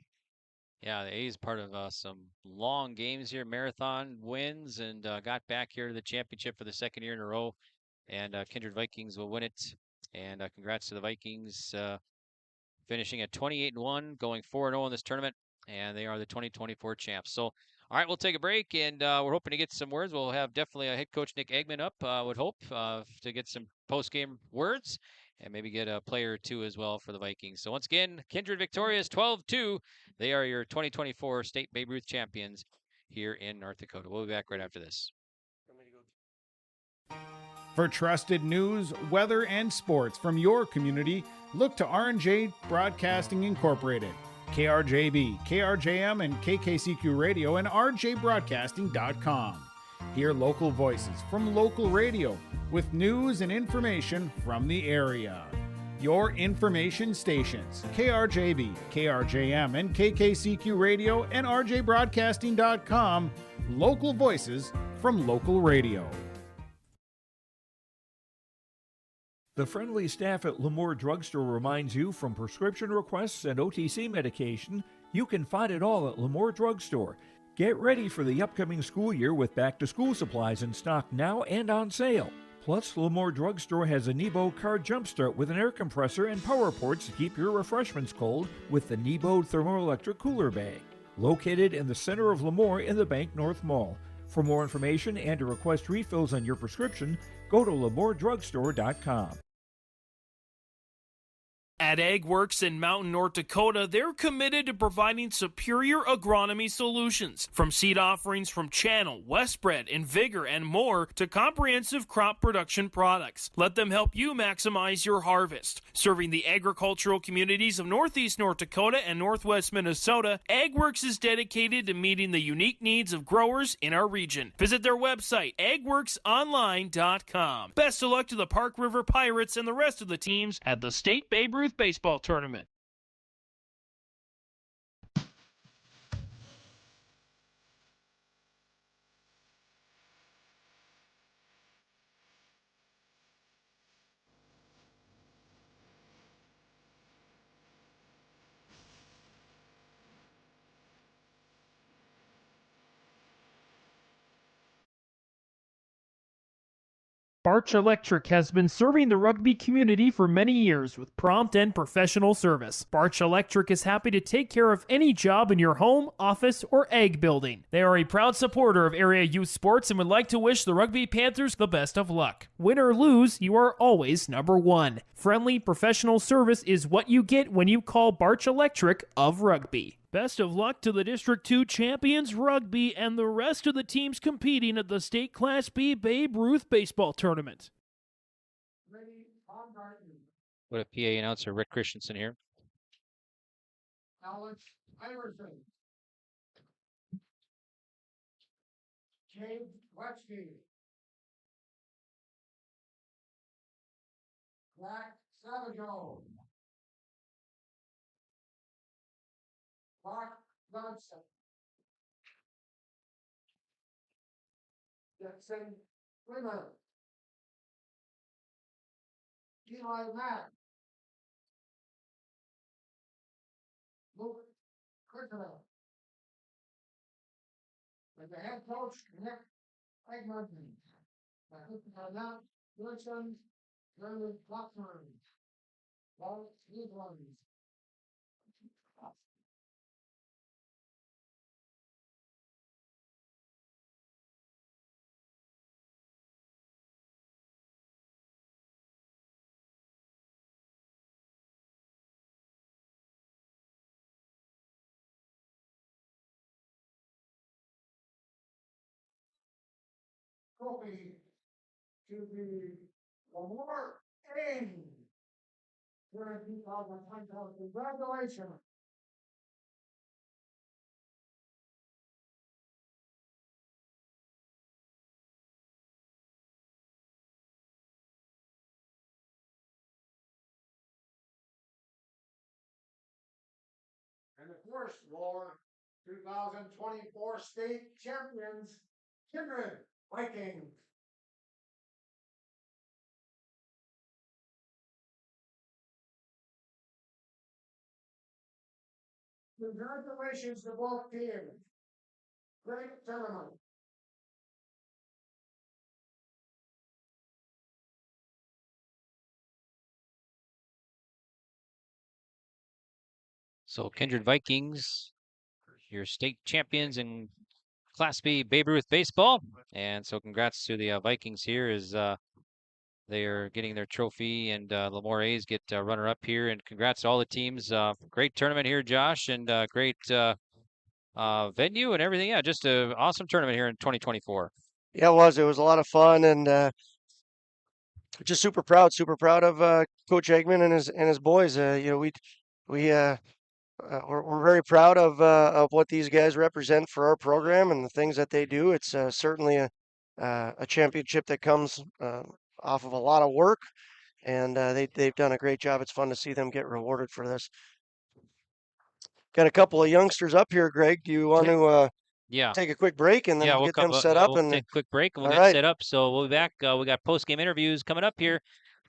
Yeah, the A's part of some long games here, marathon wins, and got back here to the championship for the second year in a row. And Kindred Vikings will win it. And congrats to the Vikings, finishing at 28-1, going 4-0 in this tournament, and they are the 2024 champs. So, all right, we'll take a break, and we're hoping to get some words. We'll have definitely head coach Nick Eggman up, would hope, to get some post-game words and maybe get a player or two as well for the Vikings. So once again, Kindred victorious 12-2. They are your 2024 state Babe Ruth champions here in North Dakota. We'll be back right after this. For trusted news, weather, and sports from your community, look to R&J Broadcasting Incorporated, KRJB, KRJM, and KKCQ Radio, and rjbroadcasting.com. Hear local voices from local radio with news and information from the area. Your information stations, KRJB, KRJM, and KKCQ Radio, and rjbroadcasting.com. Local voices from local radio. The friendly staff at Lamoure Drugstore reminds you from prescription requests and OTC medication, you can find it all at Lamoure Drugstore. Get ready for the upcoming school year with back-to-school supplies in stock now and on sale. Plus, Lamoure Drugstore has a Nebo car jumpstart with an air compressor and power ports to keep your refreshments cold with the Nebo thermoelectric cooler bag. Located in the center of Lamoure in the Bank North Mall. For more information and to request refills on your prescription, go to LamoureDrugstore.com. At AgWorks in Mountain, North Dakota, they're committed to providing superior agronomy solutions. From seed offerings from Channel, Westbred, and Vigor, and more, to comprehensive crop production products. Let them help you maximize your harvest. Serving the agricultural communities of Northeast North Dakota and Northwest Minnesota, AgWorks is dedicated to meeting the unique needs of growers in our region. Visit their website, agworksonline.com. Best of luck to the Park River Pirates and the rest of the teams at the State Babe Ruth Baseball Tournament. Barch Electric has been serving the rugby community for many years with prompt and professional service. Barch Electric is happy to take care of any job in your home, office, or ag building. They are a proud supporter of area youth sports and would like to wish the Rugby Panthers the best of luck. Win or lose, you are always number one. Friendly, professional service is what you get when you call Barch Electric of Rugby. Best of luck to the District 2 champions rugby and the rest of the teams competing at the State Class B Babe Ruth Baseball Tournament. What a PA announcer, Rick Christensen here. Alex Iverson. James Wetschke. Zach Savageau. Mark Johnson. Jackson Rimmer. Eli Mack. Luke Crittenden. With the head coach, Nick Eggman. Matt Wilson, Jeremy Blackburn, Walt Cleveland. Trophy to the Lamoure A's during 2020. Congratulations. And the first floor, 2024 state champions, Kindred Vikings. Congratulations to both teams. Great tournament. So Kindred Vikings, your state champions in Class B Babe Ruth baseball. And so congrats to the Vikings here as they are getting their trophy, and Lamoure A's get runner-up here. And congrats to all the teams. Great tournament here, Josh, and great venue and everything. Yeah, just an awesome tournament here in 2024. Yeah, it was. It was a lot of fun, and just super proud of Coach Eggman and his boys. We're very proud of what these guys represent for our program and the things that they do. It's certainly a championship that comes off of a lot of work, and they've done a great job. It's fun to see them get rewarded for this. Got a couple of youngsters up here, Greg. Do you want to yeah. take a quick break and then we'll get them set up? We'll and take a quick break and we'll all get right. set up. So we'll be back. We got post-game interviews coming up here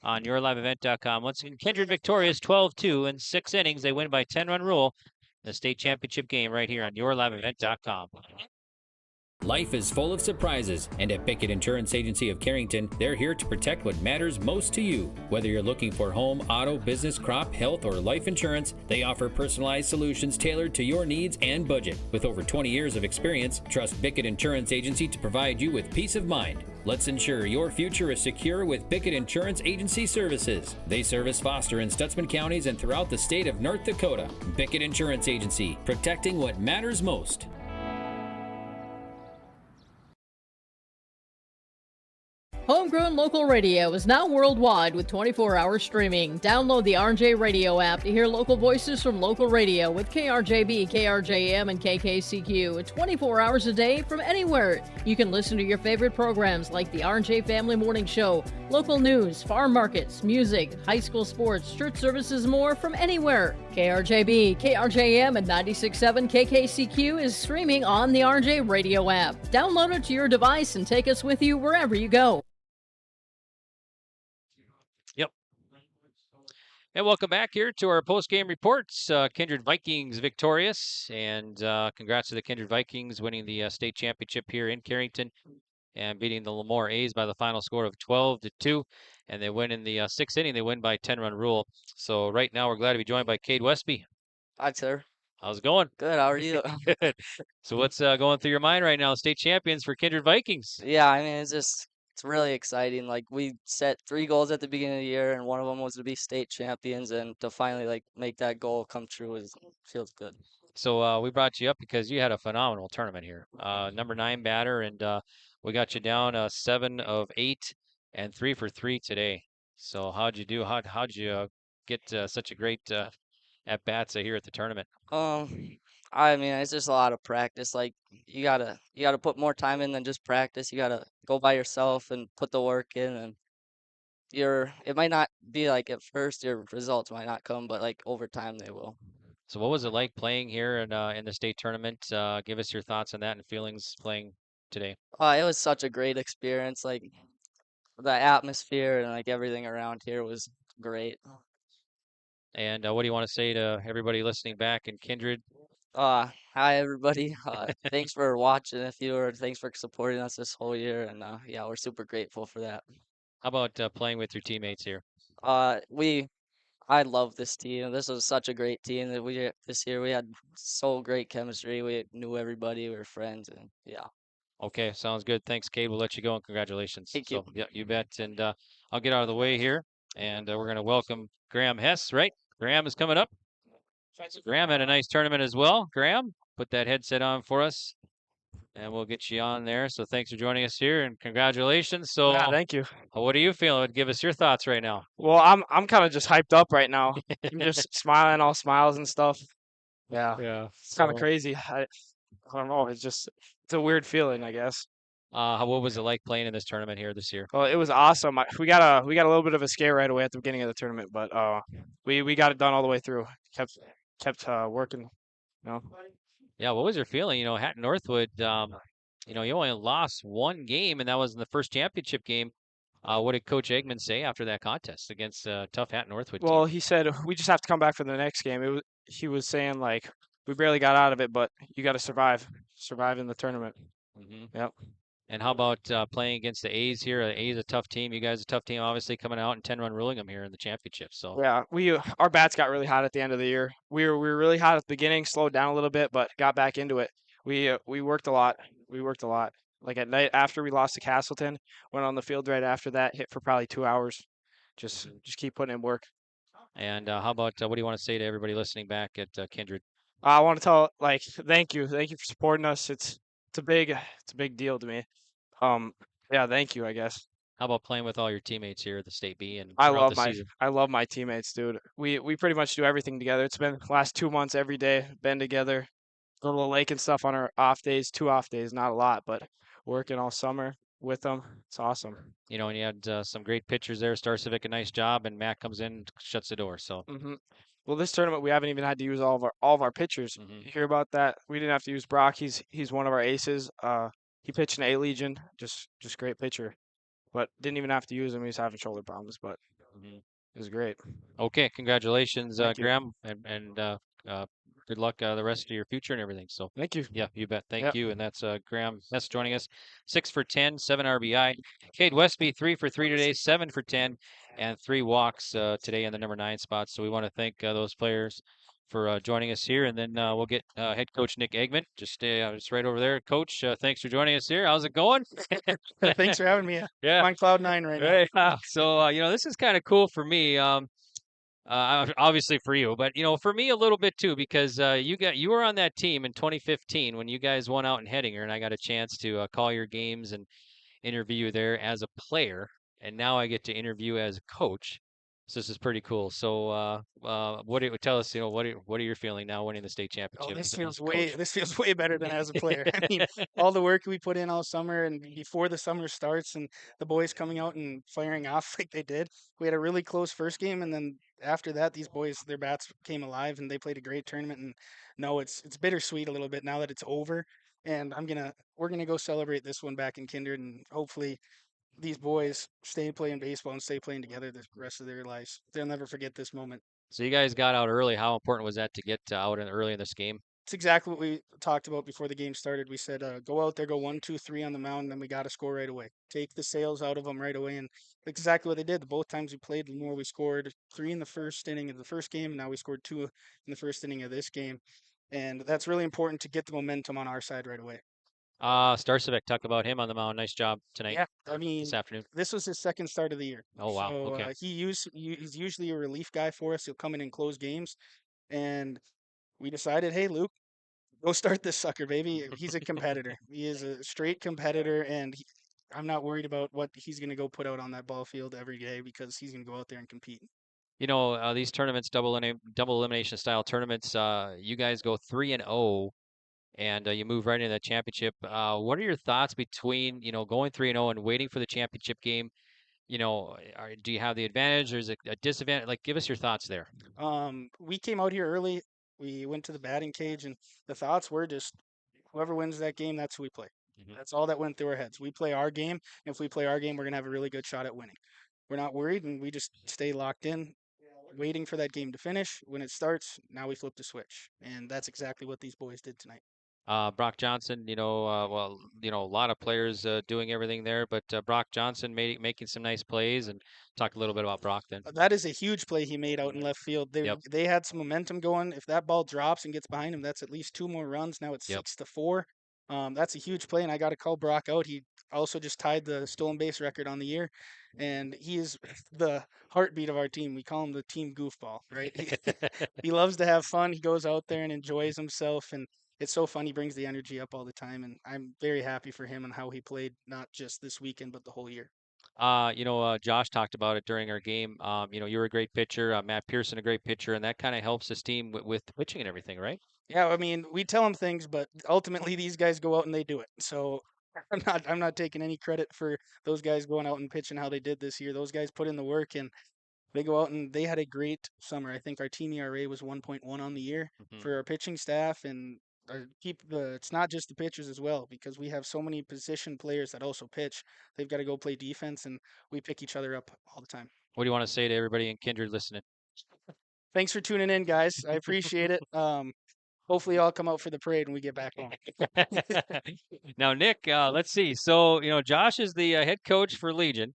on yourliveevent.com. Once again, Kindred victorious 12-2 in 6 innings. They win by 10-run rule. The state championship game right here on yourliveevent.com. Life is full of surprises, and at Bickett Insurance Agency of Carrington, they're here to protect what matters most to you. Whether you're looking for home, auto, business, crop, health, or life insurance, they offer personalized solutions tailored to your needs and budget. With over 20 years of experience, trust Bickett Insurance Agency to provide you with peace of mind. Let's ensure your future is secure with Bickett Insurance Agency services. They service Foster and Stutzman counties and throughout the state of North Dakota. Bickett Insurance Agency, protecting what matters most. Homegrown local radio is now worldwide with 24-hour streaming. Download the RJ Radio app to hear local voices from local radio with KRJB, KRJM, and KKCQ 24 hours a day from anywhere. You can listen to your favorite programs like the RJ Family Morning Show, local news, farm markets, music, high school sports, church services, more from anywhere. KRJB, KRJM, and 96.7 KKCQ is streaming on the RJ Radio app. Download it to your device and take us with you wherever you go. And welcome back here to our post-game reports. Kindred Vikings victorious, and congrats to the Kindred Vikings winning the state championship here in Carrington and beating the Lamoure A's by the final score of 12-2. And they win in the 6th inning. They win by 10-run rule. So right now we're glad to be joined by Cade Westby. Hi, sir. How's it going? Good. How are you? Good. So what's going through your mind right now? State champions for Kindred Vikings. Yeah, I mean, it's really exciting. Like, we set 3 goals at the beginning of the year, and one of them was to be state champions, and to finally make that goal come true feels good. So we brought you up because you had a phenomenal tournament here. Number 9 batter, and we got you down 7 of 8 and 3 for 3 today. So how'd you do? How'd you get such a great at bats here at the tournament? I mean, it's just a lot of practice. Like, you gotta put more time in than just practice. You gotta go by yourself and put the work in, and it might not be like at first your results might not come, but like over time they will. So what was it like playing here in the state tournament? Give us your thoughts on that and feelings playing today. It was such a great experience. Like, the atmosphere and like everything around here was great. And what do you want to say to everybody listening back in Kindred? Hi everybody. Thanks for watching. Thanks for supporting us this whole year, and yeah, we're super grateful for that. How about playing with your teammates here? I love this team. This was such a great team that this year we had so great chemistry. We knew everybody. We were friends, and yeah. Okay, sounds good. Thanks, Cade. We'll let you go, and congratulations. Thank you. Yeah, you bet. And I'll get out of the way here, and we're going to welcome Graham Hess, right? Graham is coming up. Graham had a nice tournament as well. Graham, put that headset on for us, and we'll get you on there. So thanks for joining us here, and congratulations. So yeah, thank you. What are you feeling? Give us your thoughts right now. Well, I'm kind of just hyped up right now. I'm just smiling, all smiles and stuff. Yeah. It's kind of crazy. I don't know. It's a weird feeling, I guess. What was it like playing in this tournament here this year? Well, it was awesome. We got a little bit of a scare right away at the beginning of the tournament, but we got it done all the way through. Kept working know. Yeah, what was your feeling? Hatton Northwood, you only lost one game, and that was in the first championship game. What did Coach Eggman say after that contest against tough Hatton Northwood team? Well, he said we just have to come back for the next game. He was saying like we barely got out of it, but you got to survive in the tournament. Yep. And how about playing against the A's here? A's a tough team. You guys a tough team, obviously coming out and 10-run ruling them here in the championship. So Yeah, our bats got really hot at the end of the year. We were really hot at the beginning, slowed down a little bit, but got back into it. We worked a lot. We worked a lot. Like at night after we lost to Castleton, went on the field right after that, hit for probably 2 hours. Just keep putting in work. And how about what do you want to say to everybody listening back at Kindred? I want to tell thank you for supporting us. It's a big deal to me. Yeah, thank you, I guess. How about playing with all your teammates here at the State B and I throughout love the season? I love my teammates, dude. We pretty much do everything together. It's been the last 2 months every day, been together. Go to the lake and stuff on our off days, 2 off days, not a lot, but working all summer with them. It's awesome. And you had some great pitchers there. Star Civic, a nice job, and Matt comes in, shuts the door. So Well, this tournament we haven't even had to use all of our pitchers. You hear about that? We didn't have to use Brock. He's one of our aces. He pitched in A-Legion, just great pitcher. But didn't even have to use him. He's having shoulder problems, but it was great. Okay, congratulations, Thank you. Graham, and good luck the rest of your future and everything. So thank you. Yeah, you bet. Thank Yep. you. And that's Graham That's joining us. 6 for 10, 7 RBI. Cade Westby 3 for 3 today, 7 for 10, and 3 walks today in the number 9 spot. So we want to thank those players for joining us here, and then we'll get head coach Nick Eggman. Just right over there, Coach. Thanks for joining us here. How's it going? Thanks for having me. Yeah. I'm on cloud 9 right now. Right. So this is kind of cool for me. Obviously for you, but for me a little bit too, because you were on that team in 2015 when you guys won out in Hettinger, and I got a chance to call your games and interview you there as a player, and now I get to interview as a coach. So this is pretty cool. So, what do you tell us? What are you feeling now, winning the state championship? Oh, this as a feels way better than as a player. I mean, coach? all the work we put in all summer and before the summer starts, and the boys coming out and firing off like they did. We had a really close first game, and then after that, these boys, their bats came alive, and they played a great tournament. And no, it's bittersweet a little bit now that it's over. And we're gonna go celebrate this one back in Kindred, and hopefully these boys stay playing baseball and stay playing together the rest of their lives. They'll never forget this moment. So you guys got out early. How important was that to get out early in this game? It's exactly what we talked about before the game started. We said, go out there, go 1, 2, 3 on the mound, and then we got to score right away. Take the sails out of them right away. And exactly what they did. Both times we played Lamoure, we scored 3 in the first inning of the first game. Now we scored 2 in the first inning of this game. And that's really important to get the momentum on our side right away. Star Civic, talk about him on the mound. Nice job tonight. Yeah, I mean, this afternoon. This was his second start of the year. Oh, wow. So, Okay. he's usually a relief guy for us. He'll come in and close games. And we decided, hey, Luke, go start this sucker, baby. He's a competitor. He is a straight competitor, and I'm not worried about what he's going to go put out on that ball field every day, because he's going to go out there and compete. These tournaments, double elimination style tournaments, you guys go 3-0. And you move right into that championship. What are your thoughts between going 3-0 and waiting for the championship game? Do you have the advantage, or is it a disadvantage? Like, give us your thoughts there. We came out here early. We went to the batting cage, and the thoughts were just whoever wins that game, that's who we play. That's all that went through our heads. We play our game, and if we play our game, we're gonna have a really good shot at winning. We're not worried, and we just stay locked in, waiting for that game to finish. When it starts, now we flip the switch, and that's exactly what these boys did tonight. Brock Johnson, a lot of players doing everything there, but Brock Johnson making some nice plays. And talk a little bit about Brock then. That is a huge play he made out in left field. They had some momentum going. If that ball drops and gets behind him, that's at least 2 more runs. Now it's 6-4. That's a huge play, and I got to call Brock out. He also just tied the stolen base record on the year, and he is the heartbeat of our team. We call him the team goofball, right? He loves to have fun. He goes out there and enjoys himself, and it's so fun. He brings the energy up all the time, and I'm very happy for him and how he played, not just this weekend, but the whole year. Josh talked about it during our game. You're a great pitcher. Matt Pearson, a great pitcher, and that kind of helps this team with pitching and everything, right? Yeah, I mean, we tell them things, but ultimately these guys go out and they do it. So I'm not taking any credit for those guys going out and pitching how they did this year. Those guys put in the work, and They go out and they had a great summer. I think our team ERA was 1.1 on the year for our pitching staff, and it's not just the pitchers as well, because we have so many position players that also pitch. They've got to go play defense, and we pick each other up all the time. What do you want to say to everybody in Kindred listening? Thanks for tuning in, guys. I appreciate it. Hopefully, I'll come out for the parade when we get back home. Now, Nick, let's see. So, Josh is the head coach for Legion,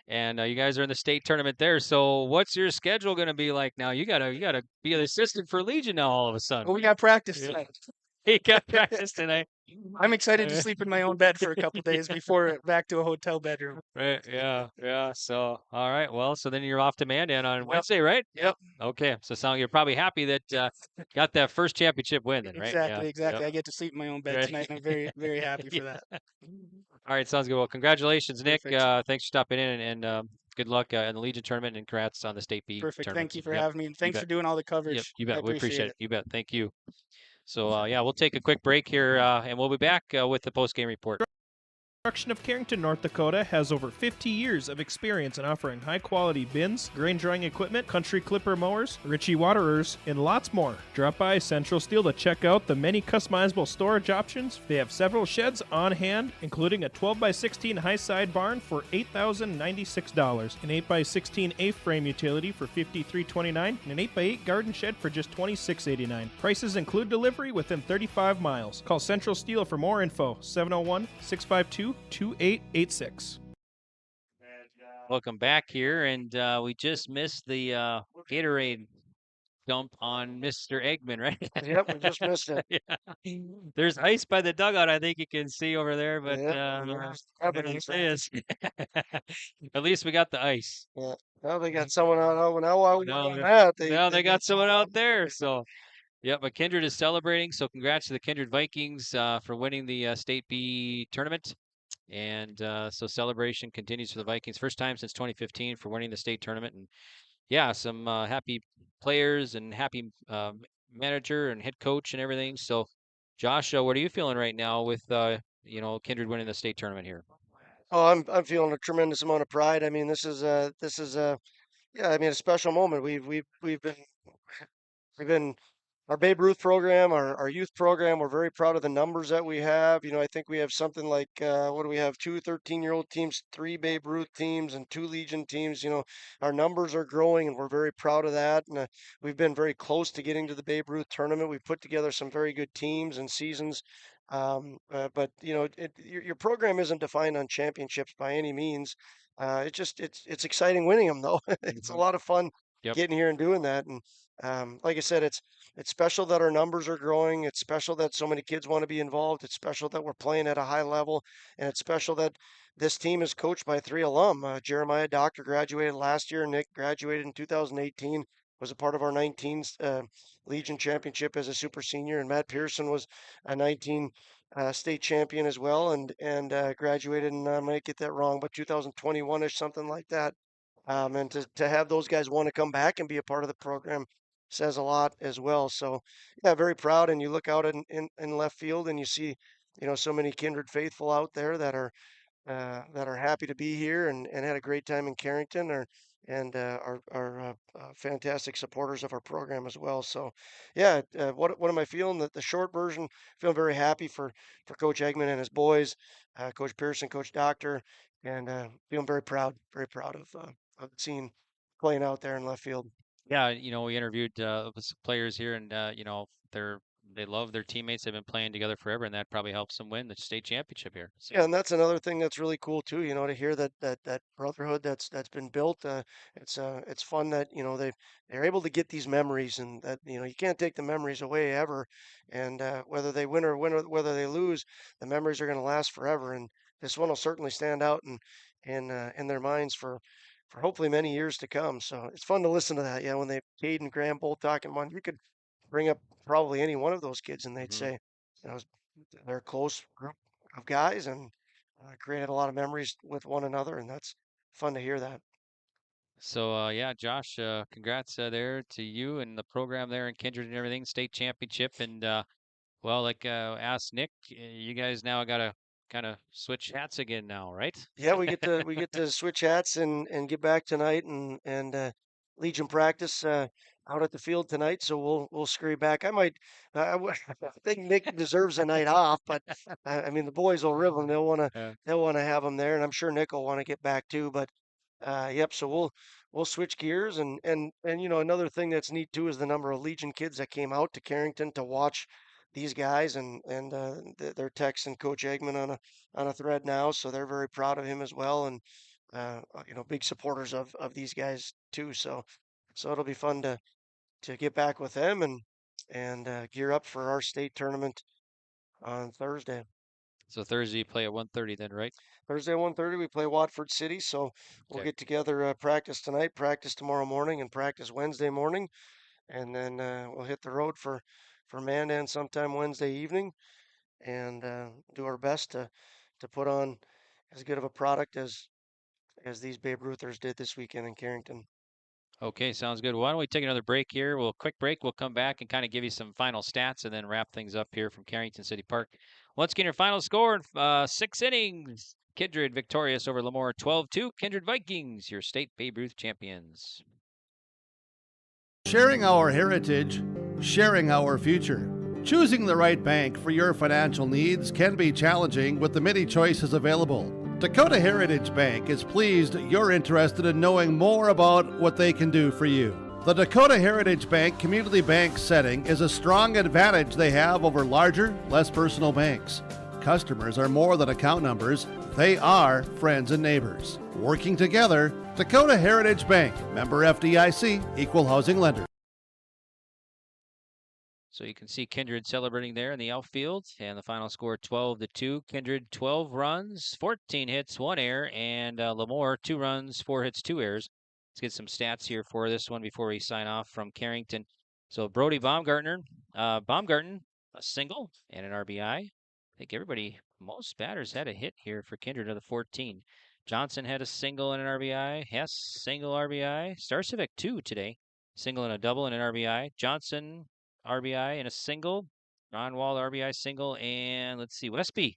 and you guys are in the state tournament there. So, what's your schedule going to be like now? You gotta be an assistant for Legion now all of a sudden. Well, we got practice tonight. He got practice tonight. I'm excited to sleep in my own bed for a couple days before back to a hotel bedroom. Right. Yeah. So, all right. Well, so then you're off to Mandan on Wednesday, right? Yep. Okay. So, you're probably happy that got that first championship win, then, right? Exactly. Yep. I get to sleep in my own bed Right. tonight, and I'm very, very happy for that. All right. Sounds good. Well, congratulations, Nick. Perfect. Thanks for stopping in, and good luck in the Legion tournament, and congrats on the state B Perfect. tournament. Thank you for having me, and thanks for doing all the coverage. Yep. You bet. I We appreciate it. it. You bet. Thank you. So, we'll take a quick break here, and we'll be back with the post-game report. Construction of Carrington, North Dakota has over 50 years of experience in offering high-quality bins, grain drying equipment, country clipper mowers, Ritchie waterers, and lots more. Drop by Central Steel to check out the many customizable storage options. They have several sheds on hand, including a 12x16 high-side barn for $8,096, an 8x16 A-frame utility for $53.29, and an 8x8 garden shed for just $26.89. Prices include delivery within 35 miles. Call Central Steel for more info, 701-652-2886. Welcome back here, and we just missed the Gatorade dump on Mr. Eggman, right? Yep, we just missed it. Yeah. There's ice by the dugout, I think you can see over there, but there's evidence. there it is. At least we got the ice. Yeah. Well, they got someone out. Now They got someone out there. So, yeah, but Kindred is celebrating. So, congrats to the Kindred Vikings for winning the State B tournament. And so celebration continues for the Vikings. First time since 2015 for winning the state tournament. And yeah, some happy players and happy manager and head coach and everything. So, Josh, what are you feeling right now with Kindred winning the state tournament here? Oh, I'm feeling a tremendous amount of pride. I mean, this is a special moment. We've been our Babe Ruth program, our youth program. We're very proud of the numbers that we have. I think we have something like what do we have? 2 13-year-old teams, 3 Babe Ruth teams, and 2 Legion teams. Our numbers are growing, and we're very proud of that. And we've been very close to getting to the Babe Ruth tournament. We've put together some very good teams and seasons. But your program isn't defined on championships by any means. It's exciting winning them though. It's a lot of fun getting here and doing that. And like I said, it's special that our numbers are growing. It's special that so many kids want to be involved. It's special that we're playing at a high level, and it's special that this team is coached by 3 alum. Jeremiah Doctor graduated last year. Nick graduated in 2018. Was a part of our 19 Legion championship as a super senior, and Matt Pearson was a 19 state champion as well, and graduated in I might get that wrong, but 2021ish, something like that. And to have those guys want to come back and be a part of the program says a lot as well. So yeah, very proud. And you look out in left field and you see, so many Kindred faithful out there that are happy to be here and had a great time in Carrington, and are fantastic supporters of our program as well. So yeah, what am I feeling? The short version, feeling very happy for Coach Eggman and his boys, Coach Pearson, Coach Doctor, and feeling very proud of the team playing out there in left field. Yeah, we interviewed some players here, and they love their teammates. They've been playing together forever, and that probably helps them win the state championship here. So. Yeah, and that's another thing that's really cool too. To hear that brotherhood that's been built. It's fun that they're able to get these memories, and that you can't take the memories away ever. And whether they win or whether they lose, the memories are going to last forever. And this one will certainly stand out in their minds for hopefully many years to come. So it's fun to listen to that. Yeah, when Cade and Graham both talking one, you could bring up probably any one of those kids, and they'd say, they're a close group of guys and created a lot of memories with one another, and that's fun to hear that. So yeah, Josh, congrats there to you and the program there in Kindred and everything, state championship, and asked Nick, you guys now got to kind of switch hats again now, right? Yeah, we get to switch hats and get back tonight and Legion practice out at the field tonight, so we'll scurry back. I think Nick deserves a night off, but I mean the boys will rib him. They'll want to have him there, and I'm sure Nick will want to get back too. But yep, so we'll switch gears, and another thing that's neat too is the number of Legion kids that came out to Carrington to watch these guys, and they're texting Coach Eggman on a thread now, so they're very proud of him as well, and big supporters of these guys too. So it'll be fun to get back with them and gear up for our state tournament on Thursday. So Thursday you play at 1:30 then, right? Thursday at 1:30 we play Watford City, so we'll get together, practice tonight, practice tomorrow morning, and practice Wednesday morning, and then we'll hit the road for Mandan sometime Wednesday evening, and do our best to put on as good of a product as these Babe Ruthers did this weekend in Carrington. Okay, sounds good. Why don't we take another break here? Quick break. We'll come back and kind of give you some final stats and then wrap things up here from Carrington City Park. Once again, your final score in 6 innings. Kindred victorious over Lamoure 12-2. Kindred Vikings, your state Babe Ruth champions. Sharing our heritage, sharing our future. Choosing the right bank for your financial needs can be challenging with the many choices available. Dakota Heritage Bank is pleased you're interested in knowing more about what they can do for you. The Dakota Heritage Bank community bank setting is a strong advantage they have over larger, less personal banks. Customers are more than account numbers, they are friends and neighbors. Working together, Dakota Heritage Bank, member FDIC, equal housing lender. So you can see Kindred celebrating there in the outfield, and the final score 12-2. Kindred 12 runs, 14 hits, 1 error, and Lamoure 2 runs, 4 hits, 2 errors. Let's get some stats here for this one before we sign off from Carrington. So Brody Baumgartner, a single and an RBI. I think most batters had a hit here for Kindred of the 14. Johnson had a single and an RBI. Hess, single RBI. Starcevic 2 today. Single and a double and an RBI. Johnson, RBI and a single. Ron Wall, RBI single. And let's see, Westby,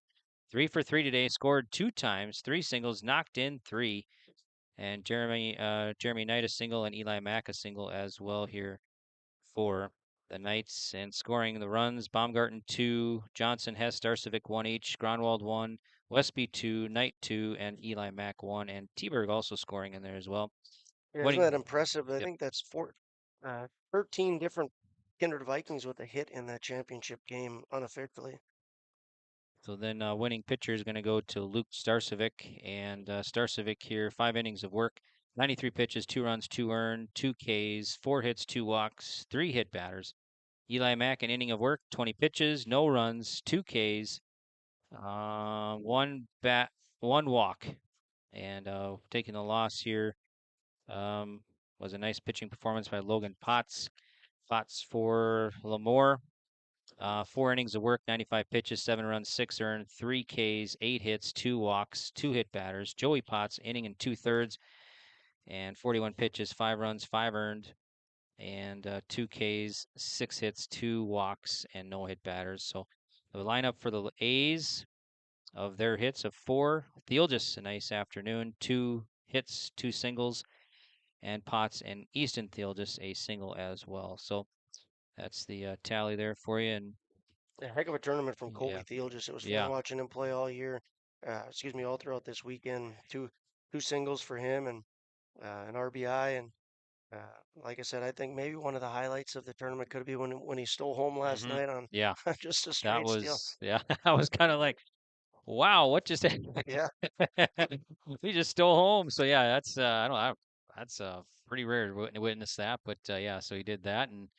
3 for 3 today. Scored 2 times, 3 singles, knocked in 3. And Jeremy Knight a single and Eli Mack a single as well here for the Knights. And scoring the runs, Baumgarten 2, Johnson, Hess, Starcevic 1 each, Gronwald 1, Westby 2, Knight 2, and Eli Mack 1. And T-Berg also scoring in there as well. Yeah, isn't that impressive? I think that's 13 different Kindred Vikings with a hit in that championship game unofficially. So then winning pitcher is going to go to Luke Starcevic. And Starcevic here, 5 innings of work, 93 pitches, 2 runs, 2 earned, 2 Ks, 4 hits, 2 walks, 3 hit batters. Eli Mack, an inning of work, 20 pitches, no runs, 2 Ks, 1 walk. And taking the loss here was a nice pitching performance by Logan Potts. Potts for Lamoure. 4 innings of work, 95 pitches, 7 runs, 6 earned, 3 Ks, 8 hits, 2 walks, 2 hit batters. Joey Potts, inning and 2/3, and 41 pitches, 5 runs, 5 earned, and 2 Ks, 6 hits, 2 walks, and no hit batters. So the lineup for the A's of their hits of 4, Theolgis, a nice afternoon, 2 hits, 2 singles, and Potts and Easton Theolgis a single as well. So that's the tally there for you. And a heck of a tournament from Colby Theolgis. It was fun watching him play all year. All throughout this weekend. Two singles for him and an RBI. And like I said, I think maybe one of the highlights of the tournament could be when he stole home last night on just a straight steal. Yeah, I was kind of like, wow, what just happened? Yeah. He just stole home. So yeah, that's that's pretty rare to witness that. But so he did that, and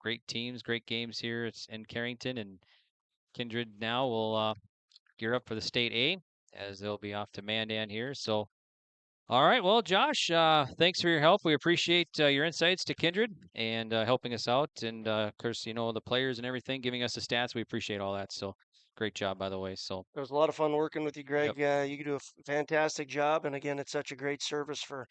great teams, great games here. It's in Carrington, and Kindred now will gear up for the State A as they'll be off to Mandan here. So, all right, well, Josh, thanks for your help. We appreciate your insights to Kindred and helping us out, and of course, the players and everything, giving us the stats. We appreciate all that. So, great job, by the way. So it was a lot of fun working with you, Greg. You do a fantastic job, and again, it's such a great service for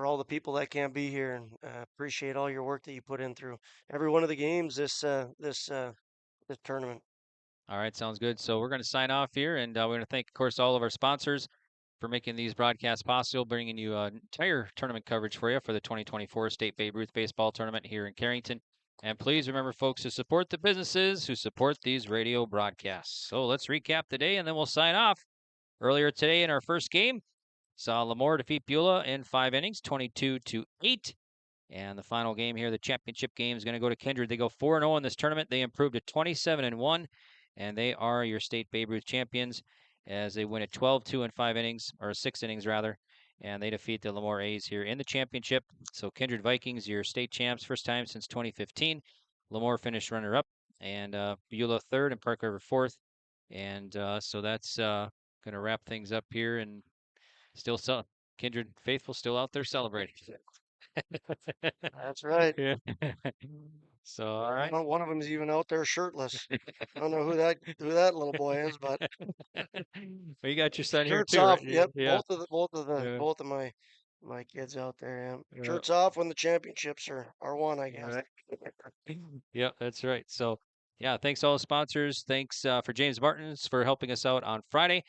all the people that can't be here, and appreciate all your work that you put in through every one of the games this tournament. All right, sounds good. So we're going to sign off here, and we're going to thank, of course, all of our sponsors. for making these broadcasts possible, bringing you entire tournament coverage for you for the 2024 State Babe Ruth Baseball Tournament here in Carrington. And please remember, folks, to support the businesses who support these radio broadcasts. So let's recap the day, and then we'll sign off. Earlier today in our first game, saw Lamoure defeat Beulah in 5 innings, 22-8. And the final game here, the championship game, is going to go to Kindred. They go 4-0 in this tournament. They improved to 27-1, and they are your State Babe Ruth champions as they win at 12-2 in 5 innings, or 6 innings rather, and they defeat the Lamoure A's here in the championship. So Kindred Vikings, your state champs, first time since 2015. Lamoure finished runner-up, and Beulah third, and Park River fourth. And so that's going to wrap things up here, and still Kindred faithful still out there celebrating. That's right. Yeah. So all right. One of them's even out there shirtless. I don't know who that little boy is, but well, you got your son shirts here too. off. Right? Yep, Yeah. both of my kids out there. Yeah. Shirts off when the championships are won, I guess. Right. Yep, that's right. So yeah, thanks to all the sponsors. Thanks for James Martins for helping us out on Friday.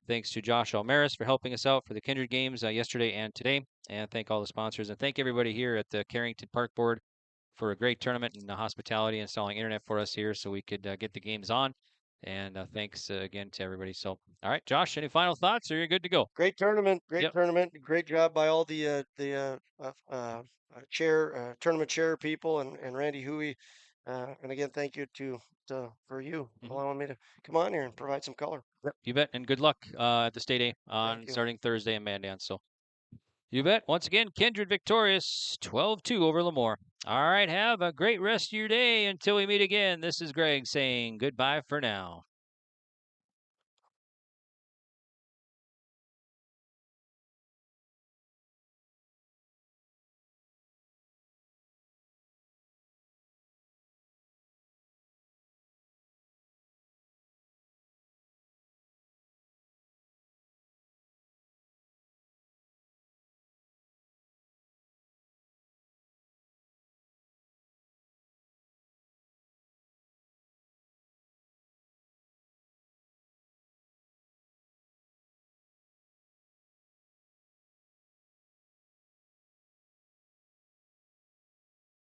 Thanks to Josh Almaris for helping us out for the Kindred games yesterday and today. And thank all the sponsors. And thank everybody here at the Carrington Park Board for a great tournament and hospitality, installing internet for us here so we could get the games on. And thanks again to everybody. So, all right, Josh, any final thoughts, or you're good to go? Great tournament. Tournament. Great job by all the tournament chair people and Randy Huey. And again, thank you for you allowing me to come on here and provide some color. Yep. You bet. And good luck at the State A on starting Thursday in Mandan. So you bet. Once again, Kindred victorious 12-2 over Lamoure. All right. Have a great rest of your day until we meet again. This is Greg saying goodbye for now.